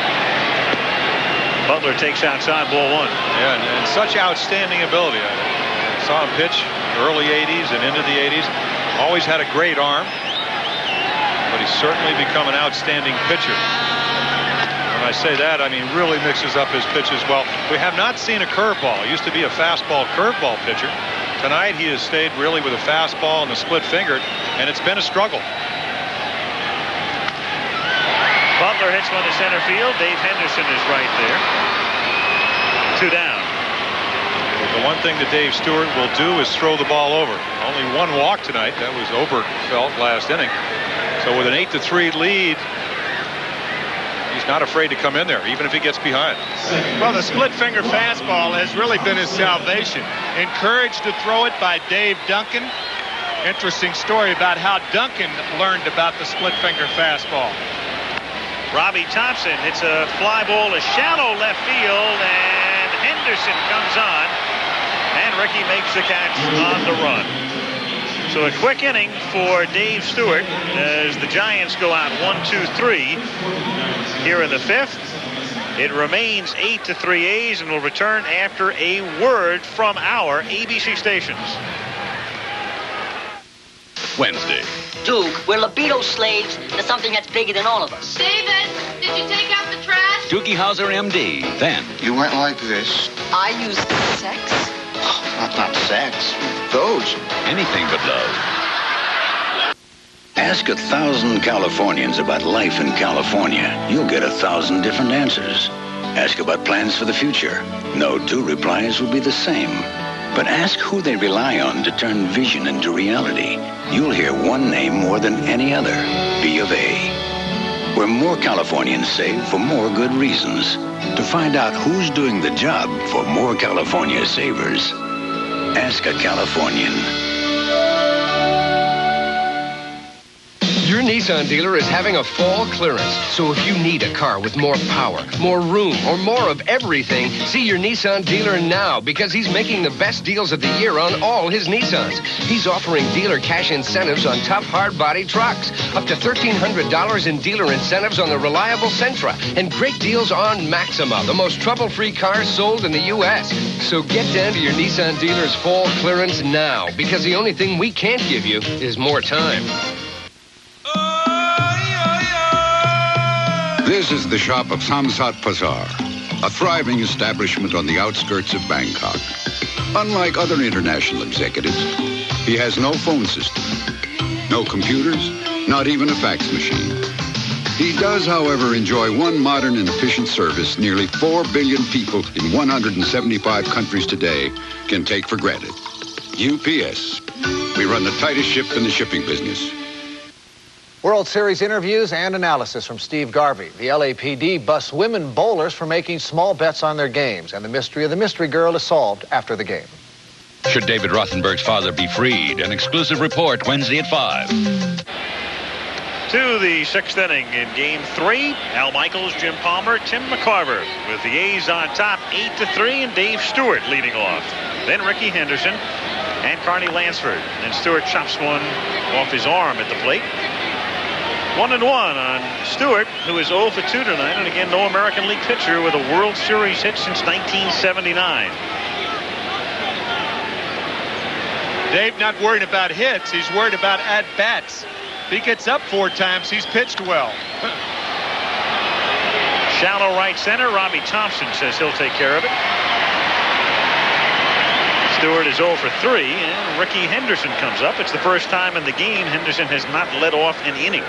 Butler takes outside, ball one. Yeah, and such outstanding ability. I saw him pitch early 80s and into the 80s. Always had a great arm, but he's certainly become an outstanding pitcher. When I say that, I mean really mixes up his pitches well. We have not seen a curveball. He used to be a fastball curveball pitcher. Tonight he has stayed really with a fastball and a split fingered, and it's been a struggle. Butler hits one to center field. Dave Henderson is right there. 2 down. The one thing that Dave Stewart will do is throw the ball over. Only one walk tonight. That was Oberfeld last inning. So with an 8-3 lead, he's not afraid to come in there, even if he gets behind. Well, the split finger fastball has really been his salvation. Encouraged to throw it by Dave Duncan. Interesting story about how Duncan learned about the split finger fastball. Robbie Thompson hits a fly ball to shallow left field, and Henderson comes on, and Ricky makes the catch on the run. So a quick inning for Dave Stewart as the Giants go out 1-2-3 here in the fifth. It remains 8-3 A's, and will return after a word from our ABC stations. Wednesday. Duke, we're libido slaves to something that's bigger than all of us. David, did you take out the trash? Doogie Howser, M.D. Then. You went like this. I use sex? Not sex. Those. Anything but love. Ask 1,000 Californians about life in California. You'll get 1,000 different answers. Ask about plans for the future. No two replies will be the same. But ask who they rely on to turn vision into reality. You'll hear one name more than any other. B of A. Where more Californians save for more good reasons. To find out who's doing the job for more California savers, ask a Californian. Your Nissan dealer is having a fall clearance. So if you need a car with more power, more room, or more of everything, see your Nissan dealer now because he's making the best deals of the year on all his Nissans. He's offering dealer cash incentives on tough hard-body trucks, up to $1,300 in dealer incentives on the reliable Sentra, and great deals on Maxima, the most trouble-free cars sold in the U.S. So get down to your Nissan dealer's fall clearance now because the only thing we can't give you is more time. This is the shop of Samsat Bazaar, a thriving establishment on the outskirts of Bangkok. Unlike other international executives, he has no phone system, no computers, not even a fax machine. He does, however, enjoy one modern and efficient service nearly 4 billion people in 175 countries today can take for granted. UPS. We run the tightest ship in the shipping business. World Series interviews and analysis from Steve Garvey. The LAPD busts women bowlers for making small bets on their games, and the mystery of the mystery girl is solved after the game. Should David Rothenberg's father be freed? An exclusive report Wednesday at 5. To the 6th inning in Game 3. Al Michaels, Jim Palmer, Tim McCarver with the A's on top 8-3 and Dave Stewart leading off. Then Ricky Henderson and Carney Lansford. And Stewart chops one off his arm at the plate. 1-1 on Stewart, who is 0 for 2 tonight, and again, no American League pitcher with a World Series hit since 1979. Dave not worried about hits. He's worried about at-bats. If he gets up 4 times, he's pitched well. Shallow right center. Robbie Thompson says he'll take care of it. Stewart is 0 for 3, and Ricky Henderson comes up. It's the first time in the game Henderson has not led off an inning.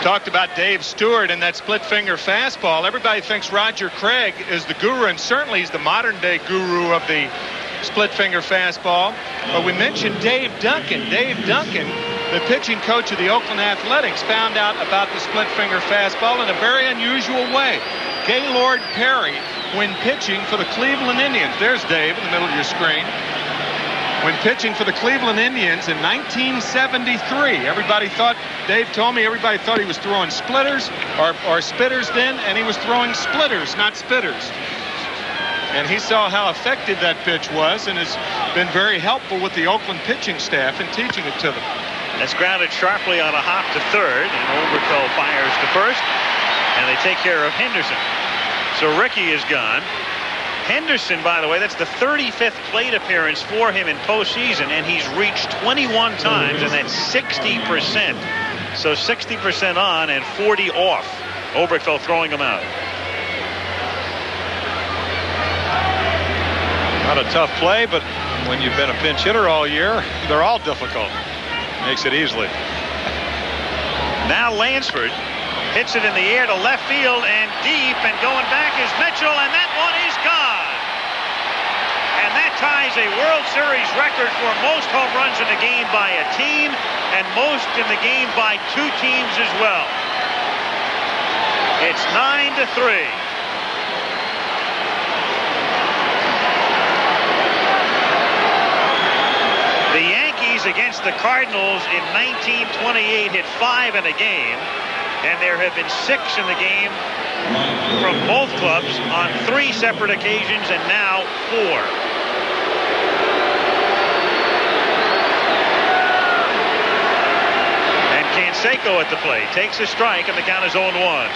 Talked about Dave Stewart and that split finger fastball. Everybody thinks Roger Craig is the guru, and certainly he's the modern day guru of the split finger fastball. But we mentioned Dave Duncan. Dave Duncan, the pitching coach of the Oakland Athletics, found out about the split finger fastball in a very unusual way. Gaylord Perry, when pitching for the Cleveland Indians, there's Dave in the middle of your screen. When pitching for the Cleveland Indians in 1973, Dave told me everybody thought he was throwing splitters or spitters then, and he was throwing splitters, not spitters. And he saw how effective that pitch was and has been very helpful with the Oakland pitching staff in teaching it to them. That's grounded sharply on a hop to third, and Overkill fires to first, and they take care of Henderson. So Ricky is gone. Henderson, by the way, that's the 35th plate appearance for him in postseason, and he's reached 21 times, and that's 60%. So 60% on and 40 off. Oberkfell throwing him out. Not a tough play, but when you've been a pinch hitter all year, they're all difficult. Makes it easily. Now Lansford hits it in the air to left field and deep, and going back is Mitchell, and that one is gone. And that ties a World Series record for most home runs in the game by a team, and most in the game by 2 teams as well. It's 9-3. The Yankees against the Cardinals in 1928 hit 5 in a game, and there have been 6 in the game from both clubs on 3 separate occasions, and now 4. And Canseco at the plate takes a strike, and the count is 0-1.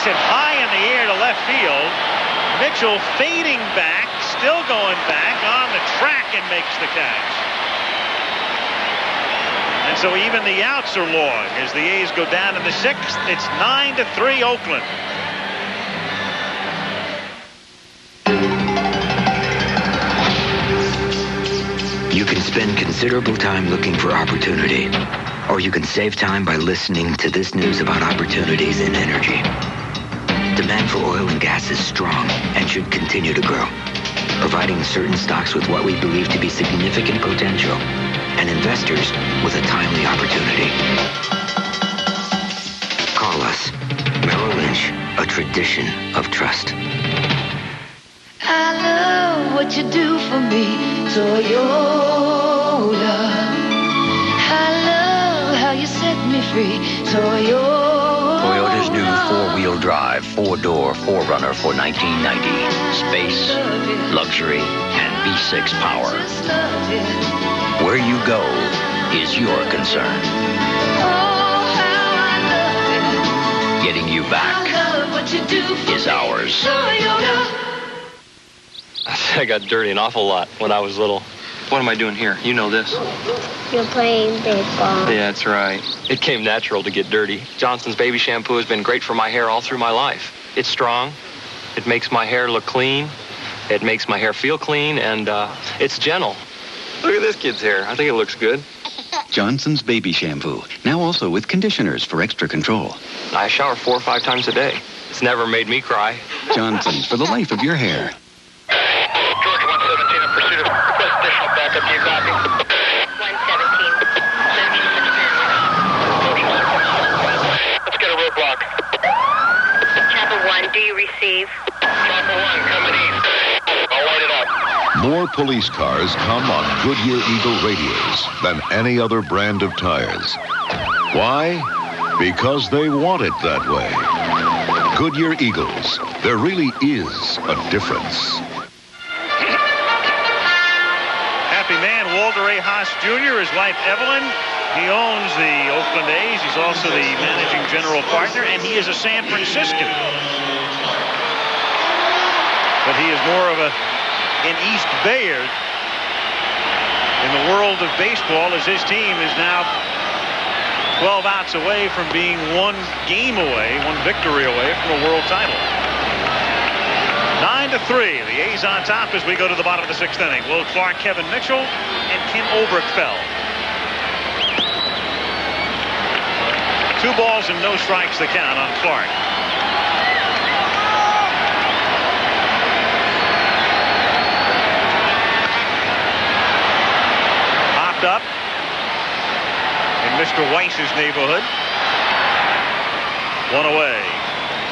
Hit high in the air to left field. Mitchell fading back, still going back on the track, and makes the catch. And so even the outs are long as the A's go down in the 6th. It's 9-3 Oakland. You can spend considerable time looking for opportunity, or you can save time by listening to this news about opportunities in energy. Demand for oil and gas is strong and should continue to grow, providing certain stocks with what we believe to be significant potential and investors with a timely opportunity. Call us, Merrill Lynch. Lynch, a tradition of trust. I love what you do for me, Toyota. I love how you set me free, Toyota. Toyota's new four-wheel drive, four-door 4Runner for 1990. Space, luxury, and V6 power. Where you go is your concern. Getting you back is ours. I got dirty an awful lot when I was little. What am I doing here? You know this. You're playing baseball. Yeah, that's right. It came natural to get dirty. Johnson's baby shampoo has been great for my hair all through my life. It's strong. It makes my hair look clean. It makes my hair feel clean, and it's gentle. Look at this kid's hair. I think it looks good. Johnson's baby shampoo, now also with conditioners for extra control. I shower 4 or 5 times a day. It's never made me cry. Johnson's, for the life of your hair. George 117 in pursuit of request additional backup. Do you copy? 117. Let's get a roadblock. Chopper 1, do you receive? Chopper 1 coming east. I'll light it up. More police cars come on Goodyear Eagle radios than any other brand of tires. Why? Because they want it that way. Goodyear Eagles. There really is a difference. Happy man, Walter A. Haas Jr., his wife Evelyn. He owns the Oakland A's. He's also the managing general partner, and he is a San Franciscan. But he is more of an East Bayer in the world of baseball, as his team is now 12 outs away from being one game away, one victory away from a world title. 9-3. The A's on top as we go to the bottom of the 6th inning. Will Clark, Kevin Mitchell, and Ken Oberkfell. 2 balls and no strikes the count on Clark. Popped up in Mr. Weiss's neighborhood. 1 away.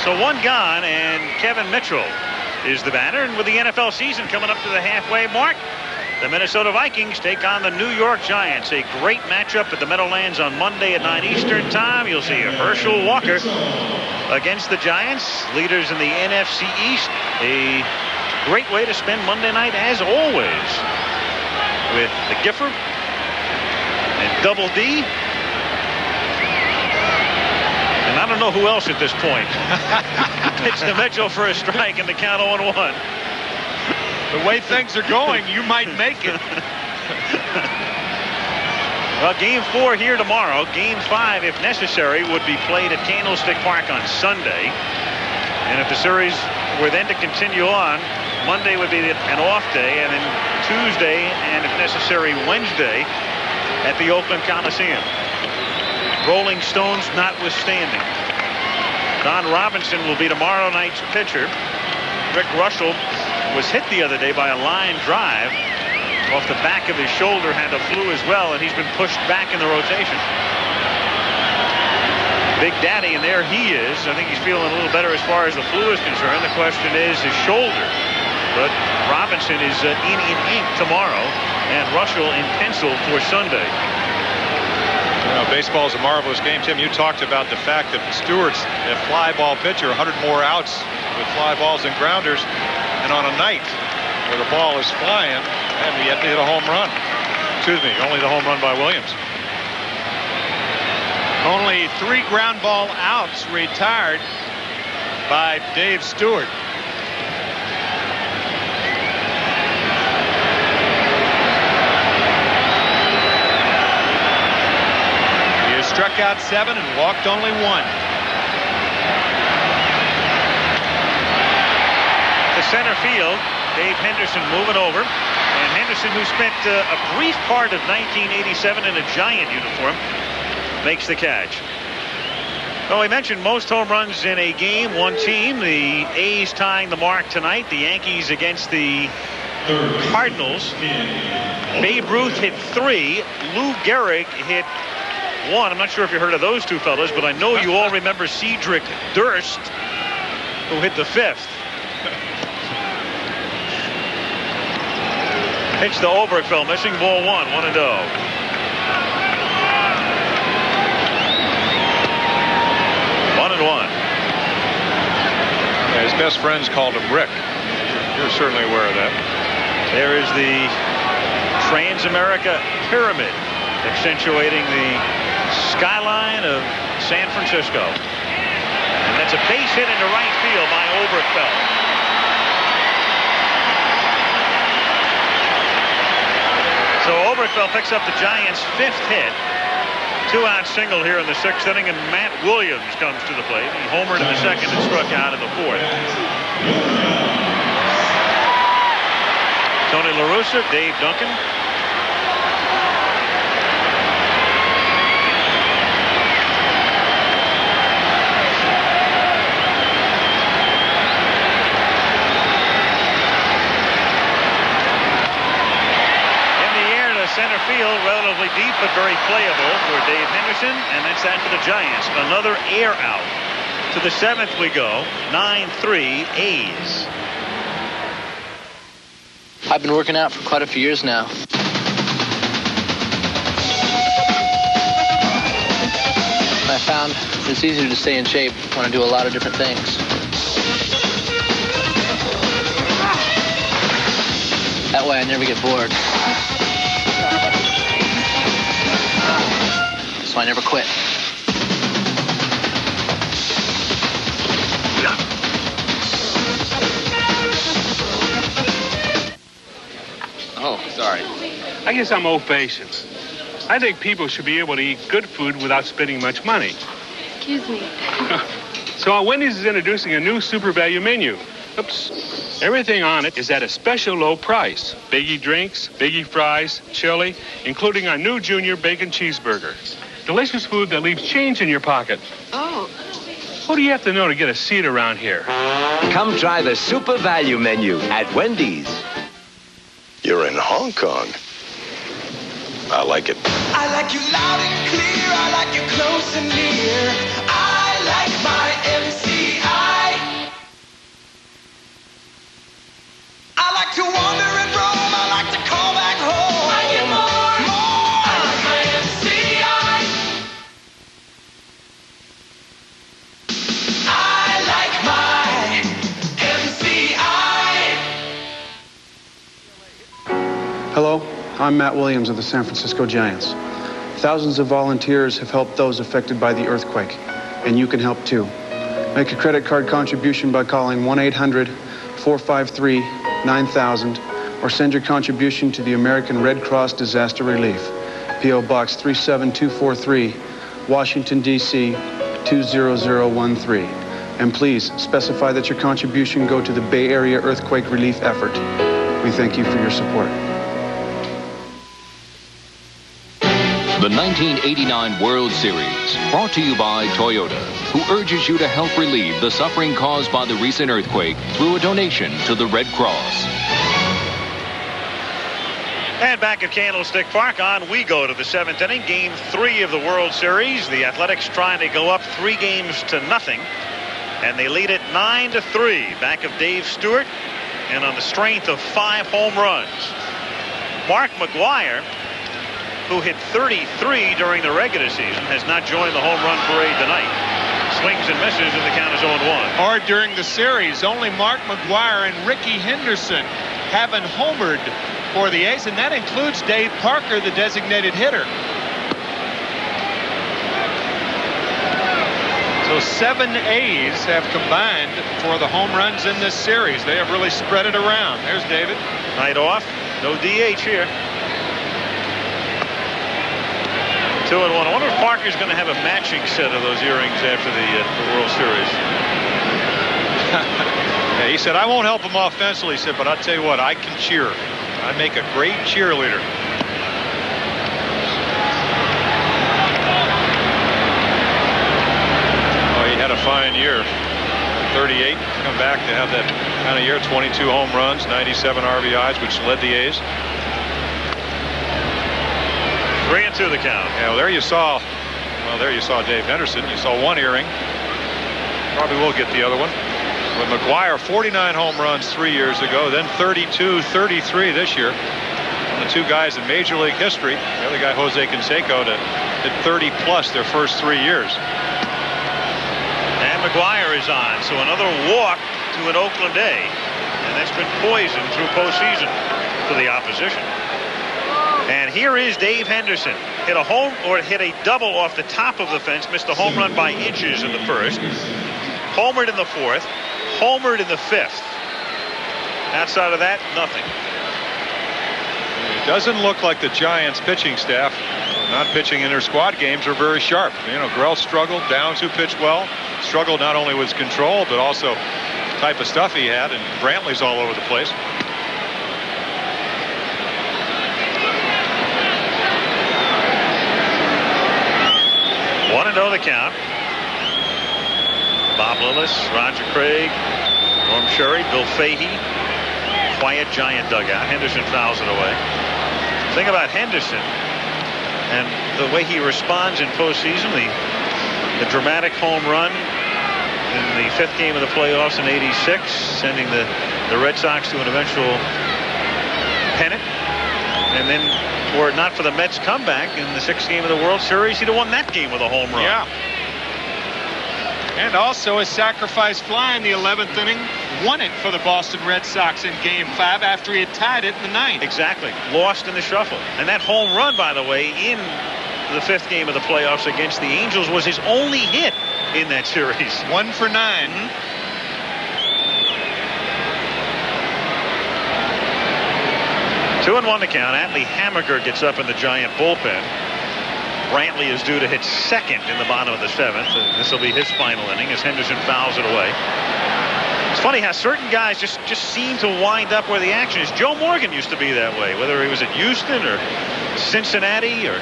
So 1 gone, and Kevin Mitchell is the batter. And with the NFL season coming up to the halfway mark, the Minnesota Vikings take on the New York Giants. A great matchup at the Meadowlands on Monday at 9 Eastern time. You'll see Herschel Walker against the Giants, leaders in the NFC East. A great way to spend Monday night, as always, with the Giffer and Double D. And I don't know who else at this point. Pitch to Mitchell for a strike and the count 0-1. The way things are going, you might make it. Well, game 4 here tomorrow. Game 5, if necessary, would be played at Candlestick Park on Sunday. And if the series were then to continue on, Monday would be an off day, and then Tuesday, and if necessary, Wednesday, at the Oakland Coliseum. Rolling Stones notwithstanding. Don Robinson will be tomorrow night's pitcher. Rick Russell was hit the other day by a line drive off the back of his shoulder, had a flu as well, and he's been pushed back in the rotation. Big Daddy, and there he is. I think he's feeling a little better as far as the flu is concerned. The question is his shoulder. But Robinson is in ink tomorrow, and Russell in pencil for Sunday. You know, baseball is a marvelous game. Tim, you talked about the fact that Stewart's a fly ball pitcher, 100 more outs with fly balls and grounders. And on a night where the ball is flying, and we have to hit a home run. Excuse me, only the home run by Williams. Only 3 ground ball outs retired by Dave Stewart. He has struck out 7 and walked only 1. To center field, Dave Henderson moving over. And Henderson, who spent a brief part of 1987 in a Giant uniform, makes the catch. Well, we mentioned most home runs in a game, one team. The A's tying the mark tonight. The Yankees against the Cardinals. Babe Ruth hit 3. Lou Gehrig hit 1. I'm not sure if you heard of those two fellas, but I know you all remember Cedric Durst who hit the 5th. Pitch to Oberkfell, missing ball 1, 1-0. Yeah, his best friends called him Rick. You're certainly aware of that. There is the Transamerica Pyramid, accentuating the skyline of San Francisco. And that's a base hit into right field by Oberkfell. So Oberkfell picks up the Giants' 5th hit. 2-out single here in the 6th inning, and Matt Williams comes to the plate. He homered in the 2nd and struck out in the 4th. Tony La Russa, Dave Duncan. Center field, relatively deep but very playable for Dave Henderson, and that's that for the Giants. Another air out. To the 7th we go. 9-3 A's. I've been working out for quite a few years now. I found it's easier to stay in shape when I do a lot of different things. That way I never get bored. So I never quit. Oh, sorry. I guess I'm old-fashioned. I think people should be able to eat good food without spending much money. Excuse me. So Wendy's is introducing a new super value menu. Oops. Everything on it is at a special low price. Biggie drinks, biggie fries, chili, including our new junior bacon cheeseburger. Delicious food that leaves change in your pocket. Oh. What do you have to know to get a seat around here? Come try the super value menu at Wendy's. You're in Hong Kong. I like it. I like you loud and clear. I like you close and near. I like my MCI. I like to wander and roam. I like to call back home. I get more. I like my MCI. I like my MCI. Hello, I'm Matt Williams of the San Francisco Giants. Thousands of volunteers have helped those affected by the earthquake, and you can help too. Make a credit card contribution by calling 1-800-453-9000 or send your contribution to the American Red Cross Disaster Relief, P.O. Box 37243, Washington, D.C. 20013. And please specify that your contribution go to the Bay Area earthquake relief effort. We thank you for your support. The 1989 World Series, brought to you by Toyota, who urges you to help relieve the suffering caused by the recent earthquake through a donation to the Red Cross. And back at Candlestick Park, on we go to the 7th inning, Game 3 of the World Series. The Athletics trying to go up 3-0, and they lead it 9-3. Back of Dave Stewart, and on the strength of 5 home runs. Mark McGwire, who hit 33 during the regular season, has not joined the home run parade tonight. Swings and misses, and the count is 0-1. Or during the series, only Mark McGwire and Ricky Henderson haven't homered for the A's, and that includes Dave Parker, the designated hitter. So 7 A's have combined for the home runs in this series. They have really spread it around. There's David. Night off. No DH here. 2-1. I wonder if Parker's going to have a matching set of those earrings after the World Series. Yeah, he said, I won't help him offensively. He said, but I'll tell you what, I can cheer. I make a great cheerleader. Oh, he had a fine year. 38, come back to have that kind of year. 22 home runs, 97 RBIs, which led the A's. 3-2 the count. Yeah, well, there you saw Dave Henderson. You saw one earring. Probably will get the other one. With McGuire, 49 home runs 3 years ago, then 32, 33 this year. The two guys in Major League history. The other guy, Jose Canseco, to hit 30-plus their first 3 years. And McGuire is on, so another walk to an Oakland A. And that's been poisoned through postseason for the opposition. And here is Dave Henderson. Hit a double off the top of the fence, missed a home run by inches in the first. Homered in the fourth, homered in the fifth. Outside of that, nothing. It doesn't look like the Giants pitching staff, not pitching in their squad games, are very sharp. You know, Garrelts struggled, Downs, who pitched well, struggled not only with control, but also the type of stuff he had, and Brantley's all over the place. One and oh the count. Bob Lillis, Roger Craig, Norm Sherry, Bill Fahey. Quiet Giant dugout. Henderson fouls it away. The thing about Henderson and the way he responds in postseason, the dramatic home run in the fifth game of the playoffs in '86, sending the Red Sox to an eventual pennant. And then, were it not for the Mets comeback in the sixth game of the World Series, he'd have won that game with a home run. Yeah. And also a sacrifice fly in the 11th inning won it for the Boston Red Sox in Game 5 after he had tied it in the ninth. Exactly. Lost in the shuffle. And that home run, by the way, in the fifth game of the playoffs against the Angels was his only hit in that series. 1 for 9. 2-1 to count. Atlee Hammaker gets up in the Giant bullpen. Brantley is due to hit second in the bottom of the seventh. This will be his final inning as Henderson fouls it away. It's funny how certain guys just seem to wind up where the action is. Joe Morgan used to be that way, whether he was at Houston or Cincinnati or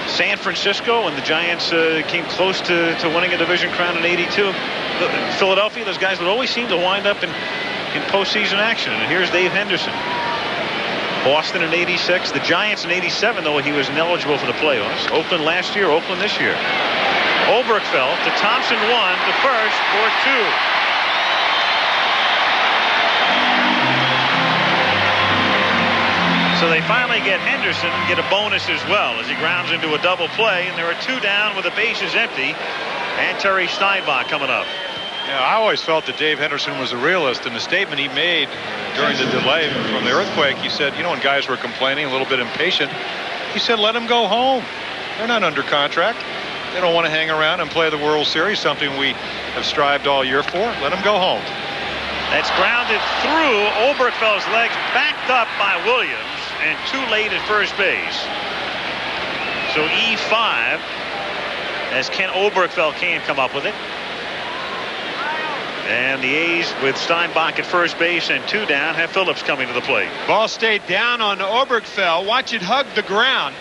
San Francisco when the Giants came close to winning a division crown in '82. Philadelphia, those guys would always seem to wind up in postseason action. And here's Dave Henderson. Boston in '86, the Giants in '87, though he was ineligible for the playoffs. Oakland last year, Oakland this year. Oberkfell to Thompson, 1 to first for 2. So they finally get Henderson and get a bonus as well as he grounds into a double play, and there are 2 down with the bases empty. And Terry Steinbach coming up. Yeah, I always felt that Dave Henderson was a realist. In the statement he made during the delay from the earthquake, he said, you know, when guys were complaining, a little bit impatient, he said, let them go home. They're not under contract. They don't want to hang around and play the World Series, something we have strived all year for. Let them go home. That's grounded through Oberkfell's legs, backed up by Williams, and too late at first base. So E5, as Ken Oberkfell can't come up with it. And the A's with Steinbach at first base and 2 down have Phillips coming to the plate. Ball stayed down on Oberkfell. Watch it hug the ground.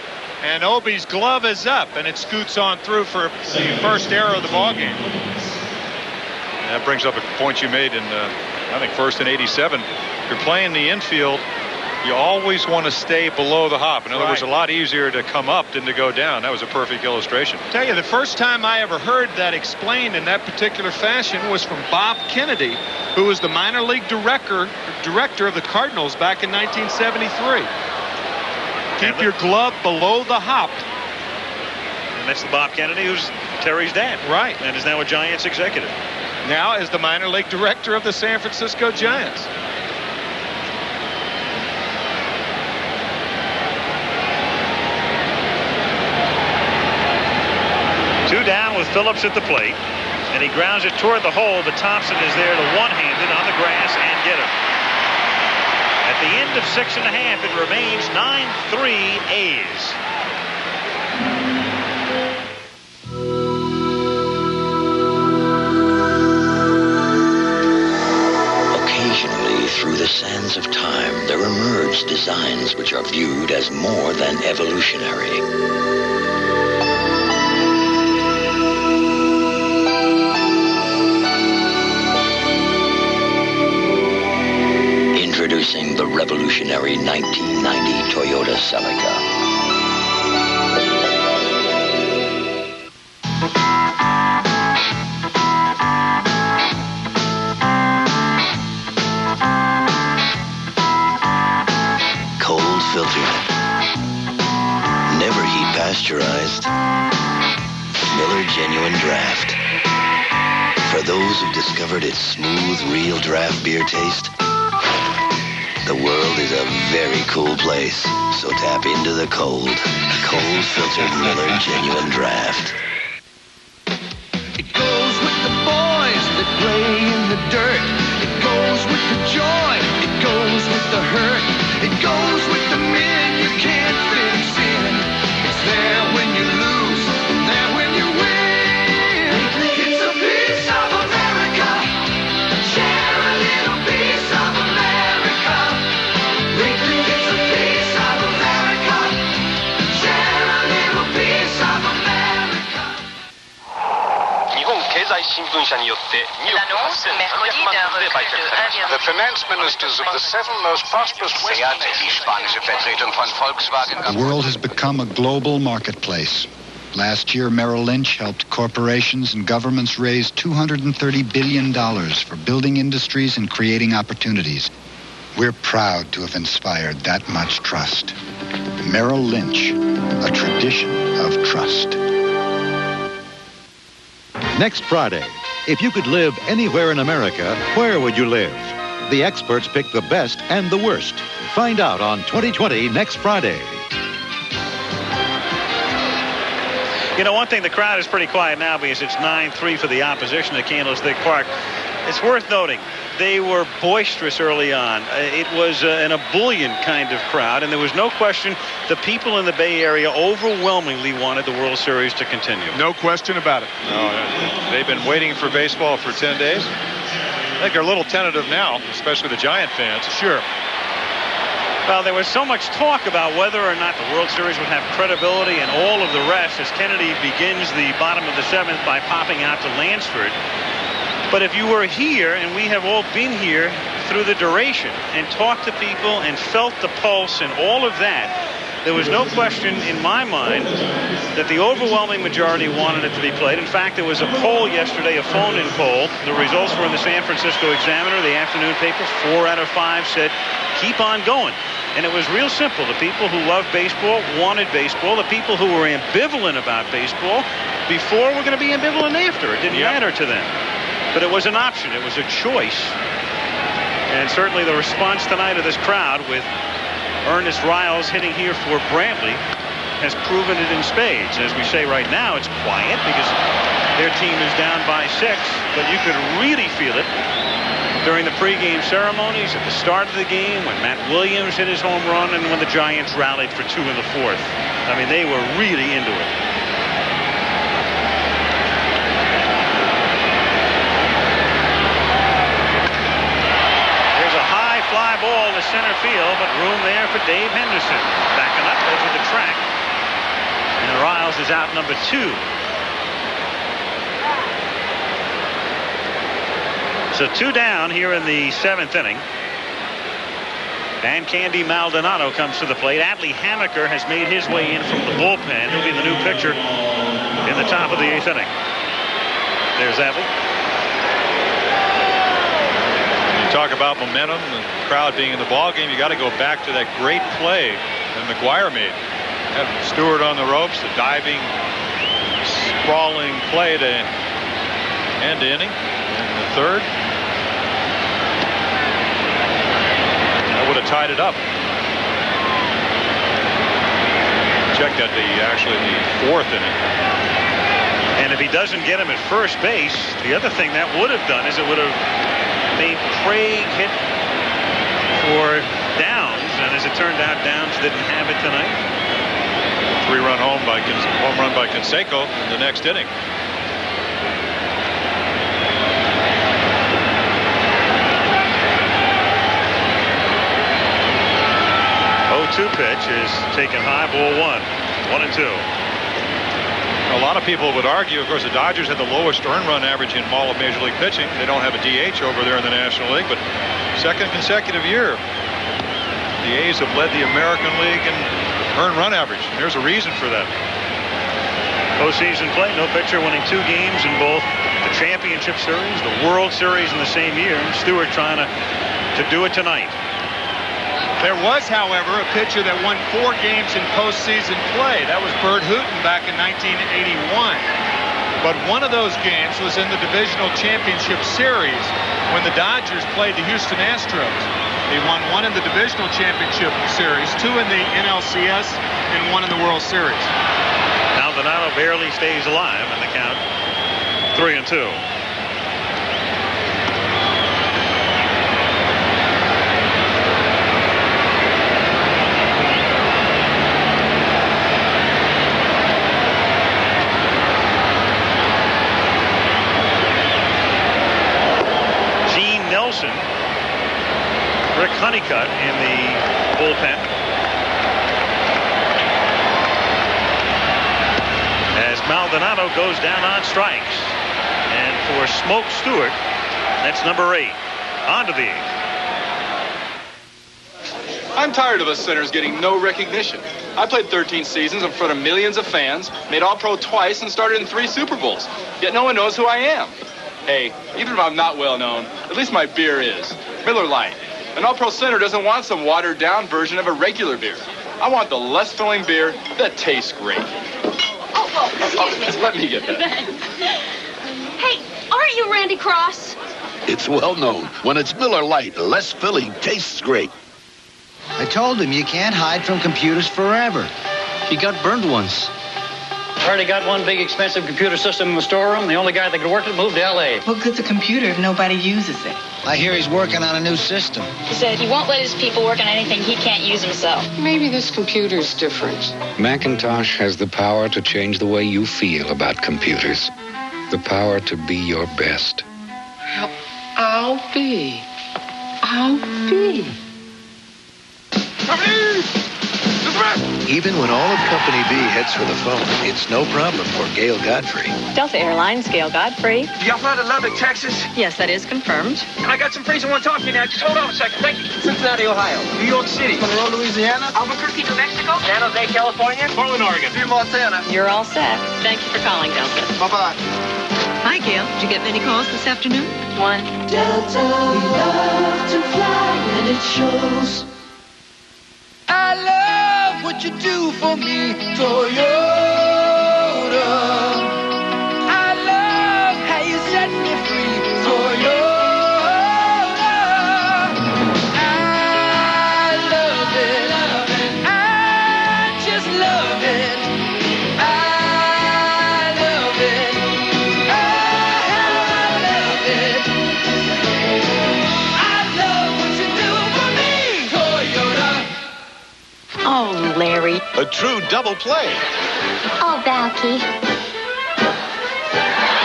And Obi's glove is up, and it scoots on through for the first error of the ballgame. That brings up a point you made in, I think, first in '87. If you're playing the infield, you always want to stay below the hop. In other words, a lot easier to come up than to go down. That was a perfect illustration. I'll tell you, the first time I ever heard that explained in that particular fashion was from Bob Kennedy, who was the minor league director of the Cardinals back in 1973. Keep your glove below the hop. And that's the Bob Kennedy who's Terry's dad. Right. And is now a Giants executive. Now as the minor league director of the San Francisco Giants. Two down with Phillips at the plate. And he grounds it toward the hole, but Thompson is there to one-handed on the grass and get him. At the end of 6.5, it remains 9-3 A's. Occasionally, through the sands of time, there emerge designs which are viewed as more than evolutionary. Introducing the revolutionary 1990 Toyota Celica. Pasteurized. Miller Genuine Draft. For those who've discovered its smooth, real draft beer taste, the world is a very cool place. So tap into the cold. Cold filtered Miller Genuine Draft. It goes with the boys that play in the dirt. It goes with the joy. It goes with the hurt. It goes with the men you can't fix in. It's there when you lose, there when you win. It's a piece of America. Share a little piece of America. Wrigley, it's a piece of America. Share a little piece of America. 日本経済新聞社によって2億8300万ドルで売却されました。 The finance ministers of the 7 most prosperous The world has become a global marketplace. Last year, Merrill Lynch helped corporations and governments raise $230 billion for building industries and creating opportunities. We're proud to have inspired that much trust. Merrill Lynch, a tradition of trust. Next Friday, if you could live anywhere in America, where would you live? The experts pick the best and the worst. Find out on 2020 next Friday. You know, one thing, the crowd is pretty quiet now because it's 9-3 for the opposition at Candlestick Park. It's worth noting, they were boisterous early on. It was an ebullient kind of crowd, and there was no question the people in the Bay Area overwhelmingly wanted the World Series to continue. No question about it. No, they've been waiting for baseball for 10 days. I think they're a little tentative now, especially the Giant fans. Sure. Well, there was so much talk about whether or not the World Series would have credibility and all of the rest as Kennedy begins the bottom of the 7th by popping out to Lansford. But if you were here, and we have all been here through the duration and talked to people and felt the pulse and all of that, there was no question in my mind that the overwhelming majority wanted it to be played. In fact, there was a poll yesterday, a phone-in poll. The results were in the San Francisco Examiner, the afternoon paper. 4 out of 5 said, keep on going. And it was real simple. The people who loved baseball wanted baseball. The people who were ambivalent about baseball before were going to be ambivalent after. It didn't matter to them. But it was an option. It was a choice. And certainly the response tonight of this crowd with Ernest Riles hitting here for Brantley has proven it in spades. As we say right now, it's quiet because their team is down by 6, but you could really feel it during the pregame ceremonies at the start of the game when Matt Williams hit his home run and when the Giants rallied for 2 in the 4th. I mean, they were really into it. Fly ball to center field, but room there for Dave Henderson. Backing up over the track. And Riles is out number 2. So 2 down here in the 7th inning. And Candy Maldonado comes to the plate. Adley Hamaker has made his way in from the bullpen. He'll be the new pitcher in the top of the 8th inning. There's Adley. Talk about momentum and the crowd being in the ball game. You got to go back to that great play that McGuire made. Had Stewart on the ropes, the diving, sprawling play to end the inning in the 3rd. That would have tied it up. Checked at actually the 4th inning. And if he doesn't get him at first base, the other thing that would have done is it would have made Craig hit for Downs, and as it turned out, Downs didn't have it tonight. 3-run home run by Canseco in the next inning. Oh, 2 pitch is taken high, ball 1. 1-2. A lot of people would argue, of course, the Dodgers had the lowest earned run average in all of Major League pitching. They don't have a DH over there in the National League, but 2nd consecutive year, the A's have led the American League in earned run average. And there's a reason for that. Postseason play, no pitcher winning 2 games in both the Championship Series, the World Series in the same year. Stewart trying to do it tonight. There was, however, a pitcher that won 4 games in postseason play. That was Bert Hooton back in 1981. But one of those games was in the divisional championship series when the Dodgers played the Houston Astros. He won 1 in the divisional championship series, 2 in the NLCS, and 1 in the World Series. Maldonado barely stays alive in the count, 3-2. Rick Honeycutt in the bullpen. As Maldonado goes down on strikes. And for Smoke Stewart, that's number 8. On to the 8th. I'm tired of us centers getting no recognition. I played 13 seasons in front of millions of fans, made All-Pro twice, and started in 3 Super Bowls. Yet no one knows who I am. Hey, even if I'm not well known, at least my beer is. Miller Lite. An All-Pro center doesn't want some watered-down version of a regular beer. I want the less filling beer that tastes great. Let me get that. Hey, aren't you Randy Cross? It's well known. When it's Miller Lite, less filling tastes great. I told him you can't hide from computers forever. He got burned once. Already got one big expensive computer system in the storeroom. The only guy that could work it moved to L.A. What good's a computer if nobody uses it? I hear he's working on a new system. He said he won't let his people work on anything he can't use himself. Maybe this computer's different. Macintosh has the power to change the way you feel about computers. The power to be your best. I'll be. I'll be. Even when all of Company B heads for the phone, it's no problem for Gail Godfrey. Delta Airlines, Gail Godfrey. Y'all fly to Lubbock, Texas? Yes, that is confirmed. I got some friends who want to talk to you now. Just hold on a second. Thank you. Cincinnati, Ohio. New York City. Monroe, Louisiana. Albuquerque, New Mexico. San Jose, California. Portland, Oregon. Phoenix, Montana. You're all set. Thank you for calling, Delta. Bye-bye. Hi, Gail. Did you get many calls this afternoon? 1. Delta, we love to fly, and it shows. I love what you do for me, Toyota. I love how you set me free, Toyota. I love it. I just love it. I love it. I love it. I love what you do for me, Toyota. Oh, Larry. A true double play. Oh, Balky.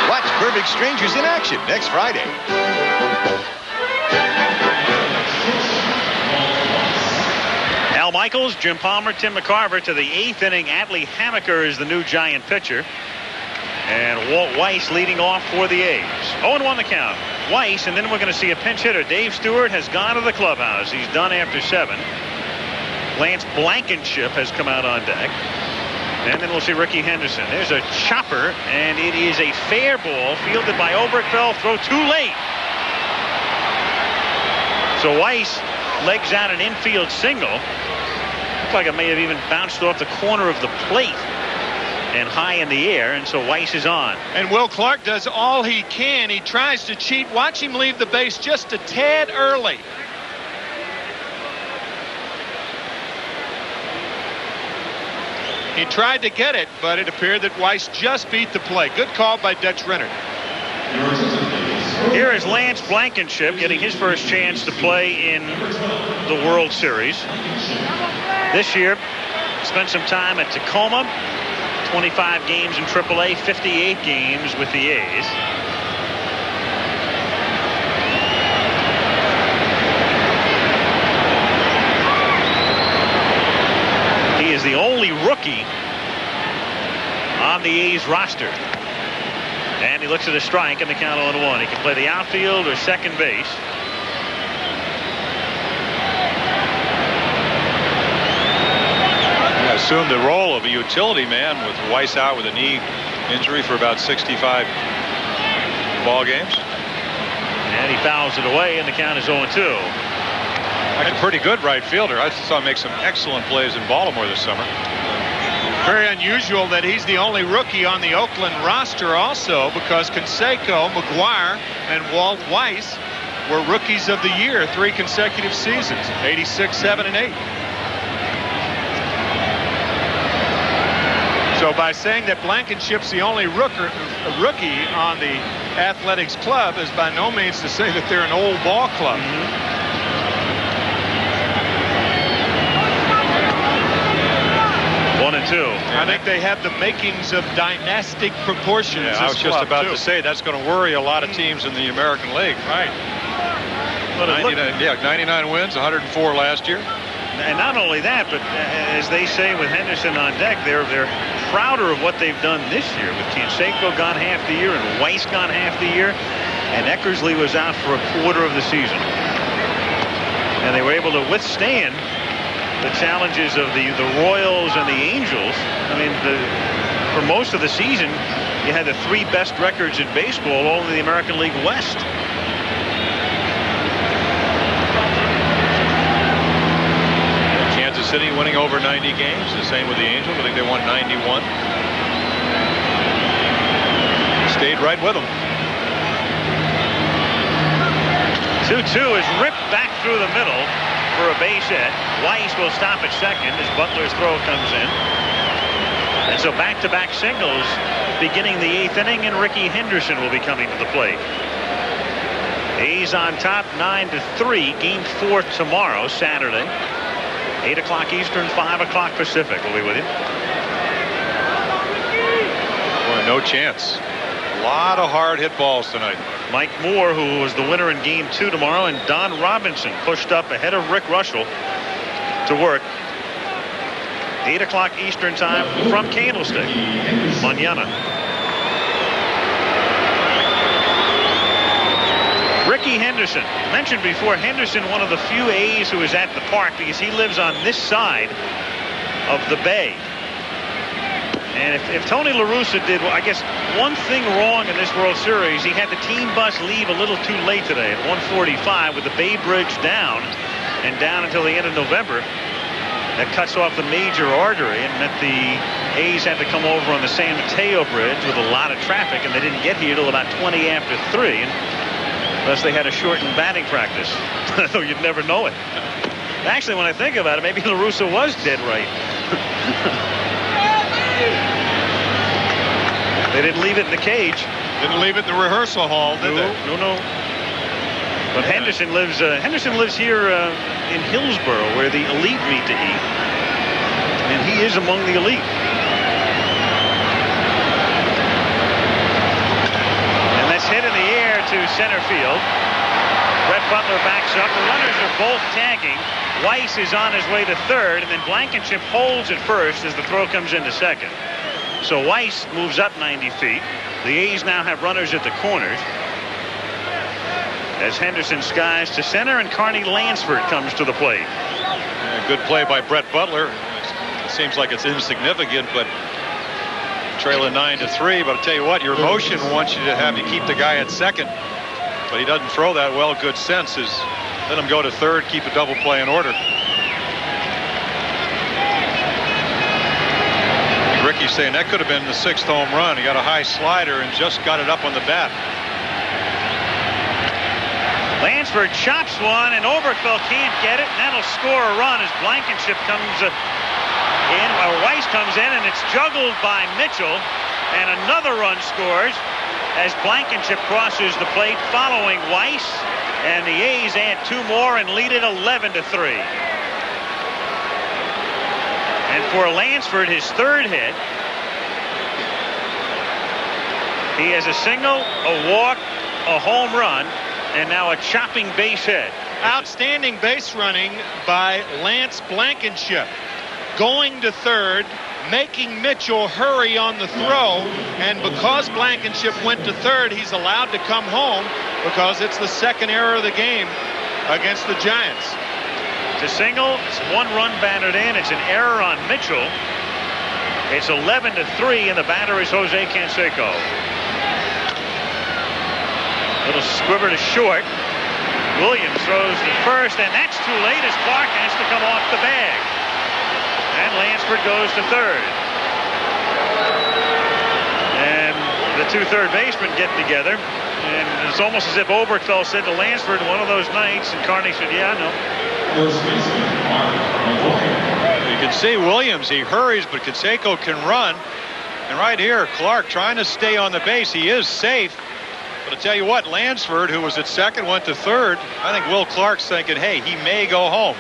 Watch Perfect Strangers in action next Friday. Al Michaels, Jim Palmer, Tim McCarver to the 8th inning. Atlee Hammaker is the new Giant pitcher. And Walt Weiss leading off for the A's. 0-1 the count. Weiss, and then we're going to see a pinch hitter. Dave Stewart has gone to the clubhouse. He's done after 7. Lance Blankenship has come out on deck. And then we'll see Ricky Henderson. There's a chopper, and it is a fair ball fielded by Oberkfell. Throw too late. So Weiss legs out an infield single. Looked like it may have even bounced off the corner of the plate and high in the air, and so Weiss is on. And Will Clark does all he can. He tries to cheat. Watch him leave the base just a tad early. He tried to get it, but it appeared that Weiss just beat the play. Good call by Dutch Renner. Here is Lance Blankenship getting his first chance to play in the World Series. This year, spent some time at Tacoma, 25 games in AAA, 58 games with the A's. He is the only rookie on the A's roster. And he looks at a strike and the count 0-1. He can play the outfield or second base. He assumed the role of a utility man with Weiss out with a knee injury for about 65 ball games. And he fouls it away, and the count is 0-2. A pretty good right fielder. I saw him make some excellent plays in Baltimore this summer. Very unusual that he's the only rookie on the Oakland roster also, because Canseco, McGuire, and Walt Weiss were rookies of the year 3 consecutive seasons, 86, 7, and 8. So by saying that Blankenship's the only rookie on the Athletics club is by no means to say that they're an old ball club. 1-2. I think they have the makings of dynastic proportions. Yeah, I was just about to say that's going to worry a lot of teams in the American League. Right. 99 wins, 104 last year. And not only that, but as they say with Henderson on deck, they're prouder of what they've done this year. With Canseco gone half the year and Weiss gone half the year, and Eckersley was out for a quarter of the season. And they were able to withstand the challenges of the Royals and the Angels. I mean, for most of the season, you had the 3 best records in baseball, all in the American League West. Kansas City winning over 90 games. The same with the Angels. I think they won 91. Stayed right with them. 2-2 is ripped back through the middle for a base hit. Weiss will stop at second as Butler's throw comes in. And so back-to-back singles beginning the 8th inning, and Ricky Henderson will be coming to the plate. A's on top 9-3. Game 4 tomorrow, Saturday. 8 o'clock Eastern, 5 o'clock Pacific. We'll be with you. Boy, no chance. A lot of hard hit balls tonight. Mike Moore, who was the winner in Game 2 tomorrow, and Don Robinson pushed up ahead of Rick Russell to work. 8 o'clock Eastern time from Candlestick. Mañana. Ricky Henderson. Mentioned before, Henderson, one of the few A's who is at the park because he lives on this side of the bay. And if Tony La Russa did, well, I guess, one thing wrong in this World Series, he had the team bus leave a little too late today at 1:45 with the Bay Bridge down and down until the end of November. That cuts off the major artery, and that the A's had to come over on the San Mateo Bridge with a lot of traffic, and they didn't get here till about 20 after 3. Unless they had a shortened batting practice. Though you'd never know it. Actually, when I think about it, maybe La Russa was dead right. They didn't leave it in the cage. Didn't leave it in the rehearsal hall, did they? No. But Henderson lives here in Hillsborough, where the elite meet to eat. And he is among the elite. And that's hit in the air to center field. Brett Butler backs up. The runners are both tagging. Weiss is on his way to third, and then Blankenship holds at first as the throw comes into second. So Weiss moves up 90 feet. The A's now have runners at the corners. As Henderson skies to center, and Carney Lansford comes to the plate. Yeah, good play by Brett Butler. It seems like it's insignificant, but trailing 9-3. But I'll tell you what, your motion wants you to have you keep the guy at second. But he doesn't throw that well. Good sense is let him go to third, keep a double play in order. Ricky's saying that could have been the 6th home run. He got a high slider and just got it up on the bat. Lansford chops one, and Oberkvell can't get it, and that'll score a run as Blankenship comes in, or Weiss comes in, and it's juggled by Mitchell, and another run scores as Blankenship crosses the plate following Weiss, and the A's add 2 more and lead it 11-3. And for Lansford, his 3rd hit, he has a single, a walk, a home run, and now a chopping base hit. Outstanding base running by Lance Blankenship. Going to third, making Mitchell hurry on the throw, and because Blankenship went to third, he's allowed to come home because it's the 2nd error of the game against the Giants. It's a single, it's 1 run batted in, it's an error on Mitchell. It's 11-3, and the batter is Jose Canseco. Little squibber to short. Williams throws to first, and that's too late as Clark has to come off the bag. And Lansford goes to third. And the two third basemen get together. And it's almost as if Oberkfell said to Lansford, one of those nights, and Carney said, yeah, I know. You can see Williams, he hurries, but Canseco can run. And right here, Clark trying to stay on the base. He is safe. But I tell you what, Lansford, who was at second, went to third. I think Will Clark's thinking, hey, he may go home.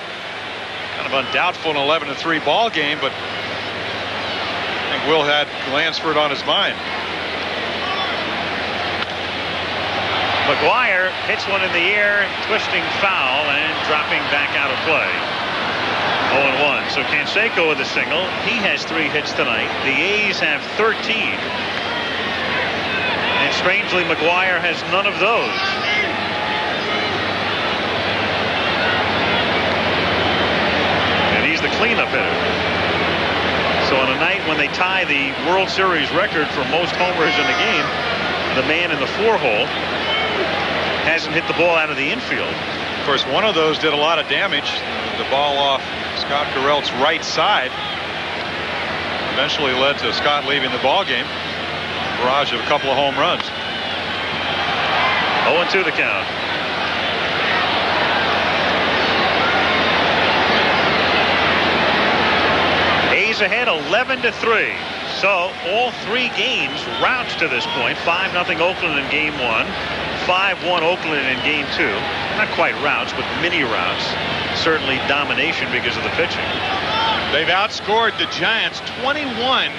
Kind of undoubtful in an 11-3 ball game, but I think Will had Lansford on his mind. McGuire hits one in the air, twisting foul and dropping back out of play. 0-1. So Canseco with a single. He has 3 hits tonight. The A's have 13. And strangely, McGuire has none of those. And he's the cleanup hitter. So on a night when they tie the World Series record for most homers in a game, the man in the 4-hole hasn't hit the ball out of the infield. Of course, one of those did a lot of damage. The ball off Scott Garrelts' right side eventually led to Scott leaving the ball game. Barrage of a couple of home runs. 0-2 the count. A's ahead 11-3. So all 3 games routes to this point. 5-0 Oakland in game 1. 5-1 Oakland in game 2. Not quite routes, but mini routes. Certainly domination because of the pitching. They've outscored the Giants 21-4.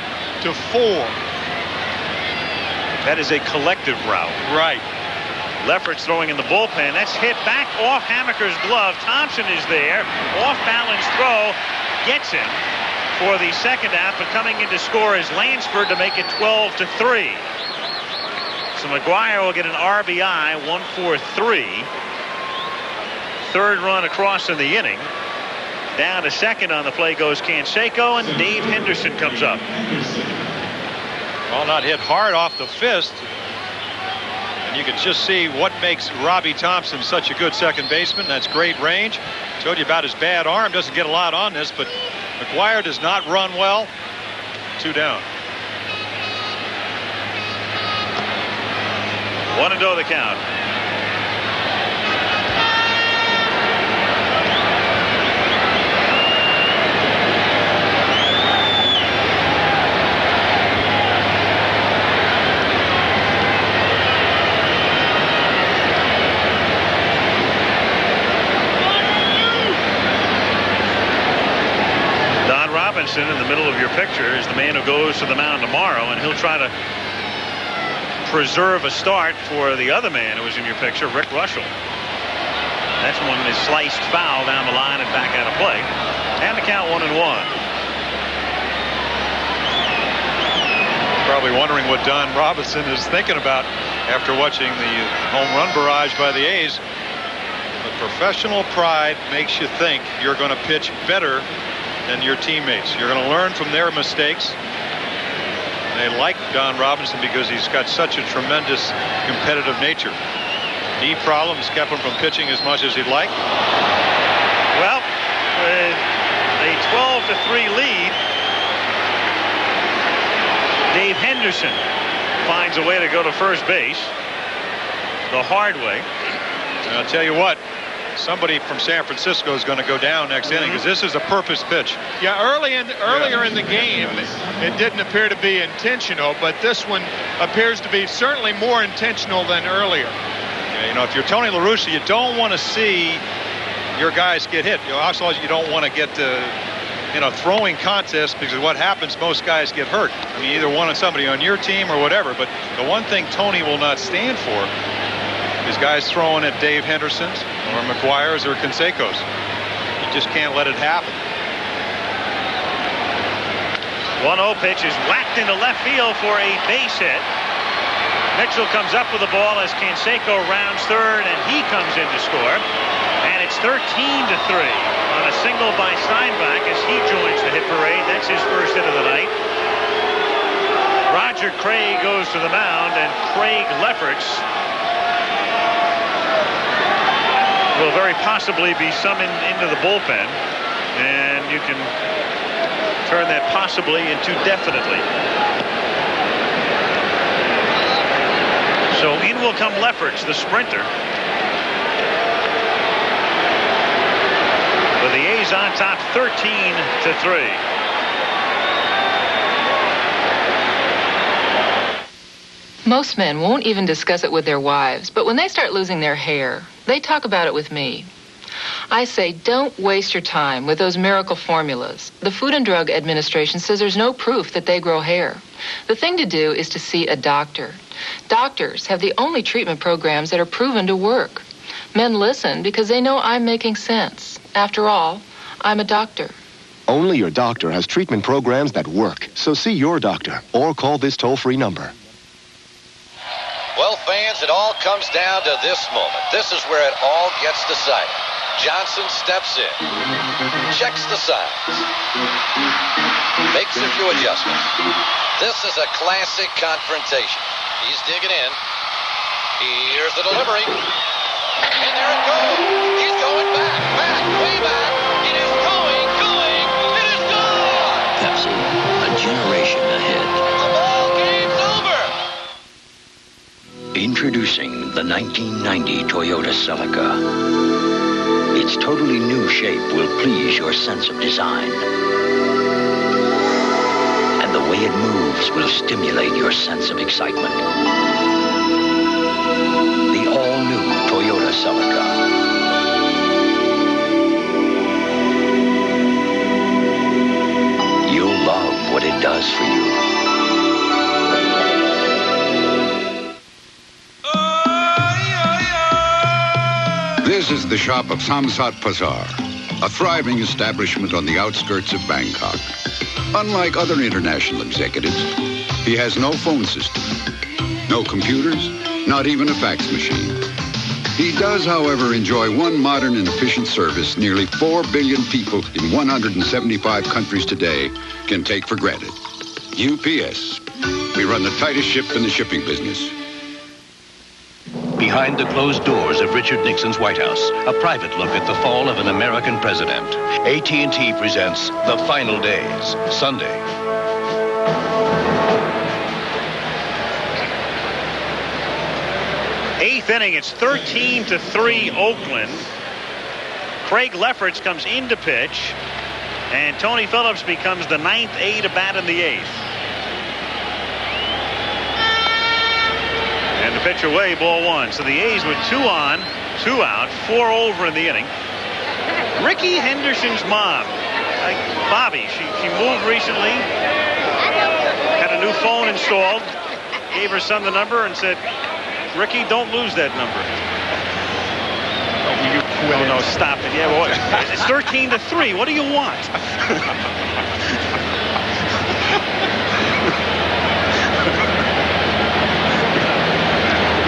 That is a collective route. Right. Lefferts throwing in the bullpen. That's hit back off Hamaker's glove. Thompson is there. Off balance throw. Gets him for the second out, but coming in to score is Lansford to make it 12-3. So McGuire will get an RBI, 1-4-3. Third run across in the inning. Down to second on the play goes Canseco, and Dave Henderson comes up. Well, not hit hard off the fist. And you can just see what makes Robbie Thompson such a good second baseman. That's great range. Told you about his bad arm. Doesn't get a lot on this, but McGuire does not run well. 2 down. 1-0 the count. Don Robinson in the middle of your picture is the man who goes to the mound tomorrow, and he'll try to preserve a start for the other man who was in your picture, Rick Russell. That's one is sliced foul down the line and back out of play. And the count 1-1. Probably wondering what Don Robinson is thinking about after watching the home run barrage by the A's. But professional pride makes you think you're going to pitch better than your teammates. You're going to learn from their mistakes. They like Don Robinson because he's got such a tremendous competitive nature. Knee problems kept him from pitching as much as he'd like. Well, with a 12-3 lead, Dave Henderson finds a way to go to first base the hard way. And I'll tell you what, somebody from San Francisco is going to go down next inning because this is a purpose pitch. Yeah, earlier in the game, it didn't appear to be intentional, but this one appears to be certainly more intentional than earlier. Yeah, you know, if you're Tony La Russa, you don't want to see your guys get hit. You know, also, you don't want to get in a throwing contest because what happens, most guys get hurt. I mean, either one on somebody on your team or whatever. But the one thing Tony will not stand for is guys throwing at Dave Henderson's or McGuire's or Canseco's. You just can't let it happen. 1-0 pitch is whacked into left field for a base hit. Mitchell comes up with the ball as Canseco rounds third, and he comes in to score. And it's 13-3 on a single by Steinbach as he joins the hit parade. That's his first hit of the night. Roger Craig goes to the mound, and Craig Lefferts will very possibly be summoned into the bullpen, and you can turn that possibly into definitely. So in will come Lefferts, the sprinter. With the A's on top 13-3. Most men won't even discuss it with their wives, but when they start losing their hair, they talk about it with me. I say, don't waste your time with those miracle formulas. The Food and Drug Administration says there's no proof that they grow hair. The thing to do is to see a doctor. Doctors have the only treatment programs that are proven to work. Men listen because they know I'm making sense. After all, I'm a doctor. Only your doctor has treatment programs that work. So see your doctor or call this toll-free number. Well, fans, it all comes down to this moment. This is where it all gets decided. Johnson steps in, checks the signs, makes a few adjustments. This is a classic confrontation. He's digging in. Here's the delivery. And there it goes. He's going back, way back. It is going. It is gone. Pepsi, a generation ahead. The ball game's over. Introducing the 1990 Toyota Celica. Its totally new shape will please your sense of design. And the way it moves will stimulate your sense of excitement. The all-new Toyota Celica. You'll love what it does for you. This is the shop of Samsat Bazaar, a thriving establishment on the outskirts of Bangkok. Unlike other international executives, he has no phone system, no computers, not even a fax machine. He does, however, enjoy one modern and efficient service nearly 4 billion people in 175 countries today can take for granted. UPS. We run the tightest ship in the shipping business. Behind the closed doors of Richard Nixon's White House, a private look at the fall of an American president. AT&T presents The Final Days, Sunday. Eighth inning, it's 13-3 Oakland. Craig Lefferts comes in to pitch, and Tony Phillips becomes the ninth A to bat in the eighth. And the pitch away, ball one. So the A's with 2 on, 2 out, 4 over in the inning. Ricky Henderson's mom, Bobby, she moved recently, had a new phone installed, gave her son the number and said, Ricky, don't lose that number. Oh, no, stop it. Yeah, well, it's 13-3. What do you want?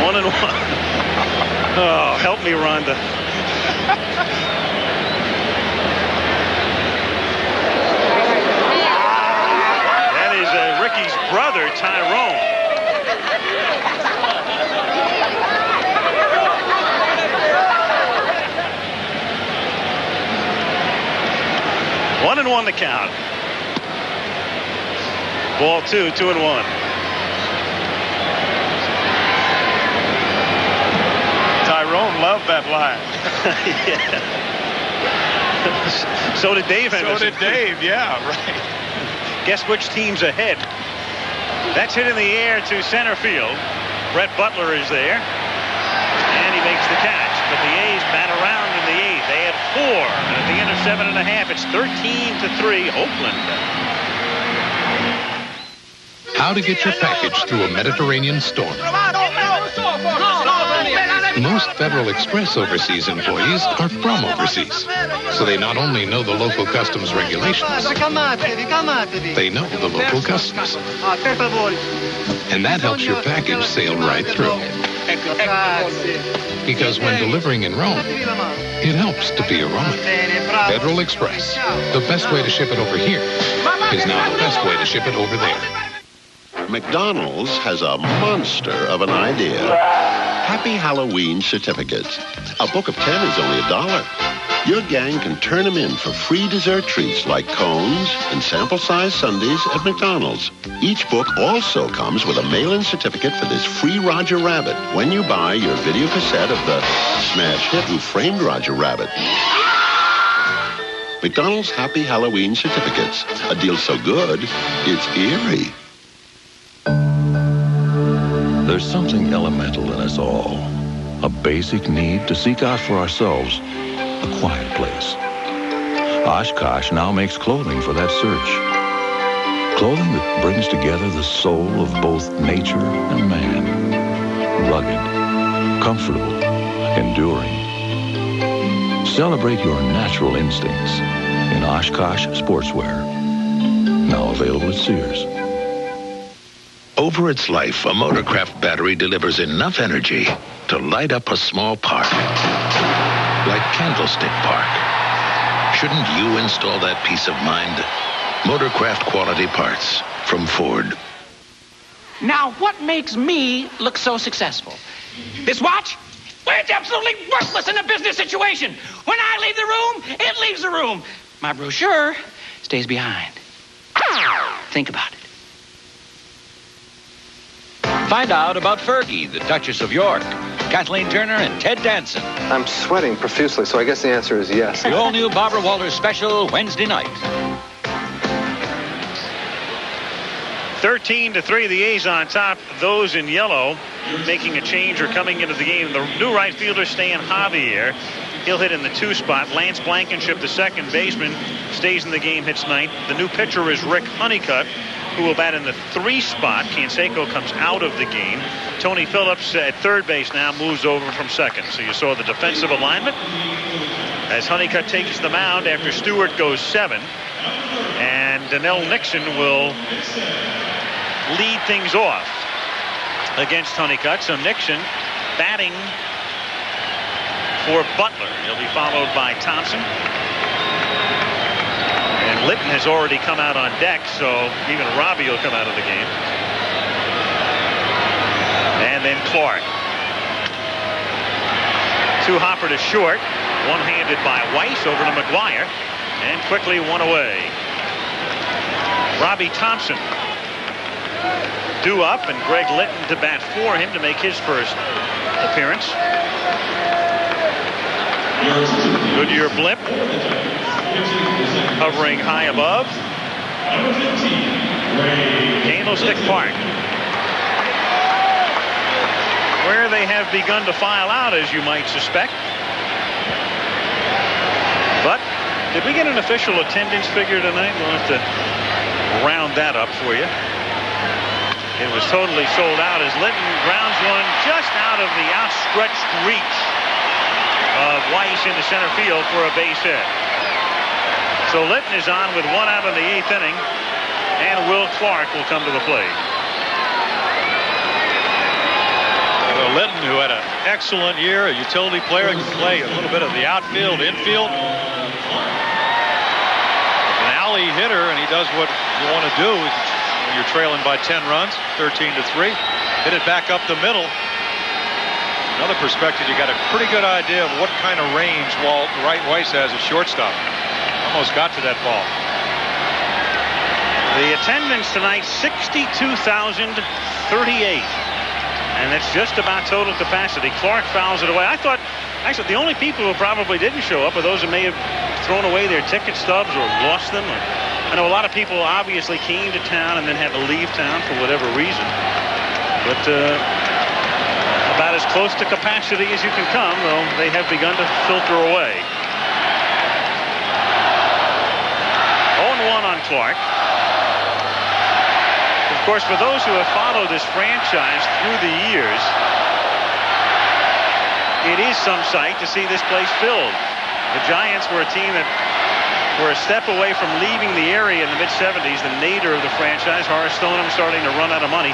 1-1. Oh, help me, Rhonda. That is Ricky's brother, Tyrone. One and 1 to count. Ball 2, 2-1. Tyrone loved that line. Yeah. So did Dave Henderson. So did Dave, yeah, right. Guess which team's ahead? That's hit in the air to center field. Brett Butler is there. And he makes the catch. But the A's bat around in the eighth. They had 4. And at the end of 7.5, it's 13-3 Oakland. How to get your package through a Mediterranean storm. Most Federal Express overseas employees are from overseas, so they not only know the local customs regulations, they know the local customs. And that helps your package sail right through. Because when delivering in Rome, it helps to be a Roman. Federal Express, the best way to ship it over here is now the best way to ship it over there. McDonald's has a monster of an idea. Happy Halloween certificates. A book of 10 is only $1. Your gang can turn them in for free dessert treats like cones and sample-sized sundaes at McDonald's. Each book also comes with a mail-in certificate for this free Roger Rabbit when you buy your video cassette of the smash hit Who Framed Roger Rabbit. McDonald's Happy Halloween certificates. A deal so good, it's eerie. There's something elemental in us all. A basic need to seek out for ourselves a quiet place. Oshkosh now makes clothing for that search. Clothing that brings together the soul of both nature and man. Rugged, comfortable, enduring. Celebrate your natural instincts in Oshkosh Sportswear. Now available at Sears. Over its life, a Motorcraft battery delivers enough energy to light up a small park. Like Candlestick Park. Shouldn't you install that peace of mind? Motorcraft quality parts from Ford. Now, what makes me look so successful? This watch? Well, it's absolutely worthless in a business situation. When I leave the room, it leaves the room. My brochure stays behind. Think about it. Find out about Fergie, the Duchess of York, Kathleen Turner, and Ted Danson. I'm sweating profusely, so I guess the answer is yes. The all-new Barbara Walters special Wednesday night. 13-3, the A's on top. Those in yellow making a change or coming into the game. The new right fielder, Stan Javier. He'll hit in the 2 spot. Lance Blankenship, the second baseman, stays in the game, hits 9th. The new pitcher is Rick Honeycutt, who will bat in the 3 spot. Canseco comes out of the game. Tony Phillips at third base now moves over from second. So you saw the defensive alignment as Honeycutt takes the mound after Stewart goes 7. And Donnell Nixon will lead things off against Honeycutt. So Nixon batting for Butler. He'll be followed by Thompson. And Litton has already come out on deck, so even Robbie will come out of the game. And then Clark. 2 hopper to short. One-handed by Weiss over to McGuire. And quickly 1 away. Robbie Thompson due up, and Greg Litton to bat for him to make his first appearance. Goodyear blimp hovering high above Candlestick Park, where they have begun to file out, as you might suspect. But did we get an official attendance figure tonight? We'll have to round that up for you. It was totally sold out as Litton grounds one just out of the outstretched reach of Weiss into center field for a base hit. So Litton is on with 1 out in the 8th inning, and Will Clark will come to the plate. Well, Litton, who had an excellent year, a utility player, can play a little bit of the outfield, infield. An alley hitter, and he does what you want to do when you're trailing by 10 runs, 13-3. Hit it back up the middle. Another perspective, you got a pretty good idea of what kind of range Weiss has at shortstop. Almost got to that ball. The attendance tonight, 62,038. And that's just about total capacity. Clark fouls it away. I thought, actually, the only people who probably didn't show up are those who may have thrown away their ticket stubs or lost them. I know a lot of people obviously came to town and then had to leave town for whatever reason. But about as close to capacity as you can come, though they have begun to filter away. 0-1 on Clark. Of course, for those who have followed this franchise through the years, it is some sight to see this place filled. The Giants were a team that were a step away from leaving the area in the mid-'70s, the nadir of the franchise. Horace Stoneham starting to run out of money.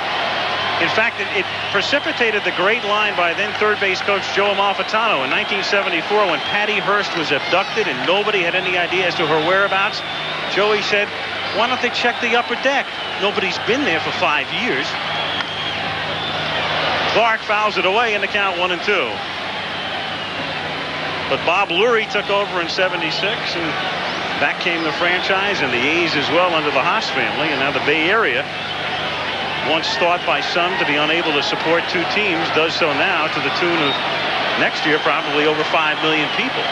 In fact, it precipitated the great line by then third base coach Joe Amalfitano in 1974 when Patty Hearst was abducted and nobody had any idea as to her whereabouts. Joey said, why don't they check the upper deck? Nobody's been there for 5 years. Clark fouls it away in the count 1-2. But Bob Lurie took over in '76, and back came the franchise and the A's as well under the Haas family. And now the Bay Area, once thought by some to be unable to support two teams, does so now to the tune of next year probably over 5 million people.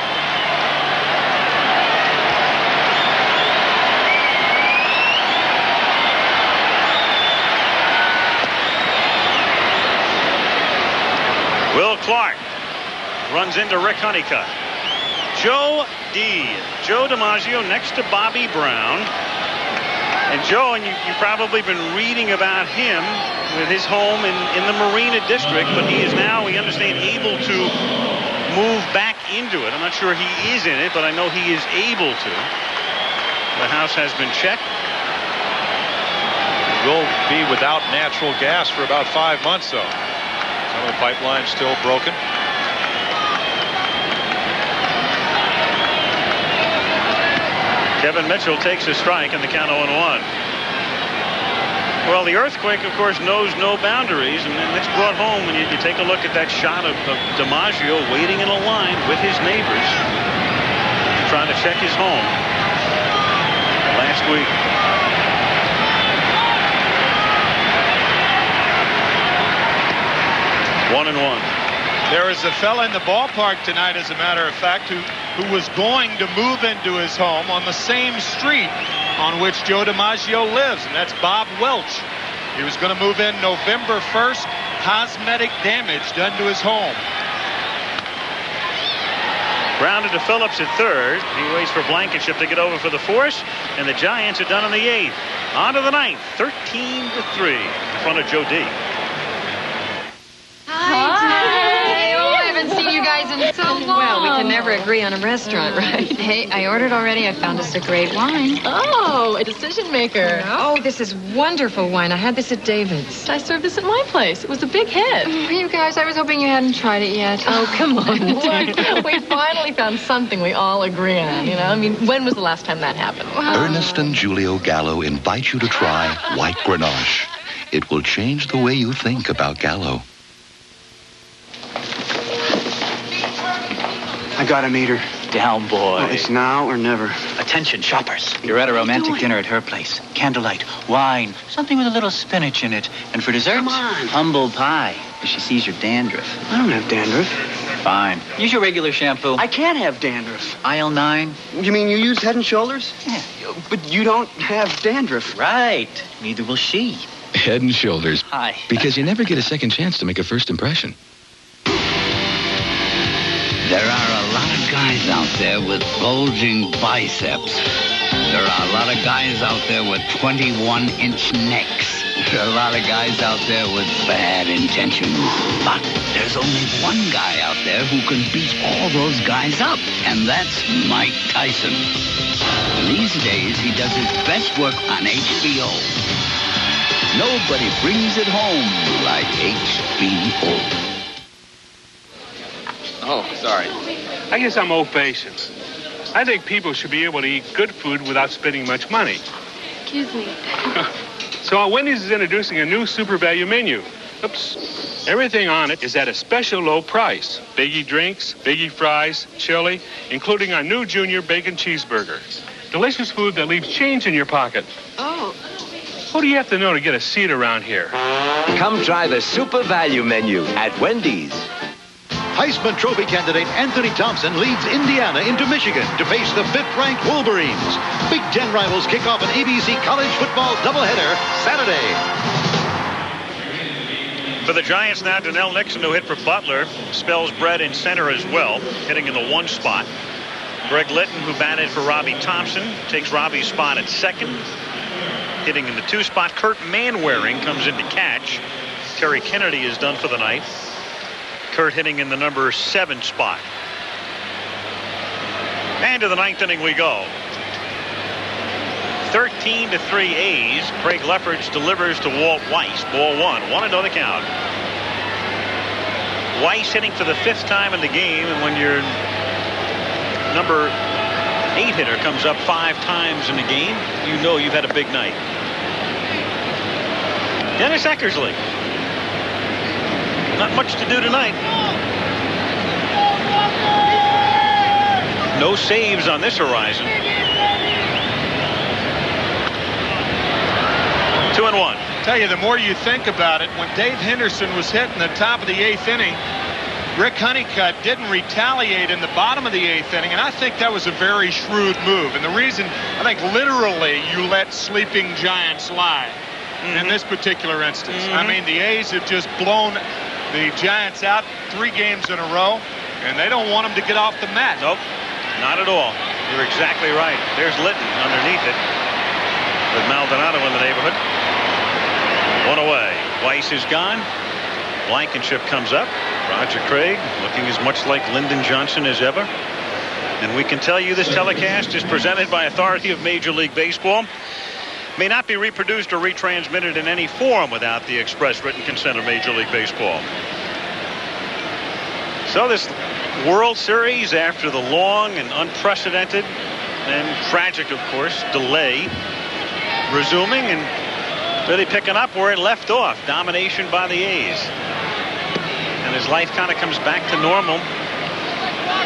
Will Clark runs into Rick Honeycutt. Joe DiMaggio next to Bobby Brown. And Joe, and you've probably been reading about him with his home in the Marina District, but he is now, we understand, able to move back into it. I'm not sure he is in it, but I know he is able to. The house has been checked. Will be without natural gas for about 5 months, though. Some of the pipeline's still broken. Kevin Mitchell takes a strike in the count 0-1. Well, the earthquake, of course, knows no boundaries, and that's brought home when you take a look at that shot of DiMaggio waiting in a line with his neighbors, trying to check his home last week. One and one. There is a fella in the ballpark tonight, as a matter of fact, who was going to move into his home on the same street on which Joe DiMaggio lives, and that's Bob Welch. He was going to move in November 1st. Cosmetic damage done to his home. Grounded to Phillips at third. He waits for Blankenship to get over for the force, and the Giants are done in the 8th. On to the 9th, 13-3 in front of Joe D. Hi. Oh, I haven't seen you guys in so long. Well, we can never agree on a restaurant, right? Hey, I ordered already. I found us a great wine. Oh, a decision maker. Oh, this is wonderful wine. I had this at David's. I served this at my place. It was a big hit. You guys, I was hoping you hadn't tried it yet. Oh, come on. Look, we finally found something we all agree on, you know? I mean, when was the last time that happened? Ernest and Julio Gallo invite you to try White Grenache. It will change the way you think about Gallo. I gotta meet her. Down, boy. Well, it's now or never. Attention, shoppers. You're at a romantic dinner at her place. Candlelight, wine, something with a little spinach in it. And for dessert, humble pie. She sees your dandruff. I don't have dandruff. Fine. Use your regular shampoo. I can't have dandruff. Aisle 9. You mean you use Head and Shoulders? Yeah. But you don't have dandruff. Right. Neither will she. Head and Shoulders. Hi. Because you never get a second chance to make a first impression. There are a lot of guys out there with bulging biceps. There are a lot of guys out there with 21-inch necks. There are a lot of guys out there with bad intentions. But there's only one guy out there who can beat all those guys up, and that's Mike Tyson. These days, he does his best work on HBO. Nobody brings it home like HBO. Oh, sorry. I guess I'm old-fashioned. I think people should be able to eat good food without spending much money. Excuse me. So Wendy's is introducing a new super value menu. Oops. Everything on it is at a special low price. Biggie drinks, biggie fries, chili, including our new junior bacon cheeseburger. Delicious food that leaves change in your pocket. Oh. What do you have to know to get a seat around here? Come try the super value menu at Wendy's. Heisman Trophy candidate Anthony Thompson leads Indiana into Michigan to face the 5th-ranked Wolverines. Big Ten rivals kick off an ABC college football doubleheader Saturday. For the Giants now, Donnell Nixon to hit for Butler. Spells Brett in center as well, hitting in the 1 spot. Greg Litton, who batted for Robbie Thompson, takes Robbie's spot at second. Hitting in the 2 spot, Kurt Manwaring comes in to catch. Terry Kennedy is done for the night. Kurt hitting in the number 7 spot. And to the 9th inning we go. 13-3 A's. Craig Lefferts delivers to Walt Weiss. Ball 1. 1-0 the count. Weiss hitting for the 5th time in the game, and when your number 8 hitter comes up 5 times in the game, you know you've had a big night. Dennis Eckersley. Not much to do tonight. No saves on this horizon. 2-1. Tell you, the more you think about it, when Dave Henderson was hit in the top of the 8th inning, Rick Honeycutt didn't retaliate in the bottom of the 8th inning, and I think that was a very shrewd move. And the reason, I think literally you let sleeping giants lie in this particular instance. I mean, the A's have just blown the Giants out 3 games in a row, and they don't want them to get off the mat. Nope, not at all. You're exactly right. There's Litton underneath it with Maldonado in the neighborhood. 1 away. Weiss is gone. Blankenship comes up. Roger Craig looking as much like Lyndon Johnson as ever. And we can tell you this telecast is presented by authority of Major League Baseball. May not be reproduced or retransmitted in any form without the express written consent of Major League Baseball. So this World Series, after the long and unprecedented and tragic, of course, delay, resuming and really picking up where it left off. Domination by the A's. And his life kind of comes back to normal.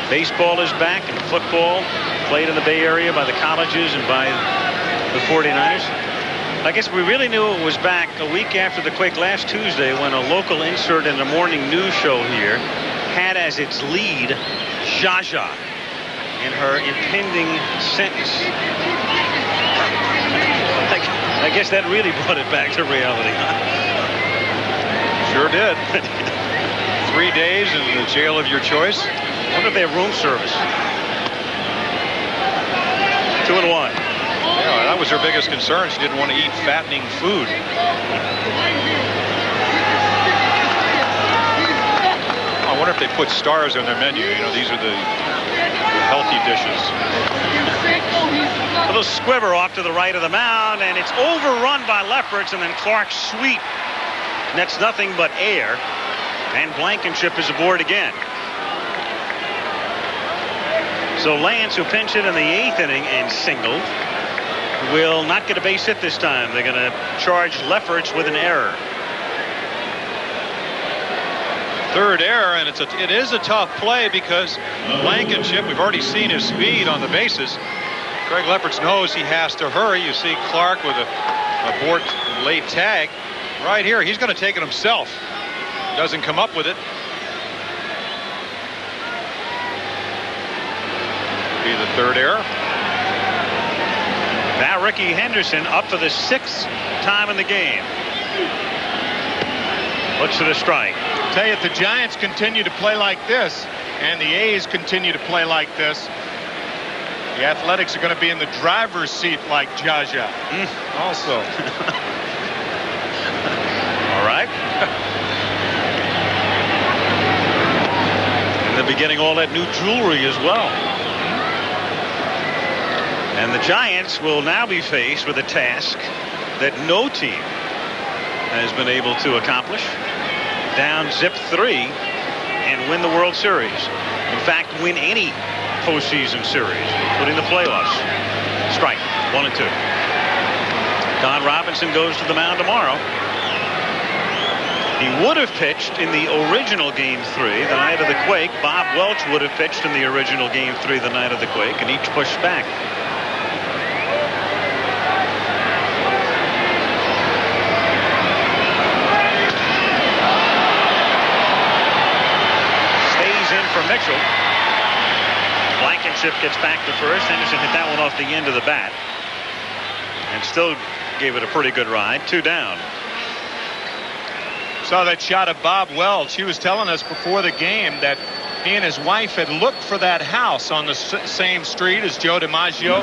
Baseball is back, and football played in the Bay Area by the colleges and by the 49ers. I guess we really knew it was back a week after the quake last Tuesday, when a local insert in the morning news show here had as its lead Zsa in her impending sentence. I guess that really brought it back to reality, huh? Sure did. 3 days in the jail of your choice. I wonder if they have room service. 2-1. Yeah, that was her biggest concern. She didn't want to eat fattening food. I wonder if they put stars on their menu. You know, these are the healthy dishes. A little squiver off to the right of the mound, and it's overrun by Lefferts, and then Clark's sweep nets nothing but air, and Blankenship is aboard again. So Lance, who pinched it in the 8th inning and singled, will not get a base hit this time. They're going to charge Lefferts with an error. Third error, and it is a tough play because Blankenship, we've already seen his speed on the bases. Craig Lefferts knows he has to hurry. You see Clark with a abort late tag right here. He's going to take it himself. Doesn't come up with it. Be the third error. Now Ricky Henderson up for the 6th time in the game. Looks for the strike. Tell you, if the Giants continue to play like this and the A's continue to play like this, the Athletics are going to be in the driver's seat like Zsa. Also. All right. And they'll be getting all that new jewelry as well. And the Giants will now be faced with a task that no team has been able to accomplish. Down zip 3 and win the World Series. In fact, win any postseason series, including the playoffs. Strike 1-2. Don Robinson goes to the mound tomorrow. He would have pitched in the original Game 3 the night of the quake. Bob Welch would have pitched in the original Game 3 the night of the quake, and each pushed back. For Mitchell. Blankenship gets back to first. Henderson hit that one off the end of the bat and still gave it a pretty good ride. 2 down. Saw that shot of Bob Welch. He was telling us before the game that he and his wife had looked for that house on the same street as Joe DiMaggio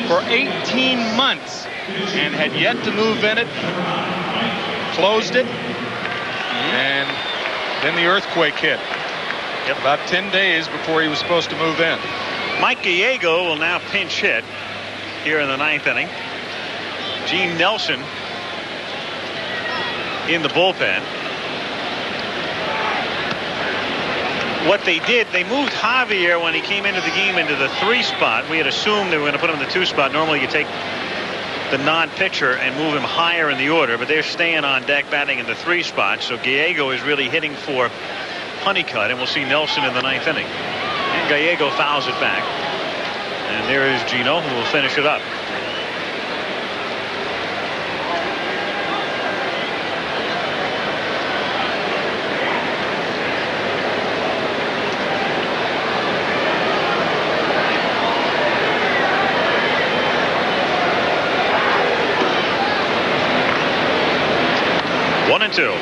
for 18 months and had yet to move in it. Closed it, and then the earthquake hit. Yep. About 10 days before he was supposed to move in. Mike Gallego will now pinch hit here in the 9th inning. Gene Nelson in the bullpen. What they did, they moved Javier when he came into the game into the 3 spot. We had assumed they were going to put him in the 2 spot. Normally you take the non-pitcher and move him higher in the order, but they're staying on deck batting in the 3 spot. So Gallego is really hitting for Honeycutt, and we'll see Nelson in the 9th inning. And Gallego fouls it back. And there is Gino, who will finish it up. One and two.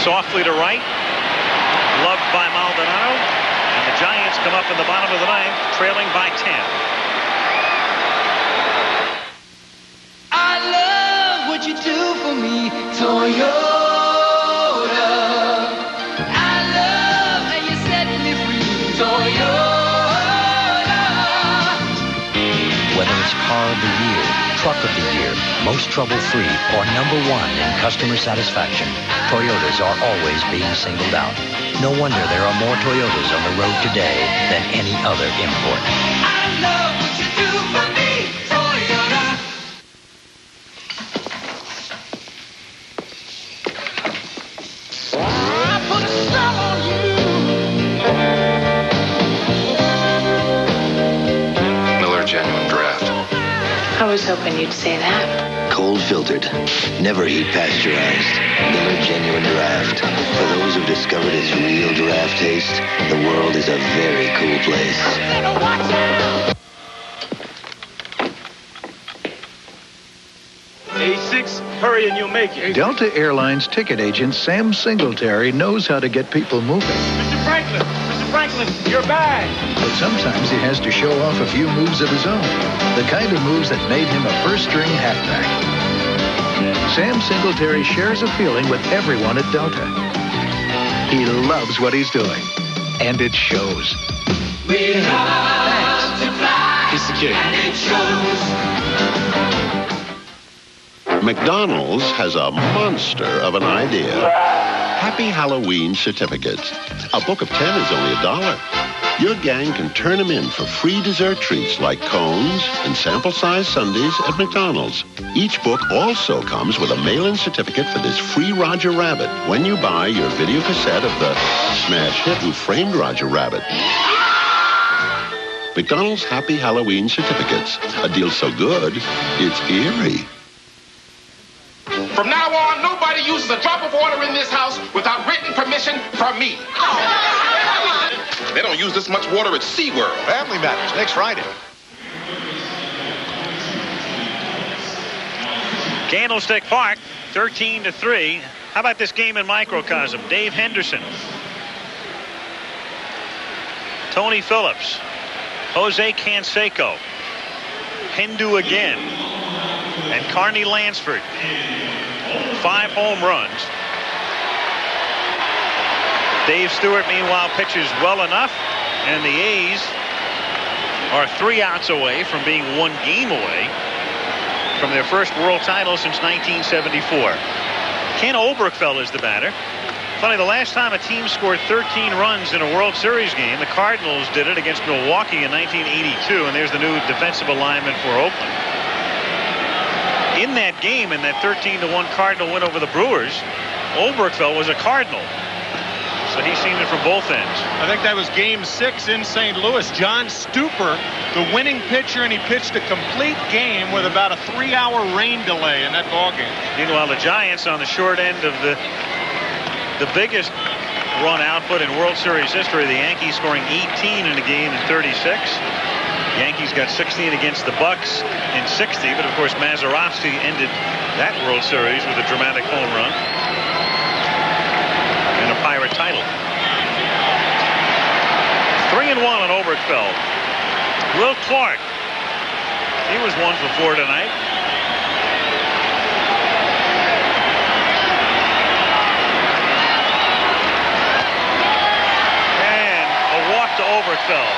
Softly to right, loved by Maldonado, and the Giants come up in the bottom of the 9th, trailing by 10. I love what you do for me, Toyota. I love how you set me free, Toyota. Whether it's car of the year, truck of the year, most trouble-free, or #1 in customer satisfaction, Toyotas are always being singled out. No wonder there are more Toyotas on the road today than any other import. I love what you do for me, Toyota. I put a spell on you. Miller Genuine Draft. I was hoping you'd say that. Cold filtered, never heat pasteurized. Miller Genuine Draft. For those who've discovered its real draft taste, the world is a very cool place. A6, hurry and you'll make it. Delta Airlines ticket agent Sam Singletary knows how to get people moving. Mr. Franklin, your bag. But sometimes he has to show off a few moves of his own. The kind of moves that made him a first-string halfback. Sam Singletary shares a feeling with everyone at Delta. He loves what he's doing. And it shows. We love to fly. He's the kid. And it shows. McDonald's has a monster of an idea. Happy Halloween certificates. A book of 10 is only $1. Your gang can turn them in for free dessert treats like cones and sample-sized sundaes at McDonald's. Each book also comes with a mail-in certificate for this free Roger Rabbit when you buy your video cassette of the smash hit Who Framed Roger Rabbit. McDonald's Happy Halloween certificates. A deal so good, it's eerie. From now on, nobody uses a drop of water in this house without written permission from me. They don't use this much water at SeaWorld. Family Matters, next Friday. Candlestick Park, 13-3. How about this game in microcosm? Dave Henderson, Tony Phillips, Jose Canseco, Hindu again, and Carney Lansford. 5 home runs. Dave Stewart, meanwhile, pitches well enough, and the A's are 3 outs away from being 1 game away from their first world title since 1974. Ken Oberkfell is the batter. Funny, the last time a team scored 13 runs in a World Series game, the Cardinals did it against Milwaukee in 1982, and there's the new defensive alignment for Oakland. In that game, in that 13-1 Cardinal win over the Brewers, Oberkfell was a Cardinal. So he's seen it from both ends. I think that was game 6 in St. Louis. John Stupor, the winning pitcher, and he pitched a complete game with about a 3-hour rain delay in that ballgame. Meanwhile, the Giants on the short end of the biggest run output in World Series history. The Yankees scoring 18 in a game in 36. Yankees got 16 against the Bucks in 60, but of course Mazeroski ended that World Series with a dramatic home run and a Pirate title. 3-1 on Oberkfell. Will Clark, he was 1 for 4 tonight. And a walk to Oberkfell.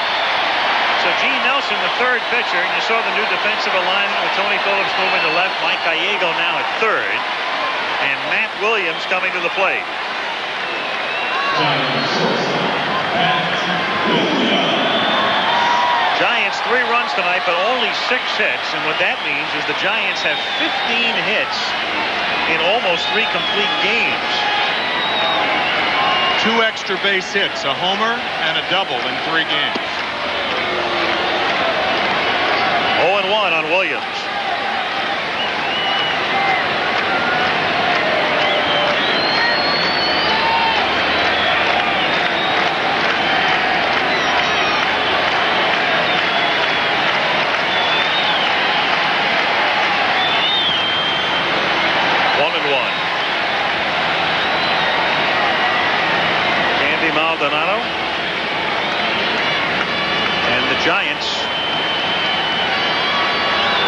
So Gene Nelson Wilson, the third pitcher. And you saw the new defensive alignment with Tony Phillips moving to left, Mike Gallego now at third, and Matt Williams coming to the plate. Giants 3 runs tonight, but only 6 hits. And what that means is the Giants have 15 hits in almost 3 complete games. 2 extra base hits, a homer and a double in 3 games. 0-1 on Williams. Maldonado. And the Giants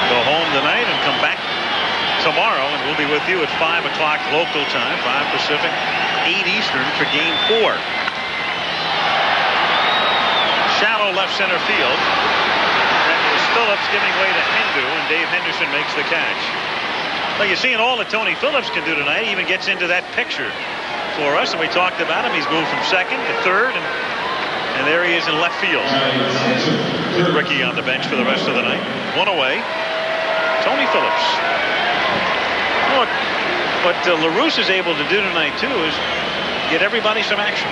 go home tonight and come back tomorrow, and we'll be with you at 5 o'clock local time, 5 Pacific, 8 Eastern for Game 4. Shallow left center field. That was Phillips giving way to Hendu, and Dave Henderson makes the catch. Well, you're seeing all that Tony Phillips can do tonight. He even gets into that picture for us, and we talked about him. He's moved from second to third, and there he is in left field. Ricky on the bench for the rest of the night. 1 away. Tony Phillips. What LaRousse is able to do tonight too is get everybody some action.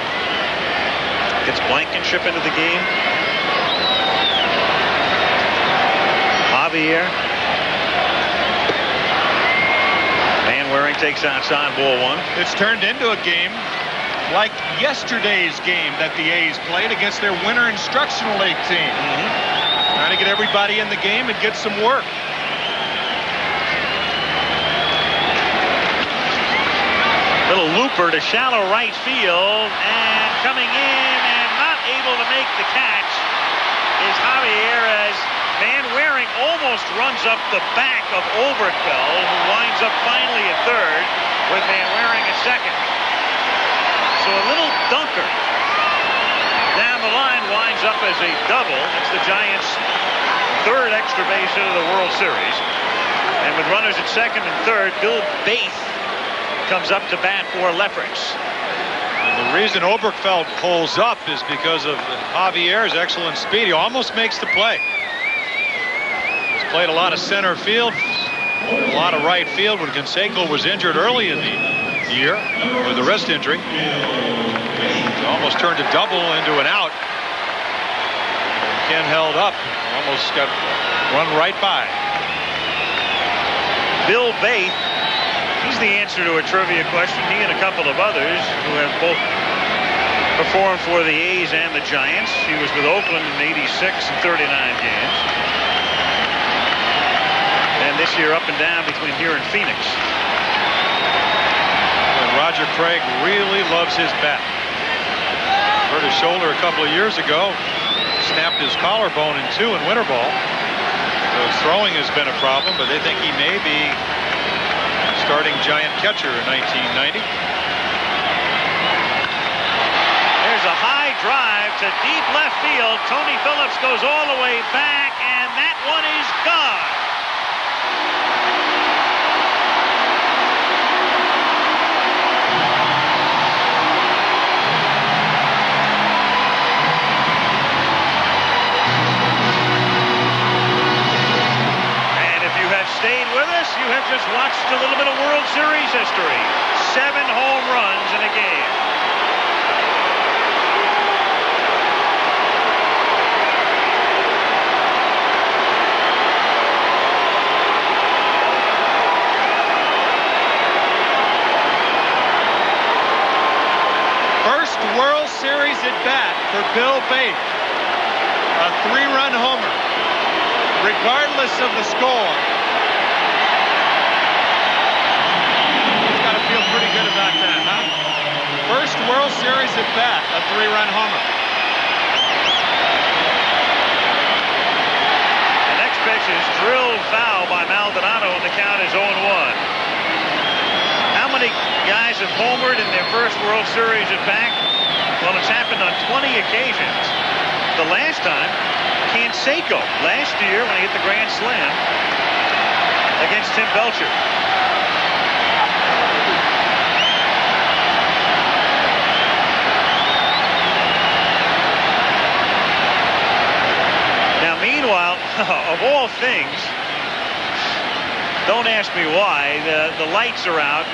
Gets Blankenship into the game. Javier. Waring takes outside, ball 1. It's turned into a game like yesterday's game that the A's played against their winter instructional league team. Trying to get everybody in the game and get some work. Little looper to shallow right field, and coming in and not able to make the catch is Javier, as Van Waring almost runs up the back of Overquell, who winds up finally at third with Van Waring at second. So a little dunker down the line winds up as a double. It's the Giants' 3rd extra base hit of the World Series. And with runners at second and third, Bill Baith comes up to bat for Lefricks. The reason Oberkfell pulls up is because of Javier's excellent speed. He almost makes the play. He's played a lot of center field, a lot of right field when Canseco was injured early in the year with a wrist injury. He almost turned a double into an out. Ken held up, almost got run right by. Bill Baith. He's the answer to a trivia question. He and a couple of others who have both performed for the A's and the Giants. He was with Oakland in 86 and 39 games. And this year up and down between here and Phoenix. And Roger Craig really loves his bat. Hurt his shoulder a couple of years ago. Snapped his collarbone in 2 in winter ball. So his throwing has been a problem, but they think he may be starting Giant catcher in 1990. There's a high drive to deep left field. Tony Phillips goes all the way back, and that one is gone. Stayed with us, you have just watched a little bit of World Series history. 7 home runs in a game. First World Series at bat for Bill Baith. A 3-run homer, regardless of the score. Feel pretty good about that, huh? First World Series at bat, a 3-run homer. The next pitch is drilled foul by Maldonado, and the count is 0-1. How many guys have homered in their first World Series at bat? Well, it's happened on 20 occasions. the last time, Canseco, last year when he hit the grand slam against Tim Belcher. Now, meanwhile, of all things, don't ask me why, the lights are out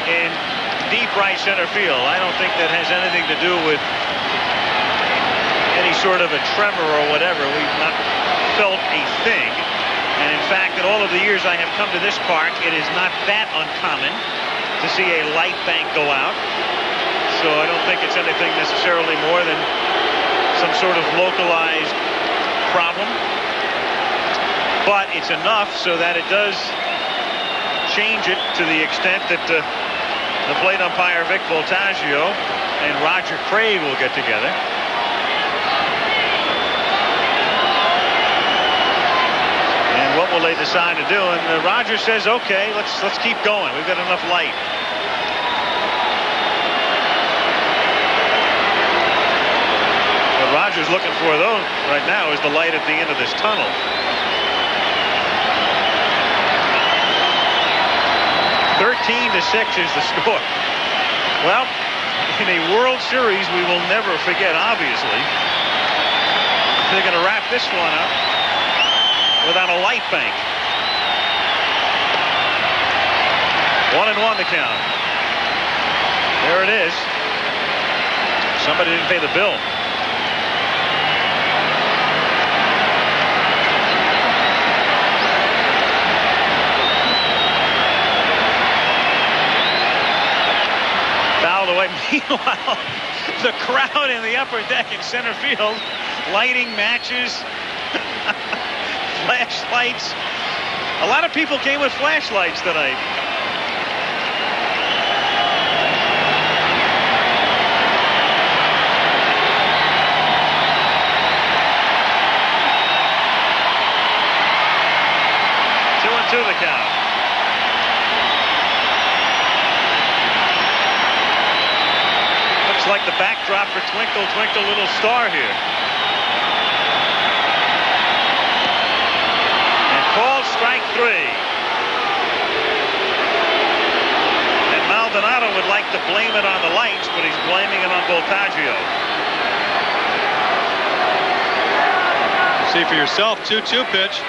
in deep right center field. I don't think that has anything to do with any sort of a tremor or whatever. We've not felt a thing. And in fact, in all of the years I have come to this park, it is not that uncommon to see a light bank go out. So I don't think it's anything necessarily more than some sort of localized problem. But it's enough so that it does change it to the extent that the plate umpire Vic Voltaggio and Roger Craig will get together. And what will they decide to do? And Roger says, okay, let's keep going. We've got enough light. What Roger's looking for, though, right now is the light at the end of this tunnel. 13-6 is the score. Well, in a World Series we will never forget, obviously. They're going to wrap this one up without a light bank. 1-1 to count. There it is. Somebody didn't pay the bill. Away. Meanwhile, the crowd in the upper deck in center field lighting matches, flashlights. A lot of people came with flashlights tonight. Two and two the count. Like the backdrop for Twinkle, Twinkle, Little Star here. And called strike three. And Maldonado would like to blame it on the lights, but he's blaming it on Voltaggio. See for yourself, 2-2 pitch.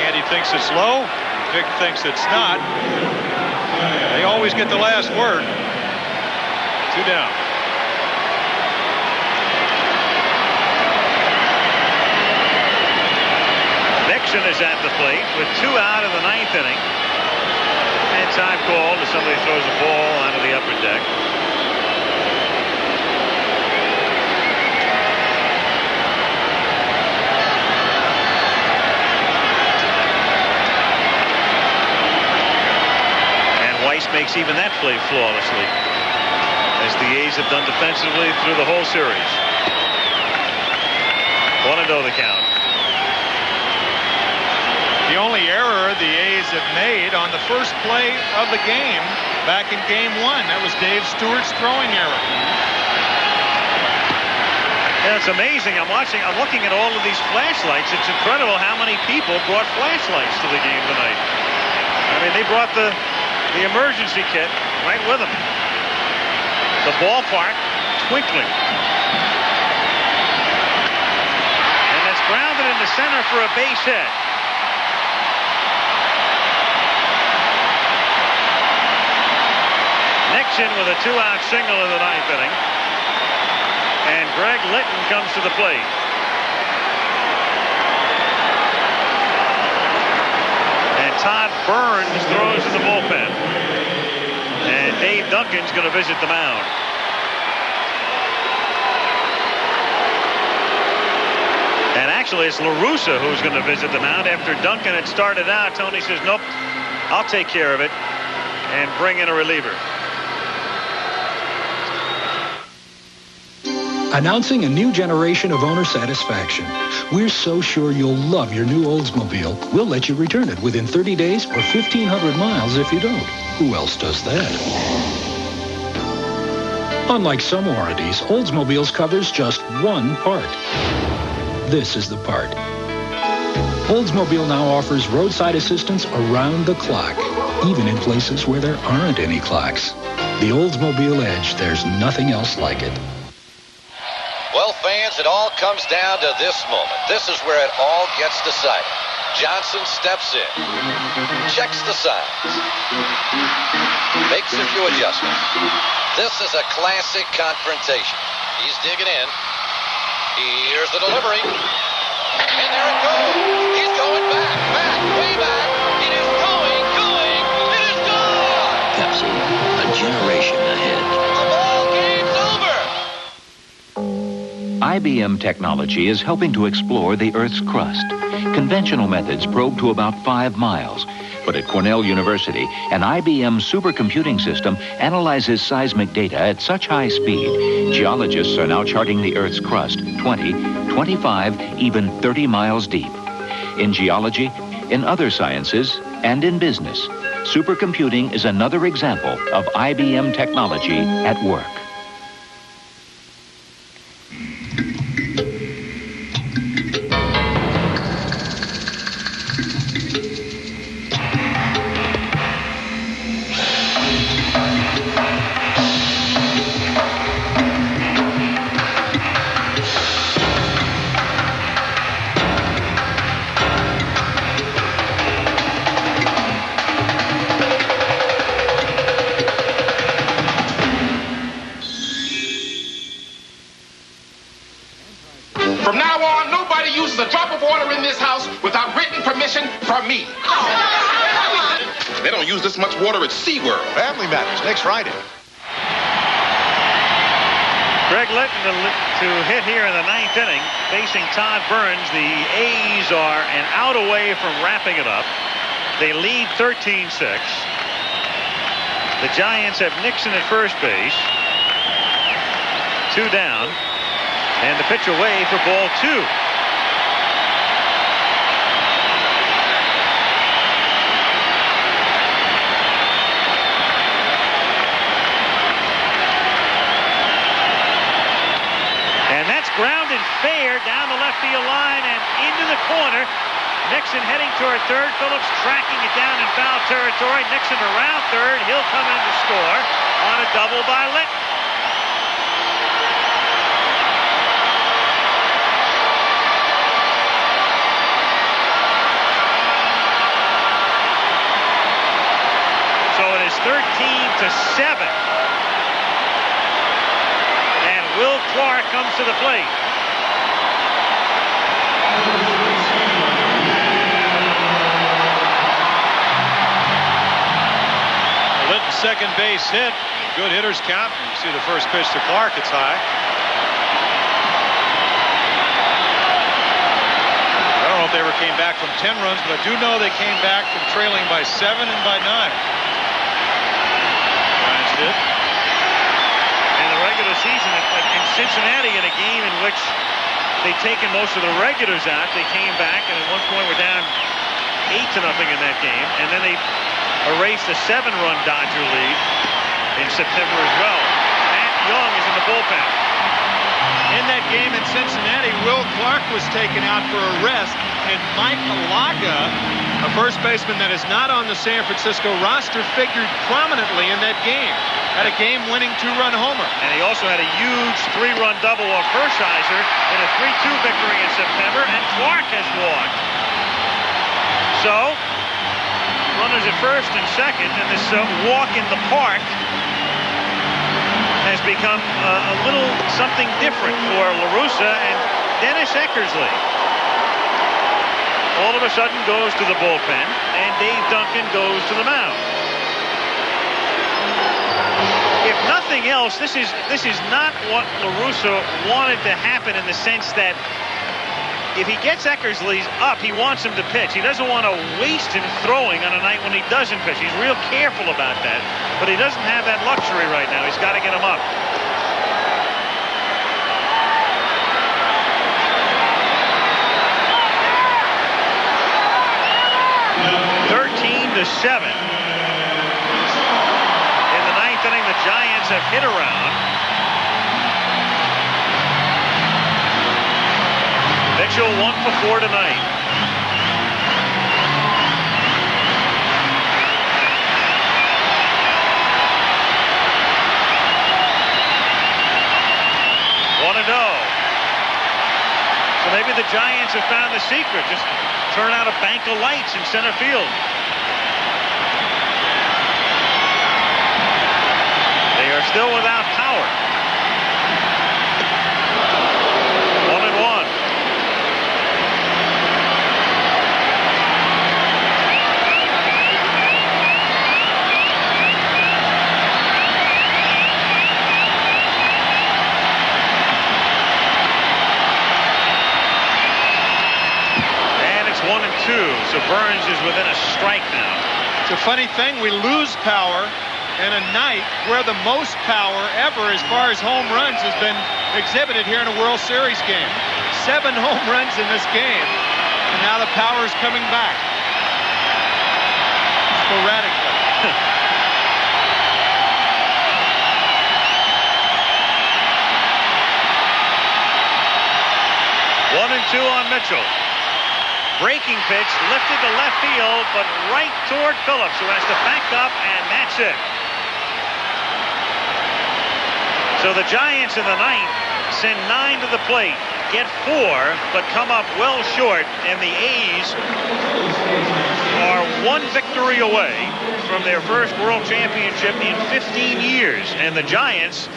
Andy thinks it's low. Vic thinks it's not. They always get the last word. Two down. Nixon is at the plate with 2 out in the 9th inning. And time called as somebody throws a ball onto the upper deck. And Weiss makes even that play flawlessly, as the A's have done defensively through the whole series. 1-0 the count. The only error the A's have made on the first play of the game back in game 1, that was Dave Stewart's throwing error. Yeah, it's amazing. I'm looking at all of these flashlights. It's incredible how many people brought flashlights to the game tonight. I mean, they brought the emergency kit right with them. The ballpark twinkling. And it's grounded in the center for a base hit. Nixon with a 2-out single in the 9th inning. And Greg Litton comes to the plate. And Todd Burns throws in the bullpen. And Dave Duncan's going to visit the mound. And actually, it's La Russa who's going to visit the mound. After Duncan had started out, Tony says, nope, I'll take care of it, and bring in a reliever. Announcing a new generation of owner satisfaction. We're so sure you'll love your new Oldsmobile. We'll let you return it within 30 days or 1,500 miles if you don't. Who else does that? Unlike some warranties, Oldsmobile's covers just one part. This is the part. Oldsmobile now offers roadside assistance around the clock, even in places where there aren't any clocks. The Oldsmobile Edge, there's nothing else like it. Well, fans, it all comes down to this moment. This is where it all gets decided. Johnson steps in, checks the signs, makes a few adjustments. This is a classic confrontation. He's digging in. Here's the delivery. And there it goes. He's going back, way back. It is going. It is gone. Pepsi, a generation ahead. The ball game's over. IBM technology is helping to explore the Earth's crust. Conventional methods probe to about 5 miles. But at Cornell University, an IBM supercomputing system analyzes seismic data at such high speed, geologists are now charting the Earth's crust 20, 25, even 30 miles deep. In geology, in other sciences, and in business, supercomputing is another example of IBM technology at work. From now on, nobody uses a drop of water in this house without written permission from me. They don't use this much water at SeaWorld. Family Matters, next Friday. Greg Litton to hit here in the 9th inning, facing Todd Burns. The A's are an out away from wrapping it up. They lead 13-6. The Giants have Nixon at first base. 2 down. And the pitch away for ball 2. And that's grounded fair down the left field line and into the corner. Nixon heading toward third. Phillips tracking it down in foul territory. Nixon around third. He'll come in to score on a double by Litton. So it is 13-7. And Will Clark comes to the plate. Litton's second base hit. Good hitter's count. You see the first pitch to Clark. It's high. I don't know if they ever came back from 10 runs, but I do know they came back from trailing by 7 and by 9. Giants did. In the regular season in Cincinnati, in a game in which they'd taken most of the regulars out, they came back and at one point were down 8-0 in that game, and then they erased a 7-run Dodger lead in September as well. Matt Young is in the bullpen. In that game in Cincinnati, Will Clark was taken out for a rest, and Mike Alaga, a first baseman that is not on the San Francisco roster, figured prominently in that game. Had a game-winning 2-run homer. And he also had a huge 3-run double off Hershiser in a 3-2 victory in September, and Clark has walked. So, runners at first and second, and this walk in the park has become a little something different for La Russa and Dennis Eckersley. All of a sudden goes to the bullpen, and Dave Duncan goes to the mound. If nothing else, this is not what La Russa wanted to happen, in the sense that if he gets Eckersley up, he wants him to pitch. He doesn't want to waste him throwing on a night when he doesn't pitch. He's real careful about that, but he doesn't have that luxury right now. He's got to get him up. (13-7). In the 9th inning, the Giants have hit around. Mitchell 1 for 4 tonight. So maybe the Giants have found the secret. Just turn out a bank of lights in center field. They are still without power. 1-1. So Burns is within a strike now. It's a funny thing. We lose power in a night where the most power ever as far as home runs has been exhibited here in a World Series game. 7 home runs in this game. And now the power is coming back. Sporadically. 1-2 on Mitchell. Breaking pitch, lifted to left field, but right toward Phillips, who has to back up, and that's it. So the Giants in the ninth send 9 to the plate, get 4, but come up well short, and the A's are 1 victory away from their first World Championship in 15 years. And the Giants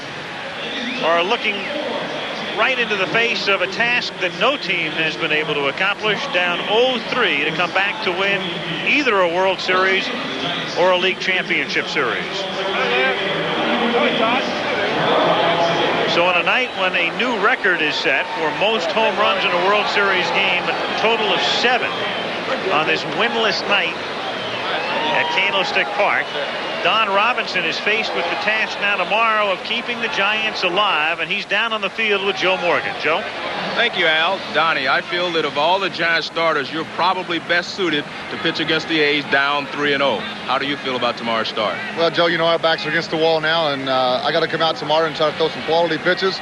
are looking right into the face of a task that no team has been able to accomplish, down 0-3 to come back to win either a World Series or a League Championship Series. So on a night when a new record is set for most home runs in a World Series game, a total of 7 on this winless night at Candlestick Park, Don Robinson is faced with the task now tomorrow of keeping the Giants alive, and he's down on the field with Joe Morgan. Joe? Thank you, Al. Donnie, I feel that of all the Giants starters, you're probably best suited to pitch against the A's down 3-0. How do you feel about tomorrow's start? Well, Joe, you know our backs are against the wall now, and I got to come out tomorrow and try to throw some quality pitches.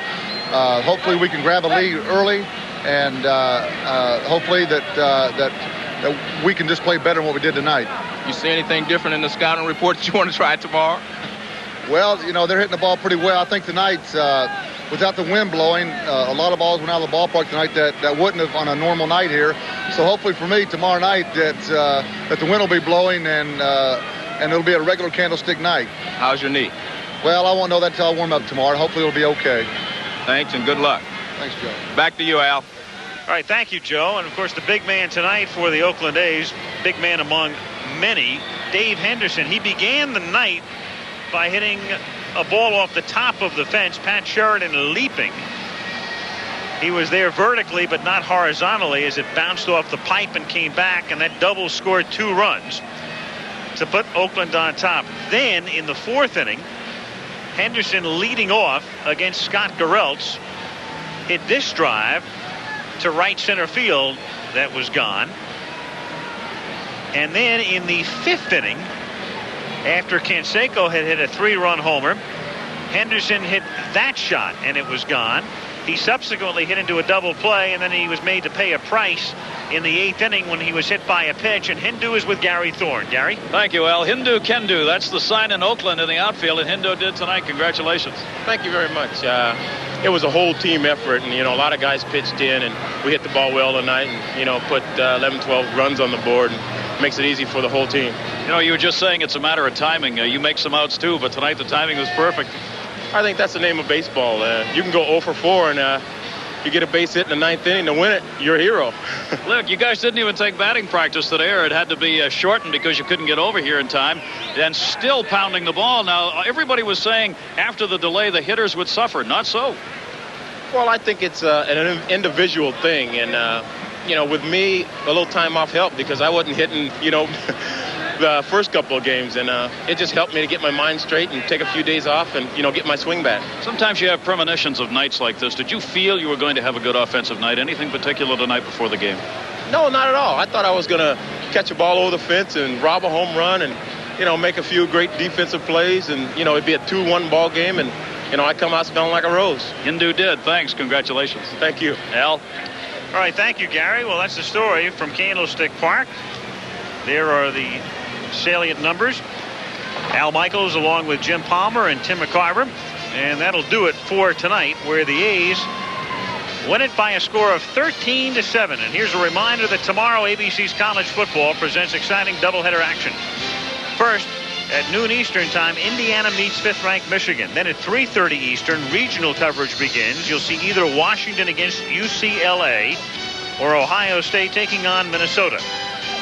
Hopefully we can grab a lead early, and hopefully that we can just play better than what we did tonight. You see anything different in the scouting report that you want to try tomorrow? Well, you know, they're hitting the ball pretty well. I think tonight, without the wind blowing, a lot of balls went out of the ballpark tonight that wouldn't have on a normal night here. So hopefully for me tomorrow night that the wind will be blowing and it'll be a regular Candlestick night. How's your knee? Well, I won't know that until I warm up tomorrow. Hopefully it'll be okay. Thanks and good luck. Thanks, Joe. Back to you, Al. All right, thank you, Joe. And, of course, the big man tonight for the Oakland A's, big man among many, Dave Henderson. He began the night by hitting a ball off the top of the fence, Pat Sheridan leaping. He was there vertically but not horizontally as it bounced off the pipe and came back, and that double scored 2 runs to put Oakland on top. Then in the 4th inning, Henderson leading off against Scott Garrelts hit this drive to right center field that was gone. And then in the 5th inning, after Canseco had hit a 3-run homer, Henderson hit that shot and it was gone. He subsequently hit into a double play, and then he was made to pay a price in the 8th inning when he was hit by a pitch. And Hindu is with Gary Thorne. Gary? Thank you, Al. Hindu can do. That's the sign in Oakland in the outfield, and Hindu did tonight. Congratulations. Thank you very much. It was a whole team effort, and, a lot of guys pitched in, and we hit the ball well tonight and, put 11, 12 runs on the board. And makes it easy for the whole team. You were just saying it's a matter of timing. You make some outs, too, but tonight the timing was perfect. I think that's the name of baseball. You can go 0 for 4 and you get a base hit in the 9th inning to win it, you're a hero. Look, you guys didn't even take batting practice today, or it had to be shortened because you couldn't get over here in time, and still pounding the ball. Now, everybody was saying after the delay the hitters would suffer. Not so. Well, I think it's an individual thing, and, with me, a little time off helped because I wasn't hitting, the first couple of games, and it just helped me to get my mind straight and take a few days off and, get my swing back. Sometimes you have premonitions of nights like this. Did you feel you were going to have a good offensive night? Anything particular the night before the game? No, not at all. I thought I was going to catch a ball over the fence and rob a home run and, make a few great defensive plays, and, it'd be a 2-1 ball game, and, I come out smelling like a rose. Hindu did. Thanks. Congratulations. Thank you. Al? All right, thank you, Gary. Well, that's the story from Candlestick Park. There are the salient numbers. Al Michaels along with Jim Palmer and Tim McCarver. And that'll do it for tonight, where the A's win it by a score of 13-7. And here's a reminder that tomorrow ABC's College Football presents exciting doubleheader action. First, at noon Eastern time, Indiana meets 5th-ranked Michigan. Then at 3:30 Eastern, regional coverage begins. You'll see either Washington against UCLA or Ohio State taking on Minnesota.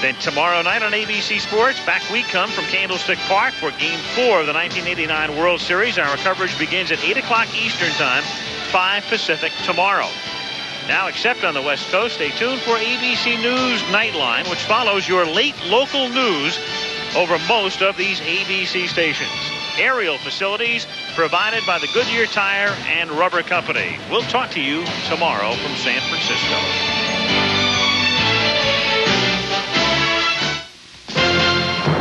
Then tomorrow night on ABC Sports, back we come from Candlestick Park for Game 4 of the 1989 World Series. Our coverage begins at 8 o'clock Eastern time, 5 Pacific tomorrow. Now, except on the West Coast, stay tuned for ABC News Nightline, which follows your late local news over most of these ABC stations. Aerial facilities provided by the Goodyear Tire and Rubber Company. We'll talk to you tomorrow from San Francisco.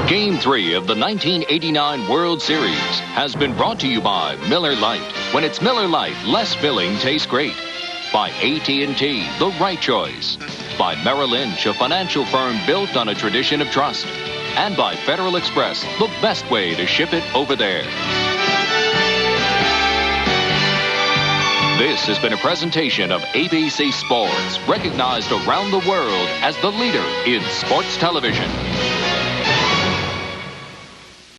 Game 3 of the 1989 World Series has been brought to you by Miller Lite. When it's Miller Lite, less filling tastes great. By AT&T, the right choice. By Merrill Lynch, a financial firm built on a tradition of trust. And by Federal Express, the best way to ship it over there. This has been a presentation of ABC Sports, recognized around the world as the leader in sports television.